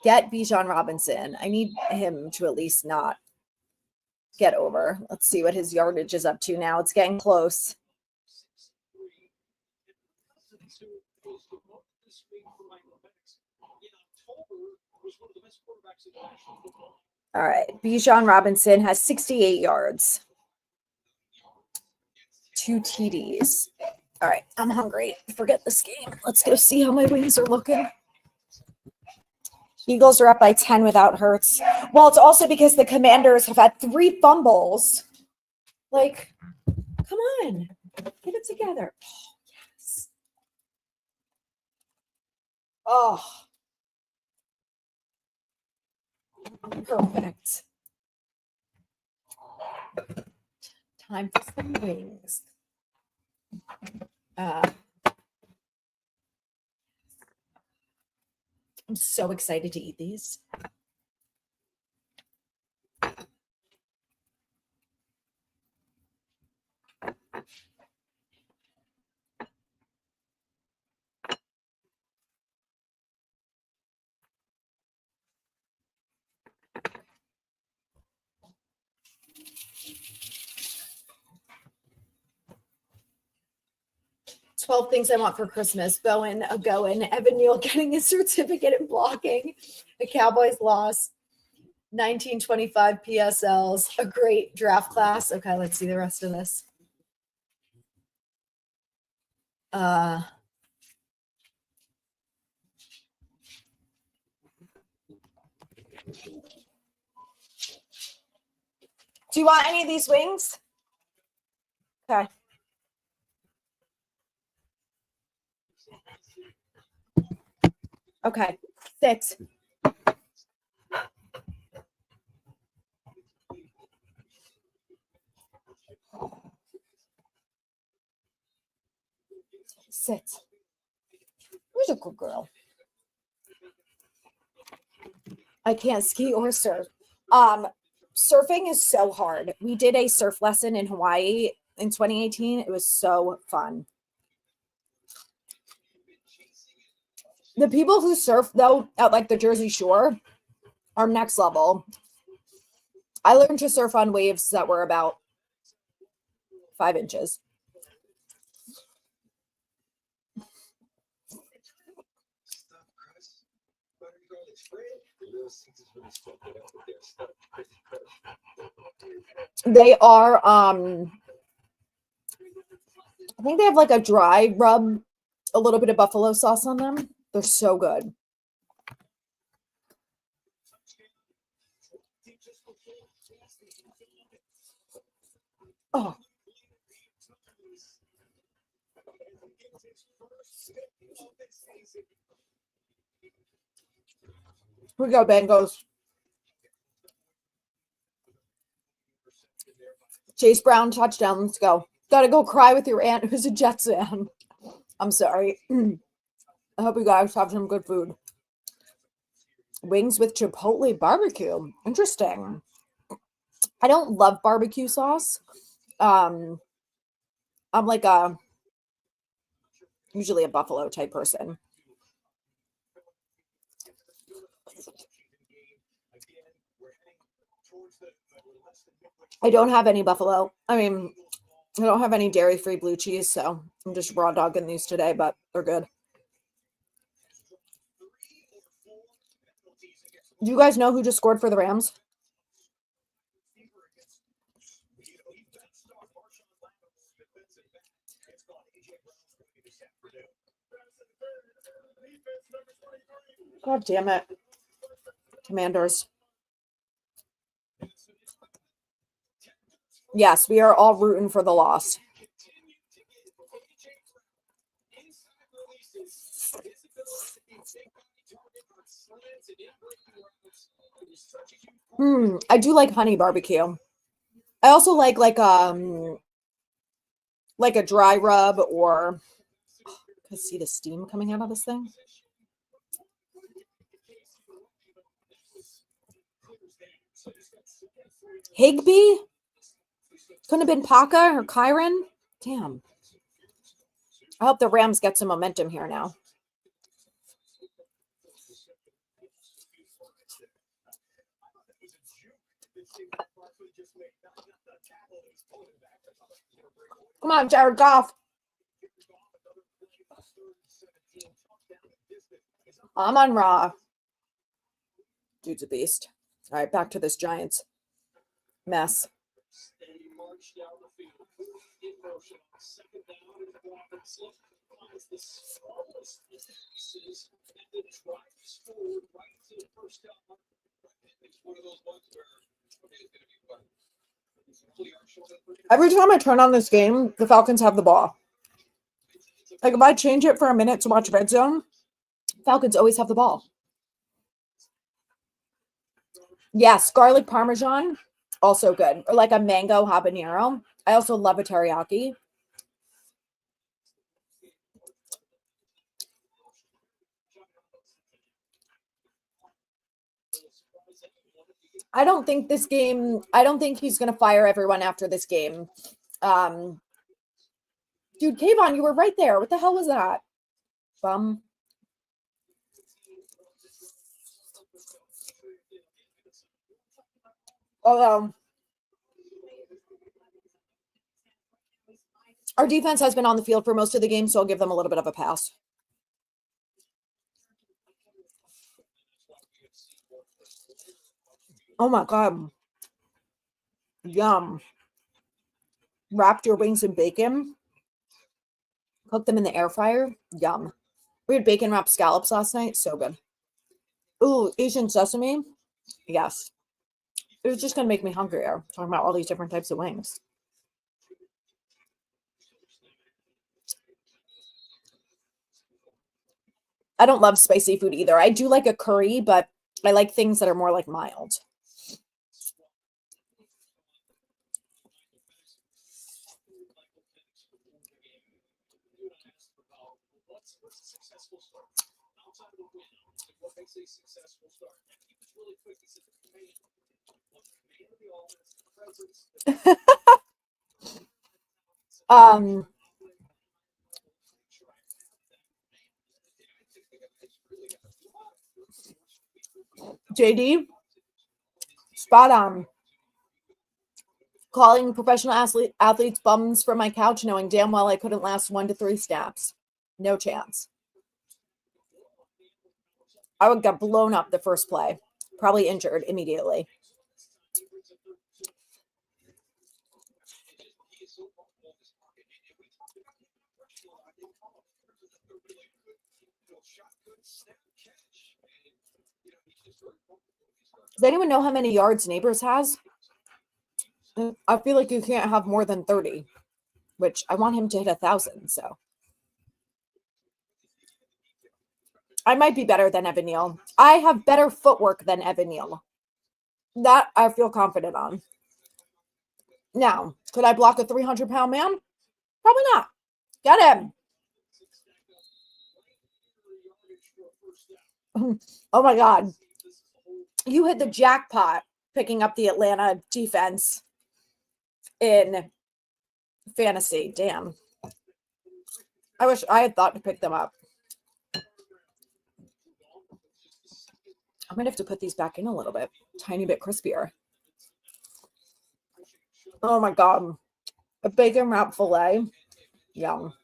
[SPEAKER 1] Get Bijan Robinson. I need him to at least not get over. Let's see what his yardage is up to now. It's getting close.
[SPEAKER 2] who was promoted this week for Michael Penix. In October, was one of the best quarterbacks in national football.
[SPEAKER 1] All right. Bijan Robinson has 68 yards. 2 TDs. All right. I'm hungry. Forget this game. Let's go see how my wings are looking. Eagles are up by 10 without Hurts. Well, it's also because the Commanders have had 3 fumbles. Like, come on. Get it together. Oh, yes. Oh. Perfect. Time for some wings. I'm so excited to eat these. "12 things I want for Christmas." Bowen, a going. Evan Neal getting his certificate in blocking. The Cowboys lost. 1925 PSLs. A great draft class. Okay, let's see the rest of this. Do you want any of these wings? Okay. Okay. 6. Sit. Where's a good girl? I can't ski or surf. Surfing is so hard. We did a surf lesson in Hawaii in 2018. It was so fun. The people who surf, though, at like the Jersey Shore are next level. I learned to surf on waves that were about 5 inches. They are, I think they have like a dry rub, a little bit of buffalo sauce on them. They're so good. Oh. Here we go, Bengals. Chase Brown touchdown. Let's go. Gotta go cry with your aunt who's a Jets fan. I'm sorry. I hope you guys have some good food. Wings with Chipotle barbecue. Interesting. I don't love barbecue sauce. I'm like usually a buffalo type person. I don't have any buffalo. I mean, I don't have any dairy-free blue cheese, so I'm just raw dogging these today, but they're good. Do you guys know who just scored for the Rams? God damn it. Commanders. Yes, we are all rooting for the loss. I do like honey barbecue. I also like a dry rub, or I can see the steam coming out of this thing. Higbee? Couldn't have been Paca or Kyron? Damn. I hope the Rams get some momentum here now. Come on, Jared Goff. I'm on Raw. Dude's a beast. All right, back to this Giants mess.
[SPEAKER 2] Steady march down the field. In motion. Second down and Robinson finds the smallest pieces and then drives forward right to the first down. It's one of those ones where it's going to be fun.
[SPEAKER 1] Every time I turn on this game, the Falcons have the ball. Like if I change it for a minute to watch Red Zone, Falcons always have the ball. Yes, garlic parmesan, also good. Or like a mango habanero. I also love a teriyaki. I don't think he's going to fire everyone after this game. Dude, Kayvon, you were right there. What the hell was that? Bum. Although our defense has been on the field for most of the game, so I'll give them a little bit of a pass. Oh my God. Yum. Wrapped your wings in bacon. Cooked them in the air fryer. Yum. We had bacon wrapped scallops last night. So good. Ooh, Asian sesame. Yes. It was just going to make me hungrier. Talking about all these different types of wings. I don't love spicy food either. I do like a curry, but I like things that are more like mild. JD, spot on. Calling professional athletes bums from my couch, knowing damn well I couldn't last 1 to 3 snaps. No chance. I would get blown up the first play. Probably injured immediately. Does anyone know how many yards Neighbors has? I feel like you can't have more than 30, which I want him to hit 1,000. So I might be better than Evan Neal. I have better footwork than Evan Neal. That I feel confident on. Now, could I block a 300-pound man? Probably not. Get him. Oh my God. You hit the jackpot picking up the Atlanta defense in fantasy. Damn. I wish I had thought to pick them up. I'm going to have to put these back in a little bit. Tiny bit crispier. Oh my God. A bacon wrap filet. Yum.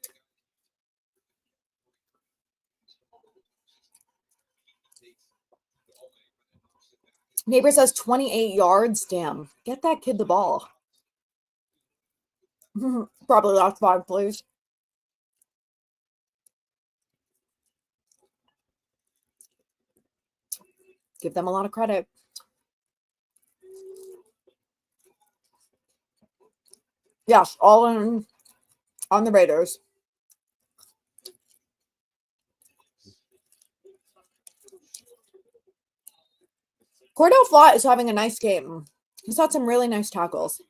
[SPEAKER 1] Neighbors has 28 yards. Damn. Get that kid the ball. Probably last 5, please. Give them a lot of credit. Yes, all in on the Raiders. Cordell Flott is having a nice game. He's had some really nice tackles.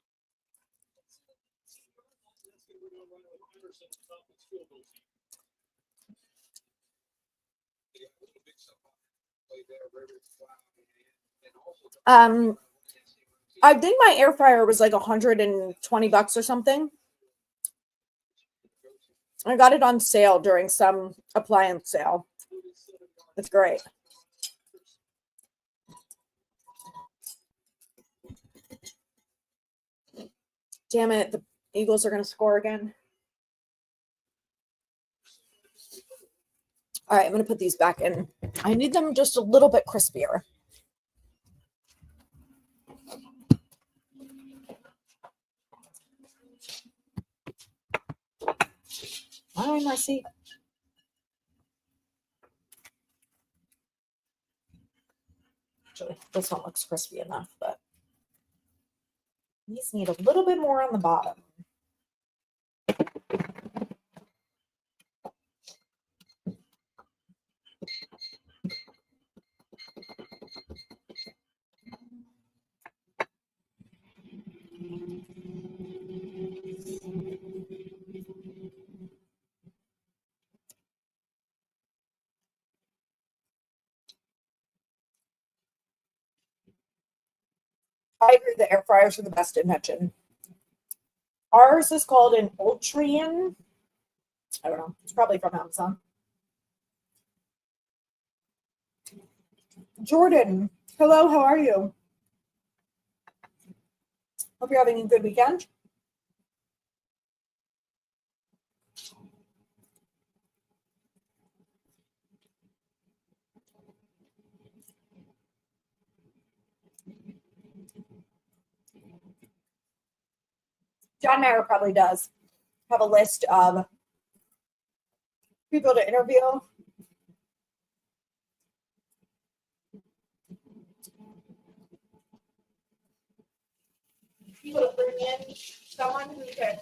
[SPEAKER 1] I think my air fryer was like $120 or something. I got it on sale during some appliance sale. It's great. Damn it, the Eagles are going to score again. All right, I'm going to put these back in. I need them just a little bit crispier. Hi, Marcy. Actually, this one looks crispy enough, but these need a little bit more on the bottom. I agree the air fryers are the best invention. Ours is called an Ultrian. I don't know. It's probably from Amazon. Jordan, hello, how are you? Hope you're having a good weekend. John Mayer probably does have a list of people to interview. People to bring in someone who can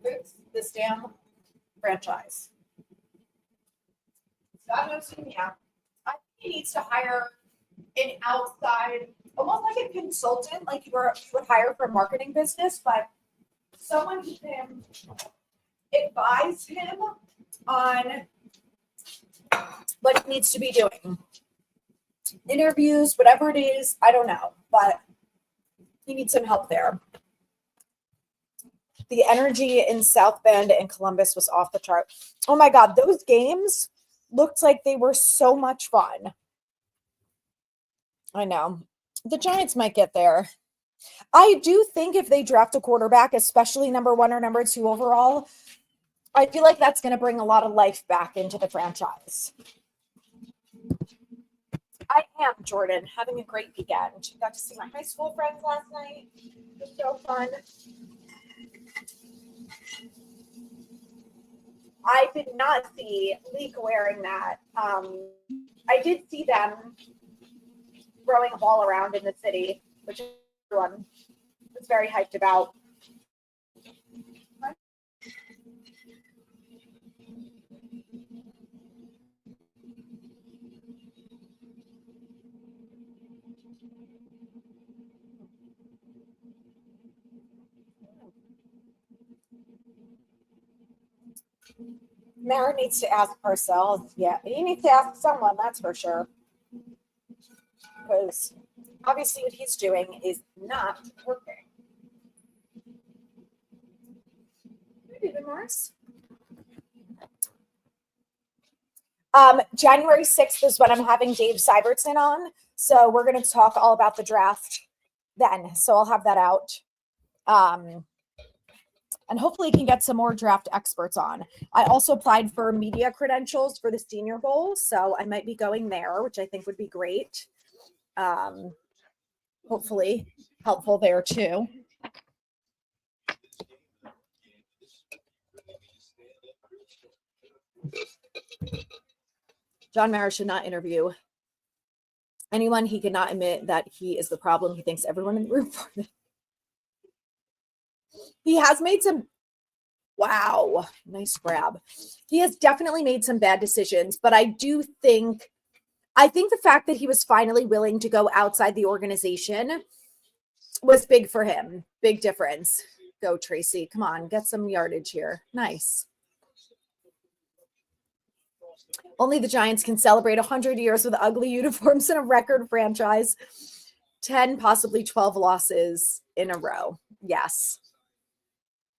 [SPEAKER 1] fix this damn franchise. God knows who, yeah. I think he needs to hire an outside, almost like a consultant, like you would hire for a marketing business, but someone who can advise him on what he needs to be doing. Interviews, whatever it is, I don't know, but he needs some help there. The energy in South Bend and Columbus was off the chart. Oh my God, those games looked like they were so much fun. I know. The Giants might get there. I do think if they draft a quarterback, especially number 1 or number 2 overall, I feel like that's going to bring a lot of life back into the franchise. I am, Jordan, having a great weekend. Got to see my high school friends last night. It was so fun. I did not see Leek wearing that. I did see them throwing a ball around in the city, which everyone was very hyped about. Mara needs to ask herself. Yeah, he needs to ask someone, that's for sure. Because obviously what he's doing is not working. Maybe the Morris. January 6th is when I'm having Dave Syvertson on. So we're going to talk all about the draft then. So I'll have that out. And hopefully can get some more draft experts on. I also applied for media credentials for the Senior Bowl. So I might be going there, which I think would be great. Hopefully helpful there too. John Mara should not interview anyone. He cannot admit that he is the problem. He thinks everyone in the room. He has made some, wow, nice grab. He has definitely made some bad decisions, but I think the fact that he was finally willing to go outside the organization was big for him. Big difference. Go, Tracy. Come on, get some yardage here. Nice. Only the Giants can celebrate 100 years with ugly uniforms in a record franchise. 10, possibly 12 losses in a row. Yes.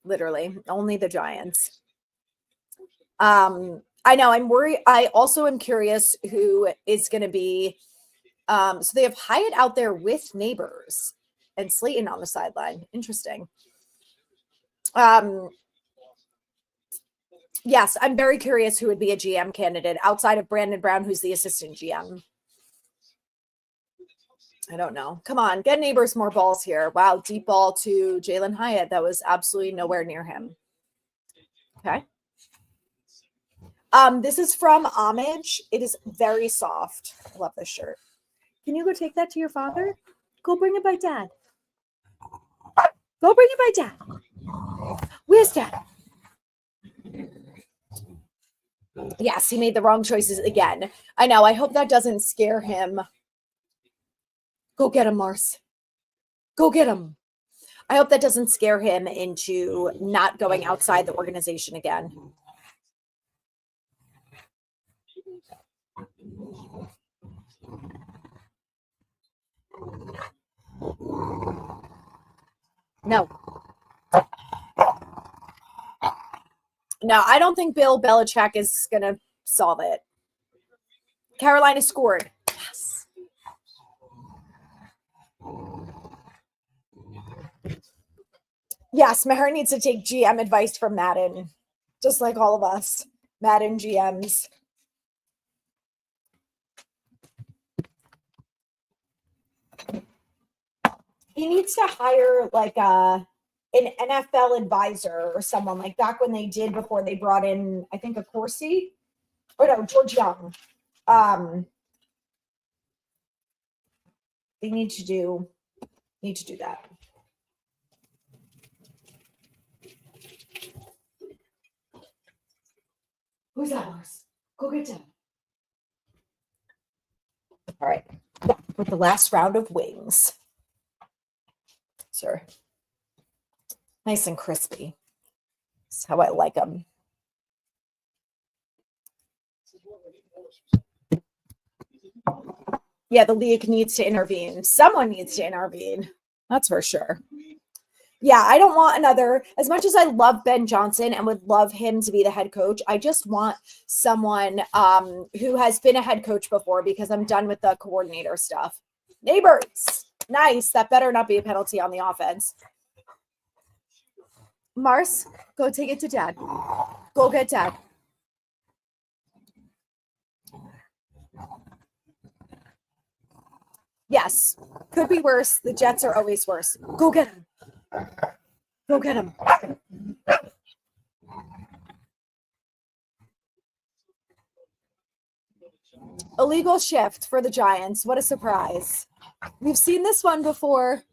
[SPEAKER 1] Literally. Only the Giants. I know. I'm worried. I also am curious who is going to be. So they have Hyatt out there with Neighbors and Slayton on the sideline. Interesting. Yes, I'm very curious who would be a GM candidate outside of Brandon Brown, who's the assistant GM. I don't know. Come on, get Neighbors more balls here. Wow, deep ball to Jalen Hyatt. That was absolutely nowhere near him. Okay. This is from Homage. It is very soft. I love this shirt. Can you go take that to your father? Go bring it by dad. Go bring it by dad. Where's dad? Yes, he made the wrong choices again. I know. I hope that doesn't scare him. Go get him, Mars. Go get him. I hope that doesn't scare him into not going outside the organization again. No. No, I don't think Bill Belichick is going to solve it. Carolina scored. Yes. Yes, Maher needs to take GM advice from Madden, just like all of us. Madden GMs. He needs to hire like an NFL advisor or someone like back when they did before they brought in, I think, a Corsi. Oh no, George Young. They need to do that. Who's that, Mars? Go get him. All right. With the last round of wings. Sir. Nice and crispy. That's how I like them. Yeah, the league needs to intervene. Someone needs to intervene. That's for sure. Yeah, I don't want another, as much as I love Ben Johnson and would love him to be the head coach, I just want someone who has been a head coach before because I'm done with the coordinator stuff. Neighbors. Nice. That better not be a penalty on the offense. Mars, go take it to dad. Go get dad. Yes. Could be worse. The Jets are always worse. Go get him. Go get him. Illegal shift for the Giants. What a surprise. We've seen this one before.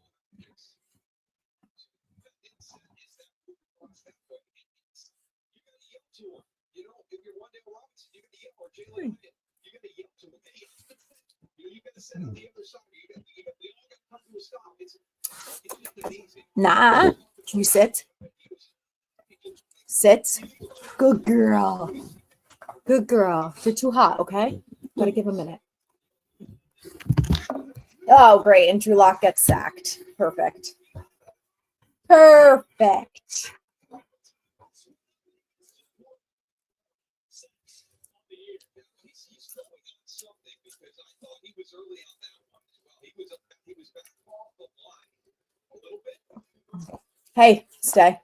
[SPEAKER 1] Nah. Can you sit? Sit. Good girl. Good girl. You're too hot, okay? Gotta give a minute. Oh, great. And Drew Lock gets sacked. Perfect. Perfect. Hey, stay.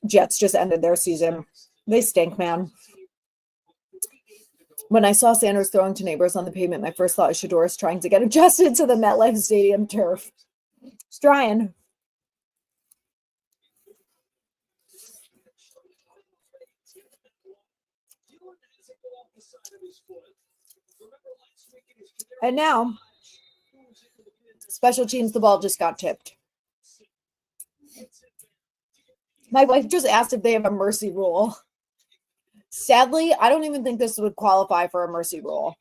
[SPEAKER 1] Jets just ended their season. They stink, man. When I saw Sanders throwing to Neighbors on the pavement, my first thought is Shador's trying to get adjusted to the MetLife Stadium turf. He's trying. And now, special teams, the ball just got tipped. My wife just asked if they have a mercy rule. Sadly, I don't even think this would qualify for a mercy rule.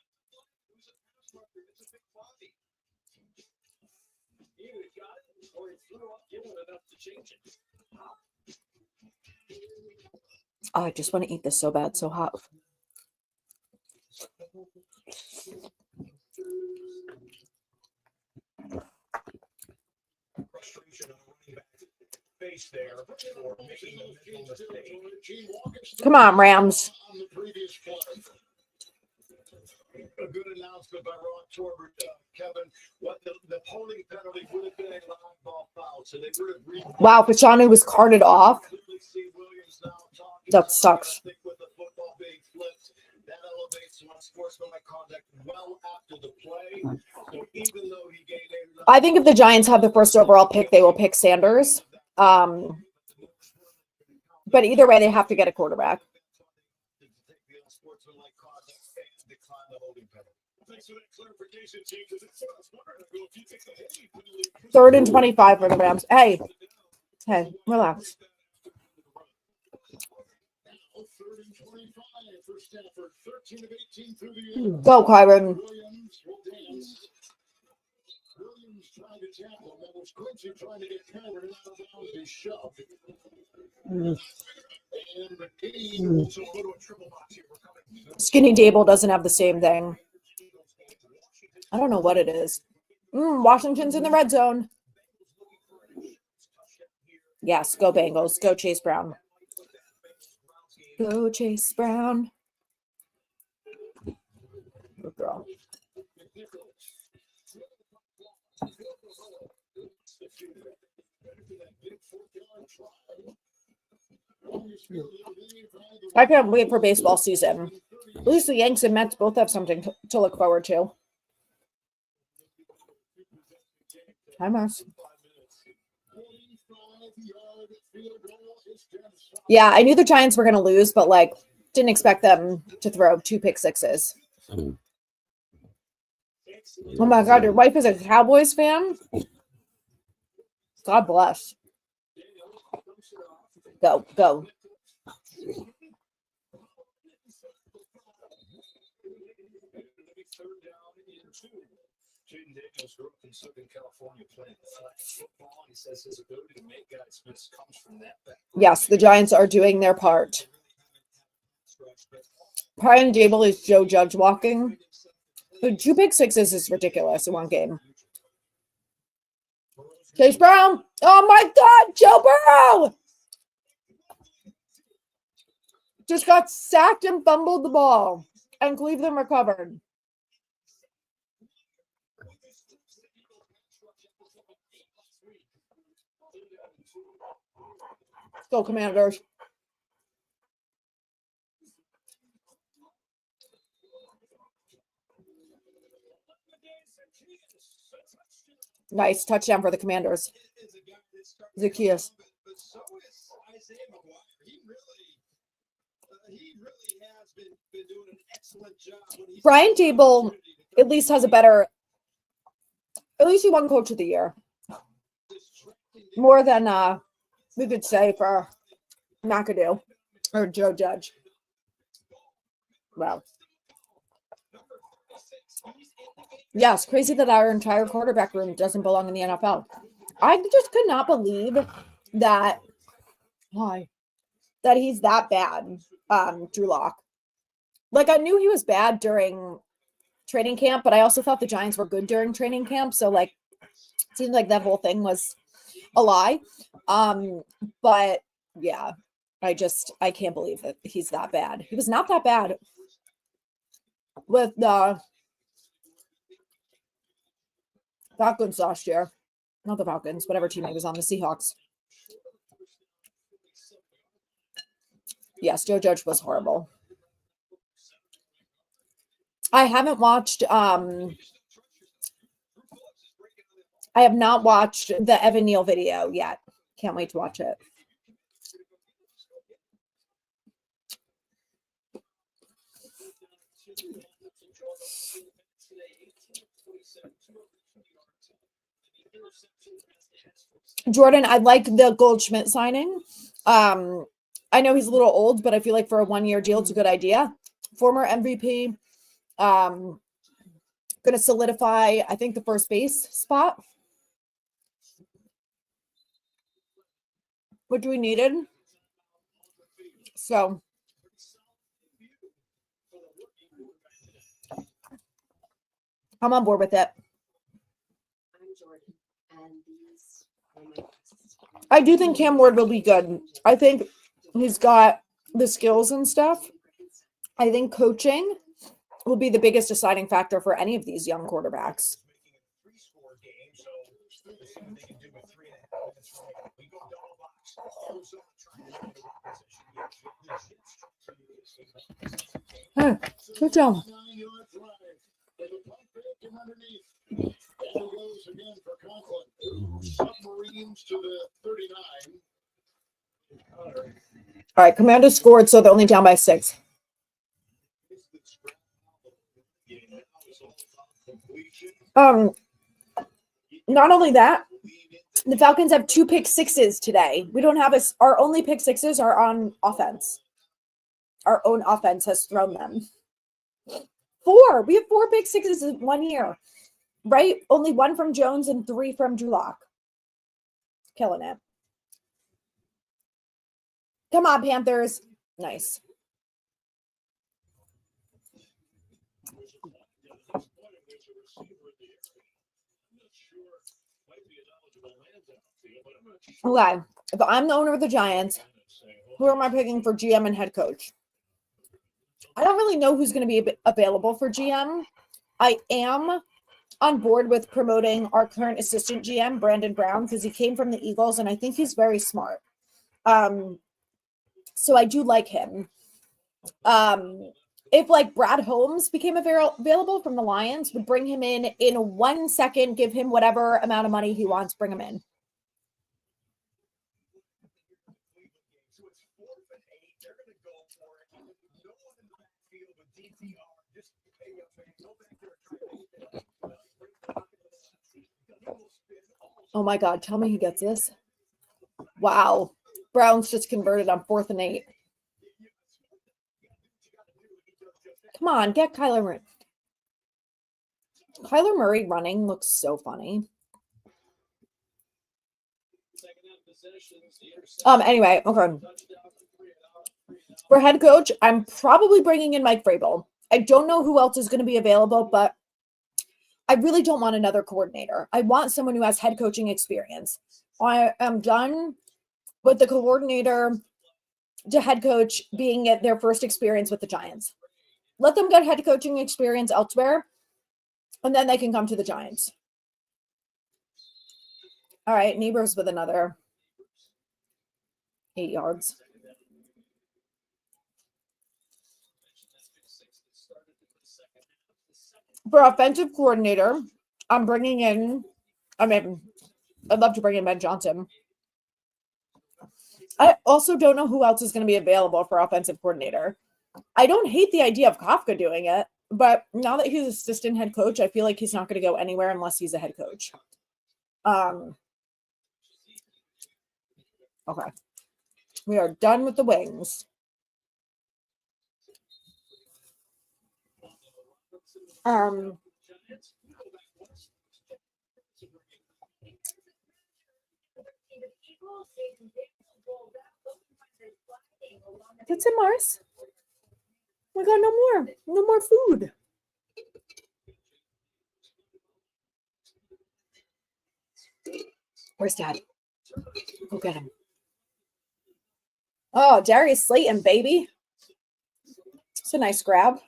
[SPEAKER 1] Oh, I just want to eat this so bad, so hot. Come on, Rams.
[SPEAKER 2] A good announcement by Ron Torbert, Kevin. What the holding penalty would have been a
[SPEAKER 1] Wow, Fashanu was carted off. That sucks. I think if the Giants have the first overall pick, they will pick Sanders. But either way, they have to get a quarterback. Third and 25 for the Rams. Hey, relax. Go, Kyron. Skinny Daboll doesn't have the same thing. I don't know what it is. Washington's in the red zone. Yes, go Bengals. Go Chase Brown. Go Chase Brown. Good girl. I can't wait for baseball season. At least the Yanks and Mets both have something to look forward to. Hi, Mars. Yeah, I knew the Giants were going to lose, but didn't expect them to throw 2 pick sixes. Oh my God, your wife is a Cowboys fan? God bless. Go. Yes, the Giants are doing their part. Brian Daboll is Joe Judge walking. The 2 pick sixes is ridiculous in one game. Chase Brown. Oh my God, Joe Burrow just got sacked and fumbled the ball, and Cleveland recovered. Let's go, Commanders. Nice touchdown for the Commanders. Zacchaeus. Brian Daboll at least has at least he won Coach of the Year. More than we could say for McAdoo or Joe Judge. Wow. Yes, crazy that our entire quarterback room doesn't belong in the NFL. I just could not believe that he's that bad, Drew Lock. I knew he was bad during training camp, but I also thought the Giants were good during training camp. So it seemed like that whole thing was a lie. But yeah, I can't believe that he's that bad. He was not that bad with the Falcons last year. Not the Falcons, whatever team he was on, the Seahawks. Yes, Joe Judge was horrible. I haven't watched I have not watched the Evan Neal video yet. Can't wait to watch it. Jordan, I like the Goldschmidt signing. I know he's a little old, but I feel like for a 1-year deal, it's a good idea. Former MVP, going to solidify, I think, the first base spot, which we needed. So I'm on board with it. I do think Cam Ward will be good. I think he's got the skills and stuff. I think coaching will be the biggest deciding factor for any of these young quarterbacks. Hey, good job.
[SPEAKER 2] Submarines to the 39.
[SPEAKER 1] All right, Commanders scored, so they're only down by 6. Not only that, the Falcons have 2 pick sixes today. We don't have our only pick sixes are on offense. Our own offense has thrown them. 4. We have 4 pick sixes in 1 year, right? Only 1 from Jones and 3 from Drew Lock. Killing it. Come on, Panthers. Nice. Okay. If I'm the owner of the Giants, who am I picking for GM and head coach? I don't really know who's going to be available for GM. I am on board with promoting our current assistant GM, Brandon Brown, because he came from the Eagles, and I think he's very smart. So I do like him. If like Brad Holmes became available from the Lions, would bring him in 1 second, give him whatever amount of money he wants, bring him in. Oh my God, tell me he gets this. Wow. Browns just converted on 4th and 8. Come on, get Kyler Murray. Kyler Murray running looks so funny. Anyway, okay. For head coach, I'm probably bringing in Mike Vrabel. I don't know who else is going to be available, but I really don't want another coordinator. I want someone who has head coaching experience. I am done with the coordinator to head coach being their first experience with the Giants. Let them get head coaching experience elsewhere, and then they can come to the Giants. All right, Neighbors with another 8 yards. For offensive coordinator, I'm bringing in, I'd love to bring in Ben Johnson. I also don't know who else is going to be available for offensive coordinator. I don't hate the idea of Kafka doing it, but now that he's assistant head coach, I feel like he's not going to go anywhere unless he's a head coach. Okay. We are done with the wings. Get some Mars. We got no more food. Where's Dad? Go get him. Oh, Darius Slayton, baby. It's a nice grab.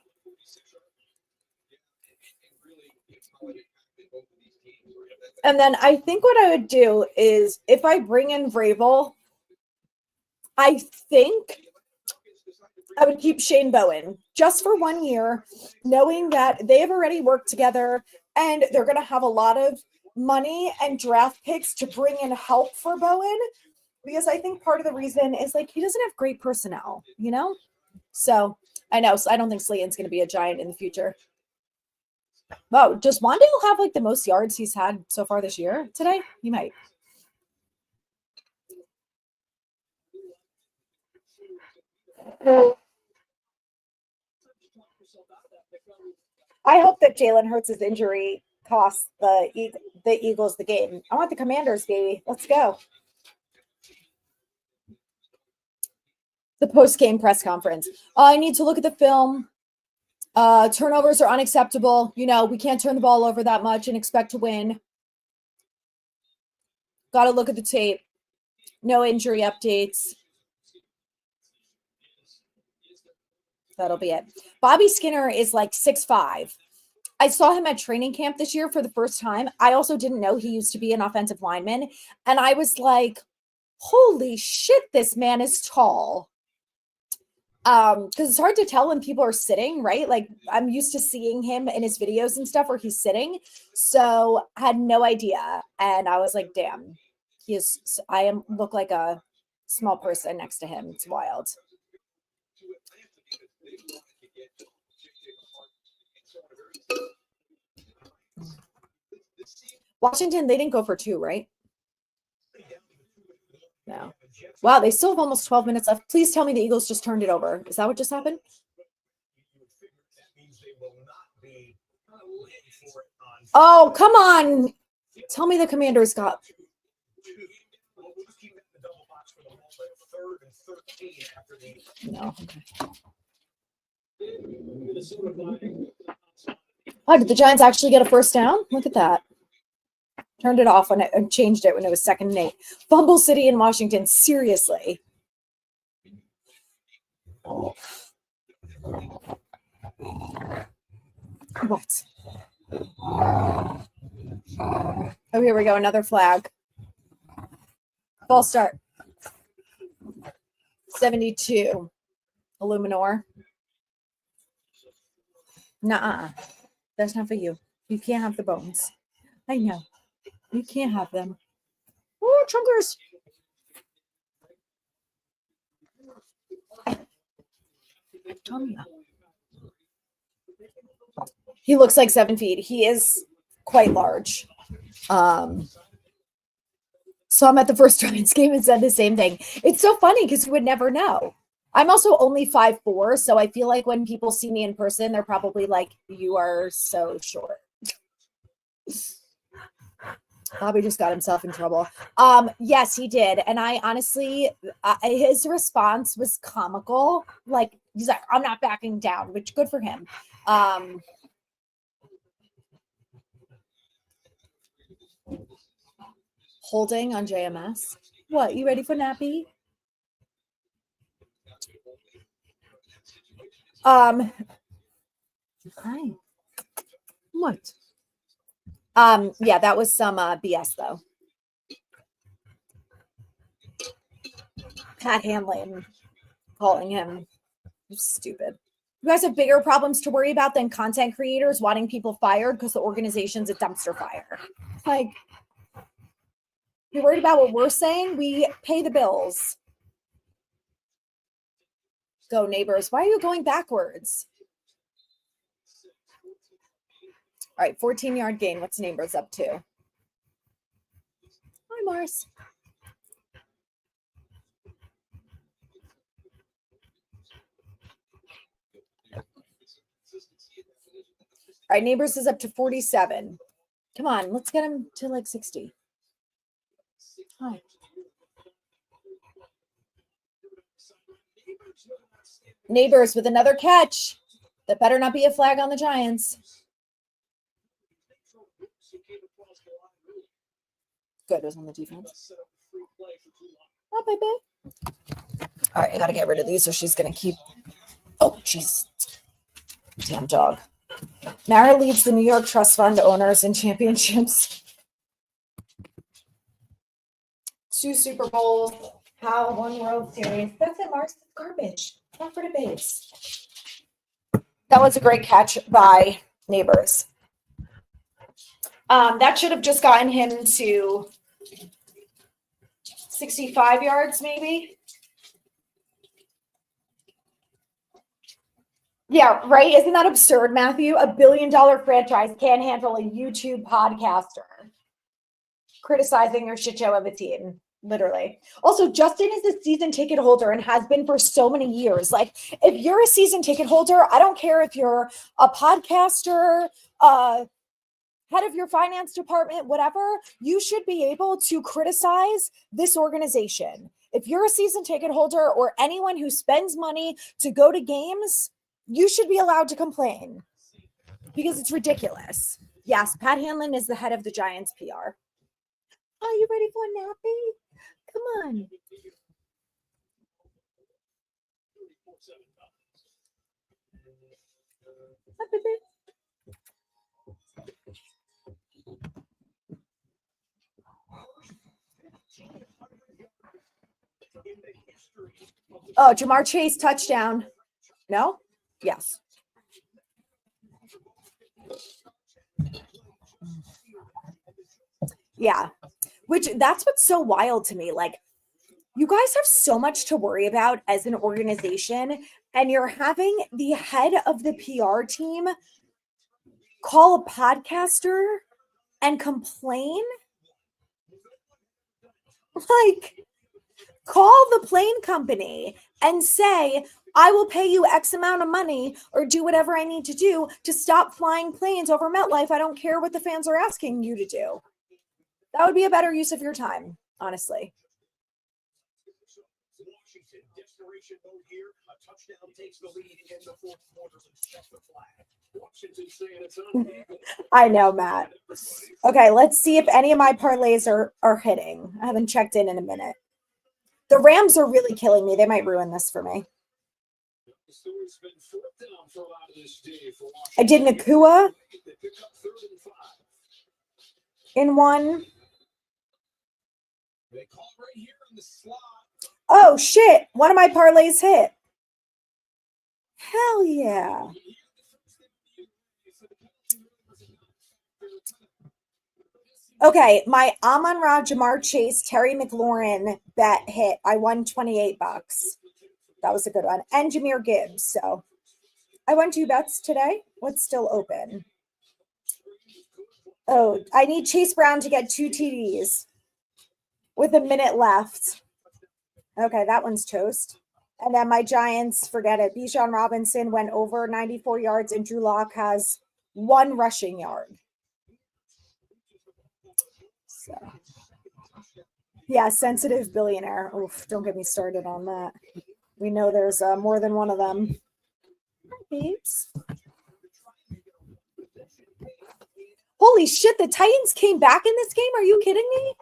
[SPEAKER 1] And then I think what I would do is if I bring in Vrabel, I think I would keep Shane Bowen just for 1 year, knowing that they have already worked together and they're going to have a lot of money and draft picks to bring in help for Bowen. Because I think part of the reason is like he doesn't have great personnel, you know? So I know. So I don't think Slayton's going to be a Giant in the future. Wow, does Wandale have like the most yards he's had so far this year today? He might. I hope that Jalen Hurts' injury costs the Eagles the game. I want the Commanders, baby. Let's go. The post-game press conference. I need to look at the film. Turnovers are unacceptable. You know, we can't turn the ball over that much and expect to win. Got to look at the tape. No injury updates. That'll be it. Bobby Skinner is like 6'5". I saw him at training camp this year for the first time. I also didn't know he used to be an offensive lineman. And I was like, holy shit, this man is tall. Because it's hard to tell when people are sitting, right? Like I'm used to seeing him in his videos and stuff where he's sitting. So I had no idea. And I was like, damn, look like a small person next to him. It's wild. Washington, they didn't go for 2, right? No. Wow, they still have almost 12 minutes left. Please tell me the Eagles just turned it over. Is that what just happened? Oh, come on. Tell me the Commanders got. No. Oh, did the Giants actually get a first down? Look at that. Turned it off when it changed it when it was 2nd and 8. Fumble City in Washington. Seriously. What? Oh, here we go. Another flag. False start. 72. Illuminor. Nuh-uh. That's not for you. You can't have the bones. I know. You can't have them. Oh, chunkers. Tommy. He looks like 7 feet. He is quite large. So I'm at the first Giants game and said the same thing. It's so funny because you would never know. I'm also only 5'4", so I feel like when people see me in person, they're probably like, you are so short. Bobby just got himself in trouble. Yes, he did. And I honestly, his response was comical. Like, he's like, I'm not backing down, which good for him. Holding on JMS. What, you ready for nappy? Hi. What? Yeah, that was some BS though. Pat Hanlon calling him stupid. You guys have bigger problems to worry about than content creators wanting people fired because the organization's a dumpster fire. Like, you're worried about what we're saying? We pay the bills. Go, neighbors. Why are you going backwards? All right, 14-yard gain. What's neighbors up to? Hi, Mars. All right, neighbors is up to 47. Come on, let's get him to like 60. Hi. Neighbors with another catch. That better not be a flag on the Giants. Good, it was on the defense. Oh, baby. All right, I got to get rid of these or she's going to keep. Oh, jeez. Damn dog. Mara leads the New York Trust Fund owners in championships. 2 Super Bowls. How 1 World Series. That's it, Mars. Garbage. Not for the base. That was a great catch by neighbors. That should have just gotten him to 65 yards, maybe. Yeah, right? Isn't that absurd, Matthew? $1 billion franchise can't handle a YouTube podcaster criticizing your shit show of a team. Literally. Also, Justin is a season ticket holder and has been for so many years. Like, if you're a season ticket holder, I don't care if you're a podcaster, head of your finance department, whatever, you should be able to criticize this organization. If you're a season ticket holder or anyone who spends money to go to games, you should be allowed to complain because it's ridiculous. Yes, Pat Hanlon is the head of the Giants PR. Are you ready for a nappy? Come on. Hi, baby. Oh, Jamar Chase touchdown. No? Yes. Yeah. Which that's what's so wild to me. Like, you guys have so much to worry about as an organization, and you're having the head of the PR team call a podcaster and complain. Like, call the plane company and say, I will pay you X amount of money or do whatever I need to do to stop flying planes over MetLife. I don't care what the fans are asking you to do. That would be a better use of your time, honestly.
[SPEAKER 2] Washington, desperation mode here. A touchdown takes the lead in the fourth quarter. Let's check the flag. Washington saying it's on.
[SPEAKER 1] I know, Matt. Okay, let's see if any of my parlays are hitting. I haven't checked in a minute. The Rams are really killing me. They might ruin this for me. I did Nakua in one. Oh, shit. One of my parlays hit. Hell yeah. Okay, my Amon-Ra, Jamar Chase, Terry McLaurin bet hit. I won $28. That was a good one. And Jahmyr Gibbs. So I won 2 bets today. What's still open? Oh, I need Chase Brown to get 2 TDs with a minute left. Okay, that one's toast. And then my Giants, forget it. Bijan Robinson went over 94 yards, and Drew Lock has 1 rushing yard. So, yeah, sensitive billionaire. Oof, don't get me started on that. We know there's more than one of them. Babes. Holy shit, the Titans came back in this game? Are you kidding me?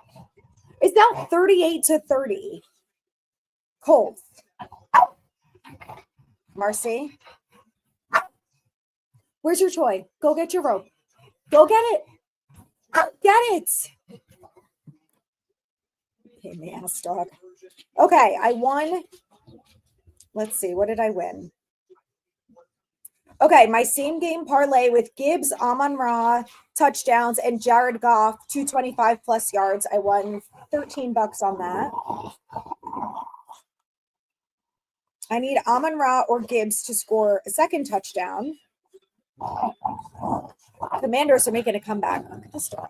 [SPEAKER 1] It's now 38-30. Colts. Marcy. Where's your toy? Go get your rope. Go get it. Get it. Pain in the ass, dog. Okay, I won. Let's see. What did I win? Okay, my same game parlay with Gibbs, Amon-Ra, touchdowns, and Jared Goff, 225 plus yards. I won $13 on that. I need Amon-Ra or Gibbs to score a second touchdown. Commanders are making a comeback. Look at this dog.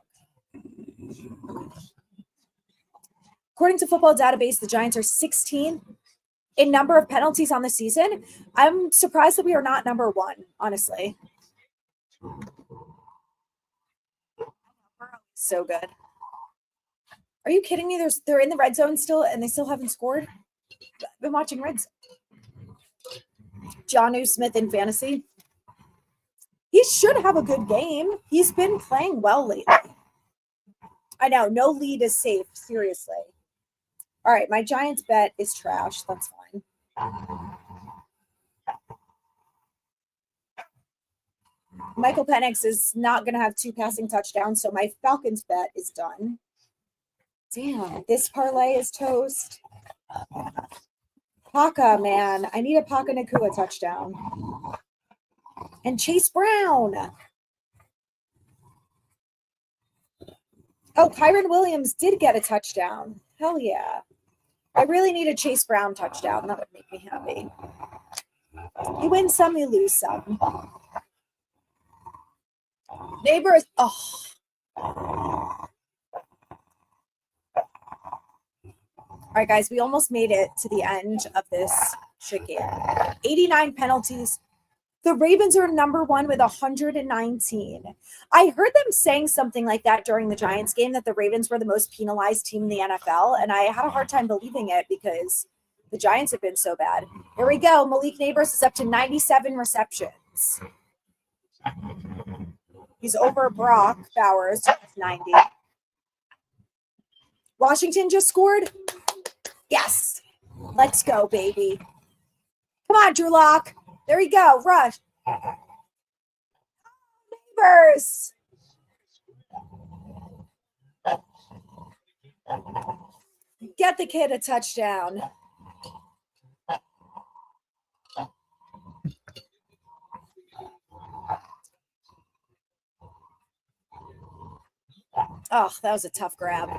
[SPEAKER 1] According to Football Database, the Giants are 16th in number of penalties on the season. I'm surprised that we are not number 1, honestly. So good. Are you kidding me? They're in the red zone still, and they still haven't scored. I've been watching red zone. Jonnu Smith in fantasy. He should have a good game. He's been playing well lately. I know, no lead is safe. Seriously. All right, my Giants bet is trash. That's fine. Michael Penix is not going to have 2 passing touchdowns, so my Falcons bet is done. Damn, this parlay is toast. Paca, man. I need a Paca Nakua touchdown. And Chase Brown. Oh, Kyron Williams did get a touchdown. Hell yeah. I really need a Chase Brown touchdown. That would make me happy. You win some, you lose some. Neighbors. Oh. All right, guys, we almost made it to the end of this shit game. 89 penalties. The Ravens are number 1 with 119. I heard them saying something like that during the Giants game, that the Ravens were the most penalized team in the NFL, and I had a hard time believing it because the Giants have been so bad. Here we go. Malik Neighbors is up to 97 receptions. He's over Brock Bowers, 90. Washington just scored. Yes. Let's go, baby. Come on, Drew Lock. There we go. Rush. Neighbors. Get the kid a touchdown. Oh, that was a tough grab.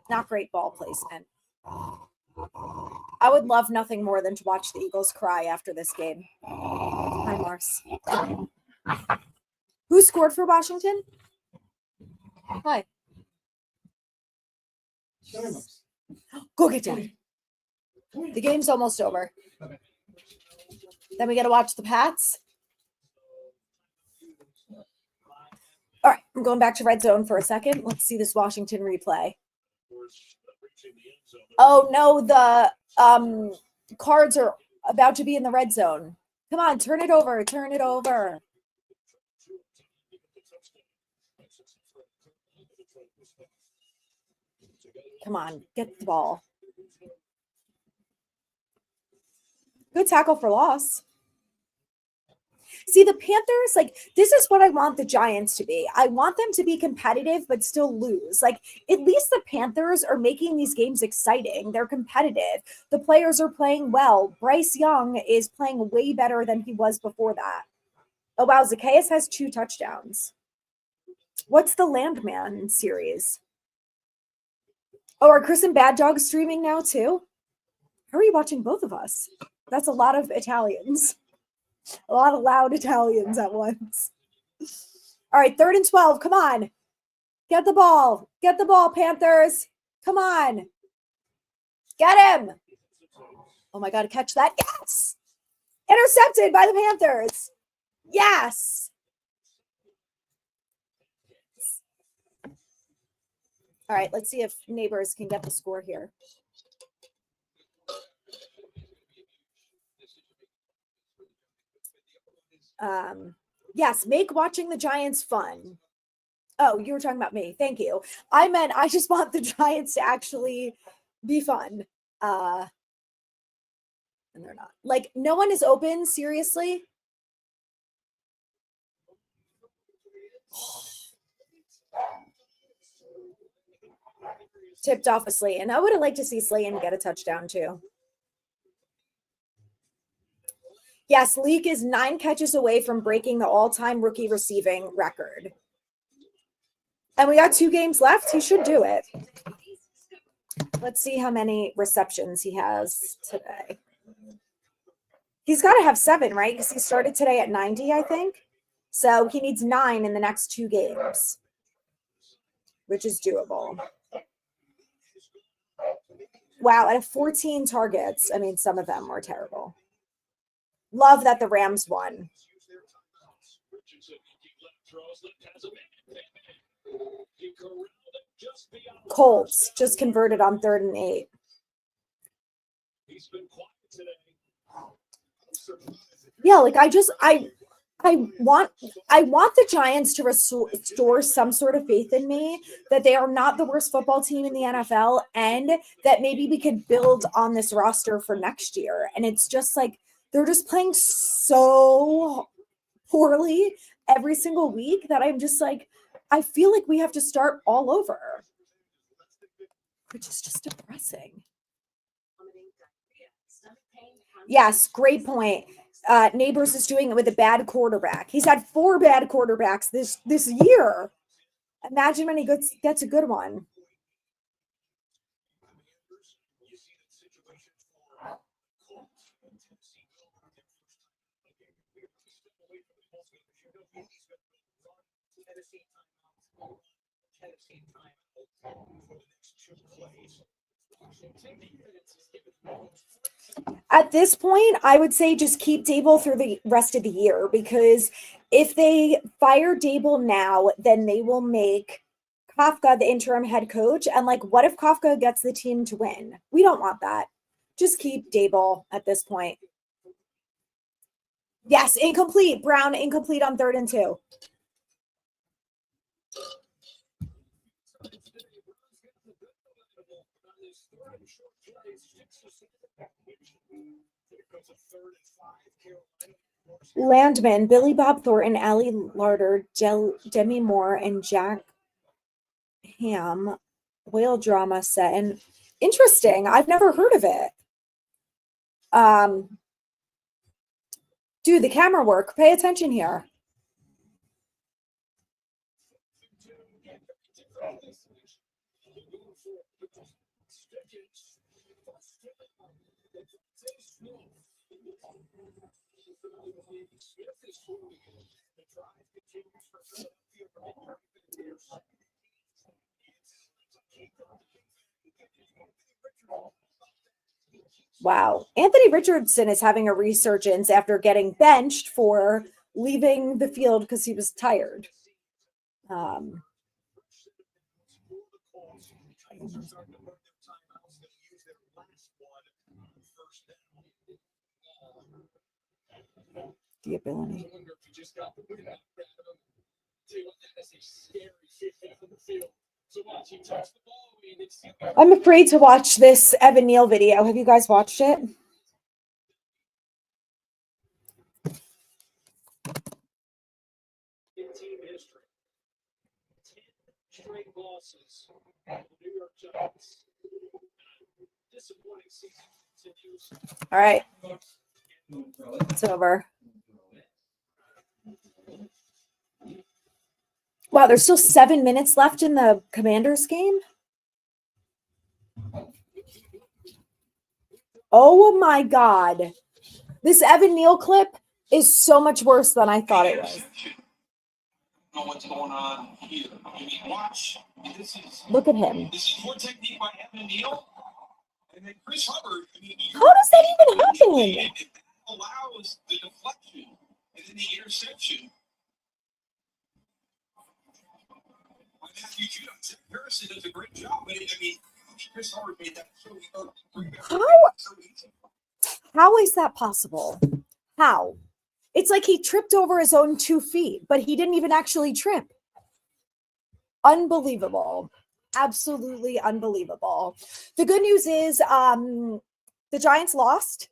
[SPEAKER 1] Not great ball placement. I would love nothing more than to watch the Eagles cry after this game. Hi, Mars. Who scored for Washington? Hi. Go get Daddy. The game's almost over. Then we got to watch the Pats. All right, I'm going back to red zone for a second. Let's see this Washington replay. Oh, no, the Cards are about to be in the red zone. Come on, turn it over. Turn it over. Come on, get the ball. Good tackle for loss. See, the Panthers, like, this is what I want the Giants to be. I want them to be competitive, but still lose. Like, at least the Panthers are making these games exciting. They're competitive. The players are playing well. Bryce Young is playing way better than he was before that. Oh, wow, Zacchaeus has 2 touchdowns. What's the Landman series? Oh, are Chris and Bad Dog streaming now, too? How are you watching both of us? That's a lot of Italians. A lot of loud Italians at once. All right, 3rd and 12. Come on. Get the ball. Get the ball, Panthers. Come on. Get him. Oh, my God. Catch that. Yes. Intercepted by the Panthers. Yes. All right, let's see if Neighbors can get the score here. Yes, make watching the Giants fun. Oh, you were talking about me. Thank you. I meant I just want the Giants to actually be fun. And they're not. Like, no one is open, seriously. Tipped off of Slayton. I would have liked to see Slayton get a touchdown too. Yes, Leak is 9 catches away from breaking the all-time rookie receiving record. And we got 2 games left. He should do it. Let's see how many receptions he has today. He's got to have 7, right? Because he started today at 90, I think. So he needs 9 in the next 2 games, which is doable. Wow, out of 14 targets, I mean, some of them were terrible. Love that the Rams won. Colts just converted on 3rd and 8. Yeah, like I want the Giants to restore some sort of faith in me that they are not the worst football team in the NFL and that maybe we could build on this roster for next year. And it's just like they're just playing so poorly every single week that I'm just like, I feel like we have to start all over, which is just depressing. Yes, great point. Neighbors is doing it with a bad quarterback. He's had 4 bad quarterbacks this year. Imagine when he gets a good one. At this point, I would say just keep Daboll through the rest of the year, because if they fire Daboll now, then they will make Kafka the interim head coach. And like, what if Kafka gets the team to win? We don't want that. Just keep Daboll at this point. Yes, incomplete. Brown incomplete on 3rd and 2. Landman, Billy Bob Thornton, Allie Larder, Demi Moore, and Jack Ham. Whale drama set. And interesting. I've never heard of it. Do the camera work. Pay attention here. Wow. Anthony Richardson is having a resurgence after getting benched for leaving the field because he was tired. The ability. I'm afraid to watch this Evan Neal video. Have you guys watched it?
[SPEAKER 2] In team history, 10 straight losses. The New York Giants. Disappointing season continues.
[SPEAKER 1] All right. It's over. Wow, there's still 7 minutes left in the Commanders game. Oh my God. This Evan Neal clip is so much worse than I thought it was.
[SPEAKER 3] Know what's going on here. Watch.
[SPEAKER 1] Look at him.
[SPEAKER 3] This is poor technique by Evan Neal. And then Chris Hubbard.
[SPEAKER 1] How does that even happen?
[SPEAKER 3] It allows the deflection and then the interception. Matthew Judon. Harrison does a great job. But Chris Hubbard made that so easy.
[SPEAKER 1] How is that possible? How? It's like he tripped over his own 2 feet, but he didn't even actually trip. Unbelievable. Absolutely unbelievable. The good news is the Giants lost.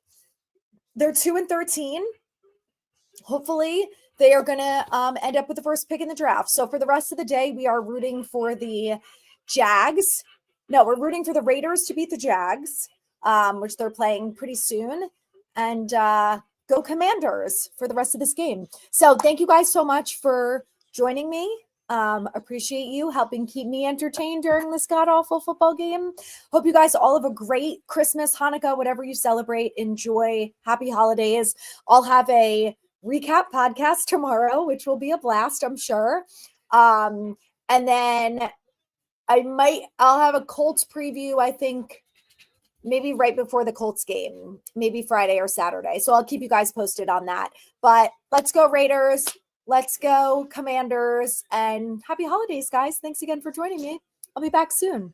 [SPEAKER 1] They're 2-13. Hopefully, they are going to end up with the first pick in the draft. So for the rest of the day, we are rooting for the Jags. No, we're rooting for the Raiders to beat the Jags, which they're playing pretty soon. And go Commanders for the rest of this game. So thank you guys so much for joining me. Appreciate you helping keep me entertained during this god-awful football game. Hope you guys all have a great Christmas, Hanukkah, whatever you celebrate. Enjoy. Happy holidays. I'll have a recap podcast tomorrow, which will be a blast, I'm sure. And then I'll have a Colts preview, I think, maybe right before the Colts game, maybe Friday or Saturday. So I'll keep you guys posted on that. But let's go Raiders. Let's go Commanders. And happy holidays, guys. Thanks again for joining me. I'll be back soon.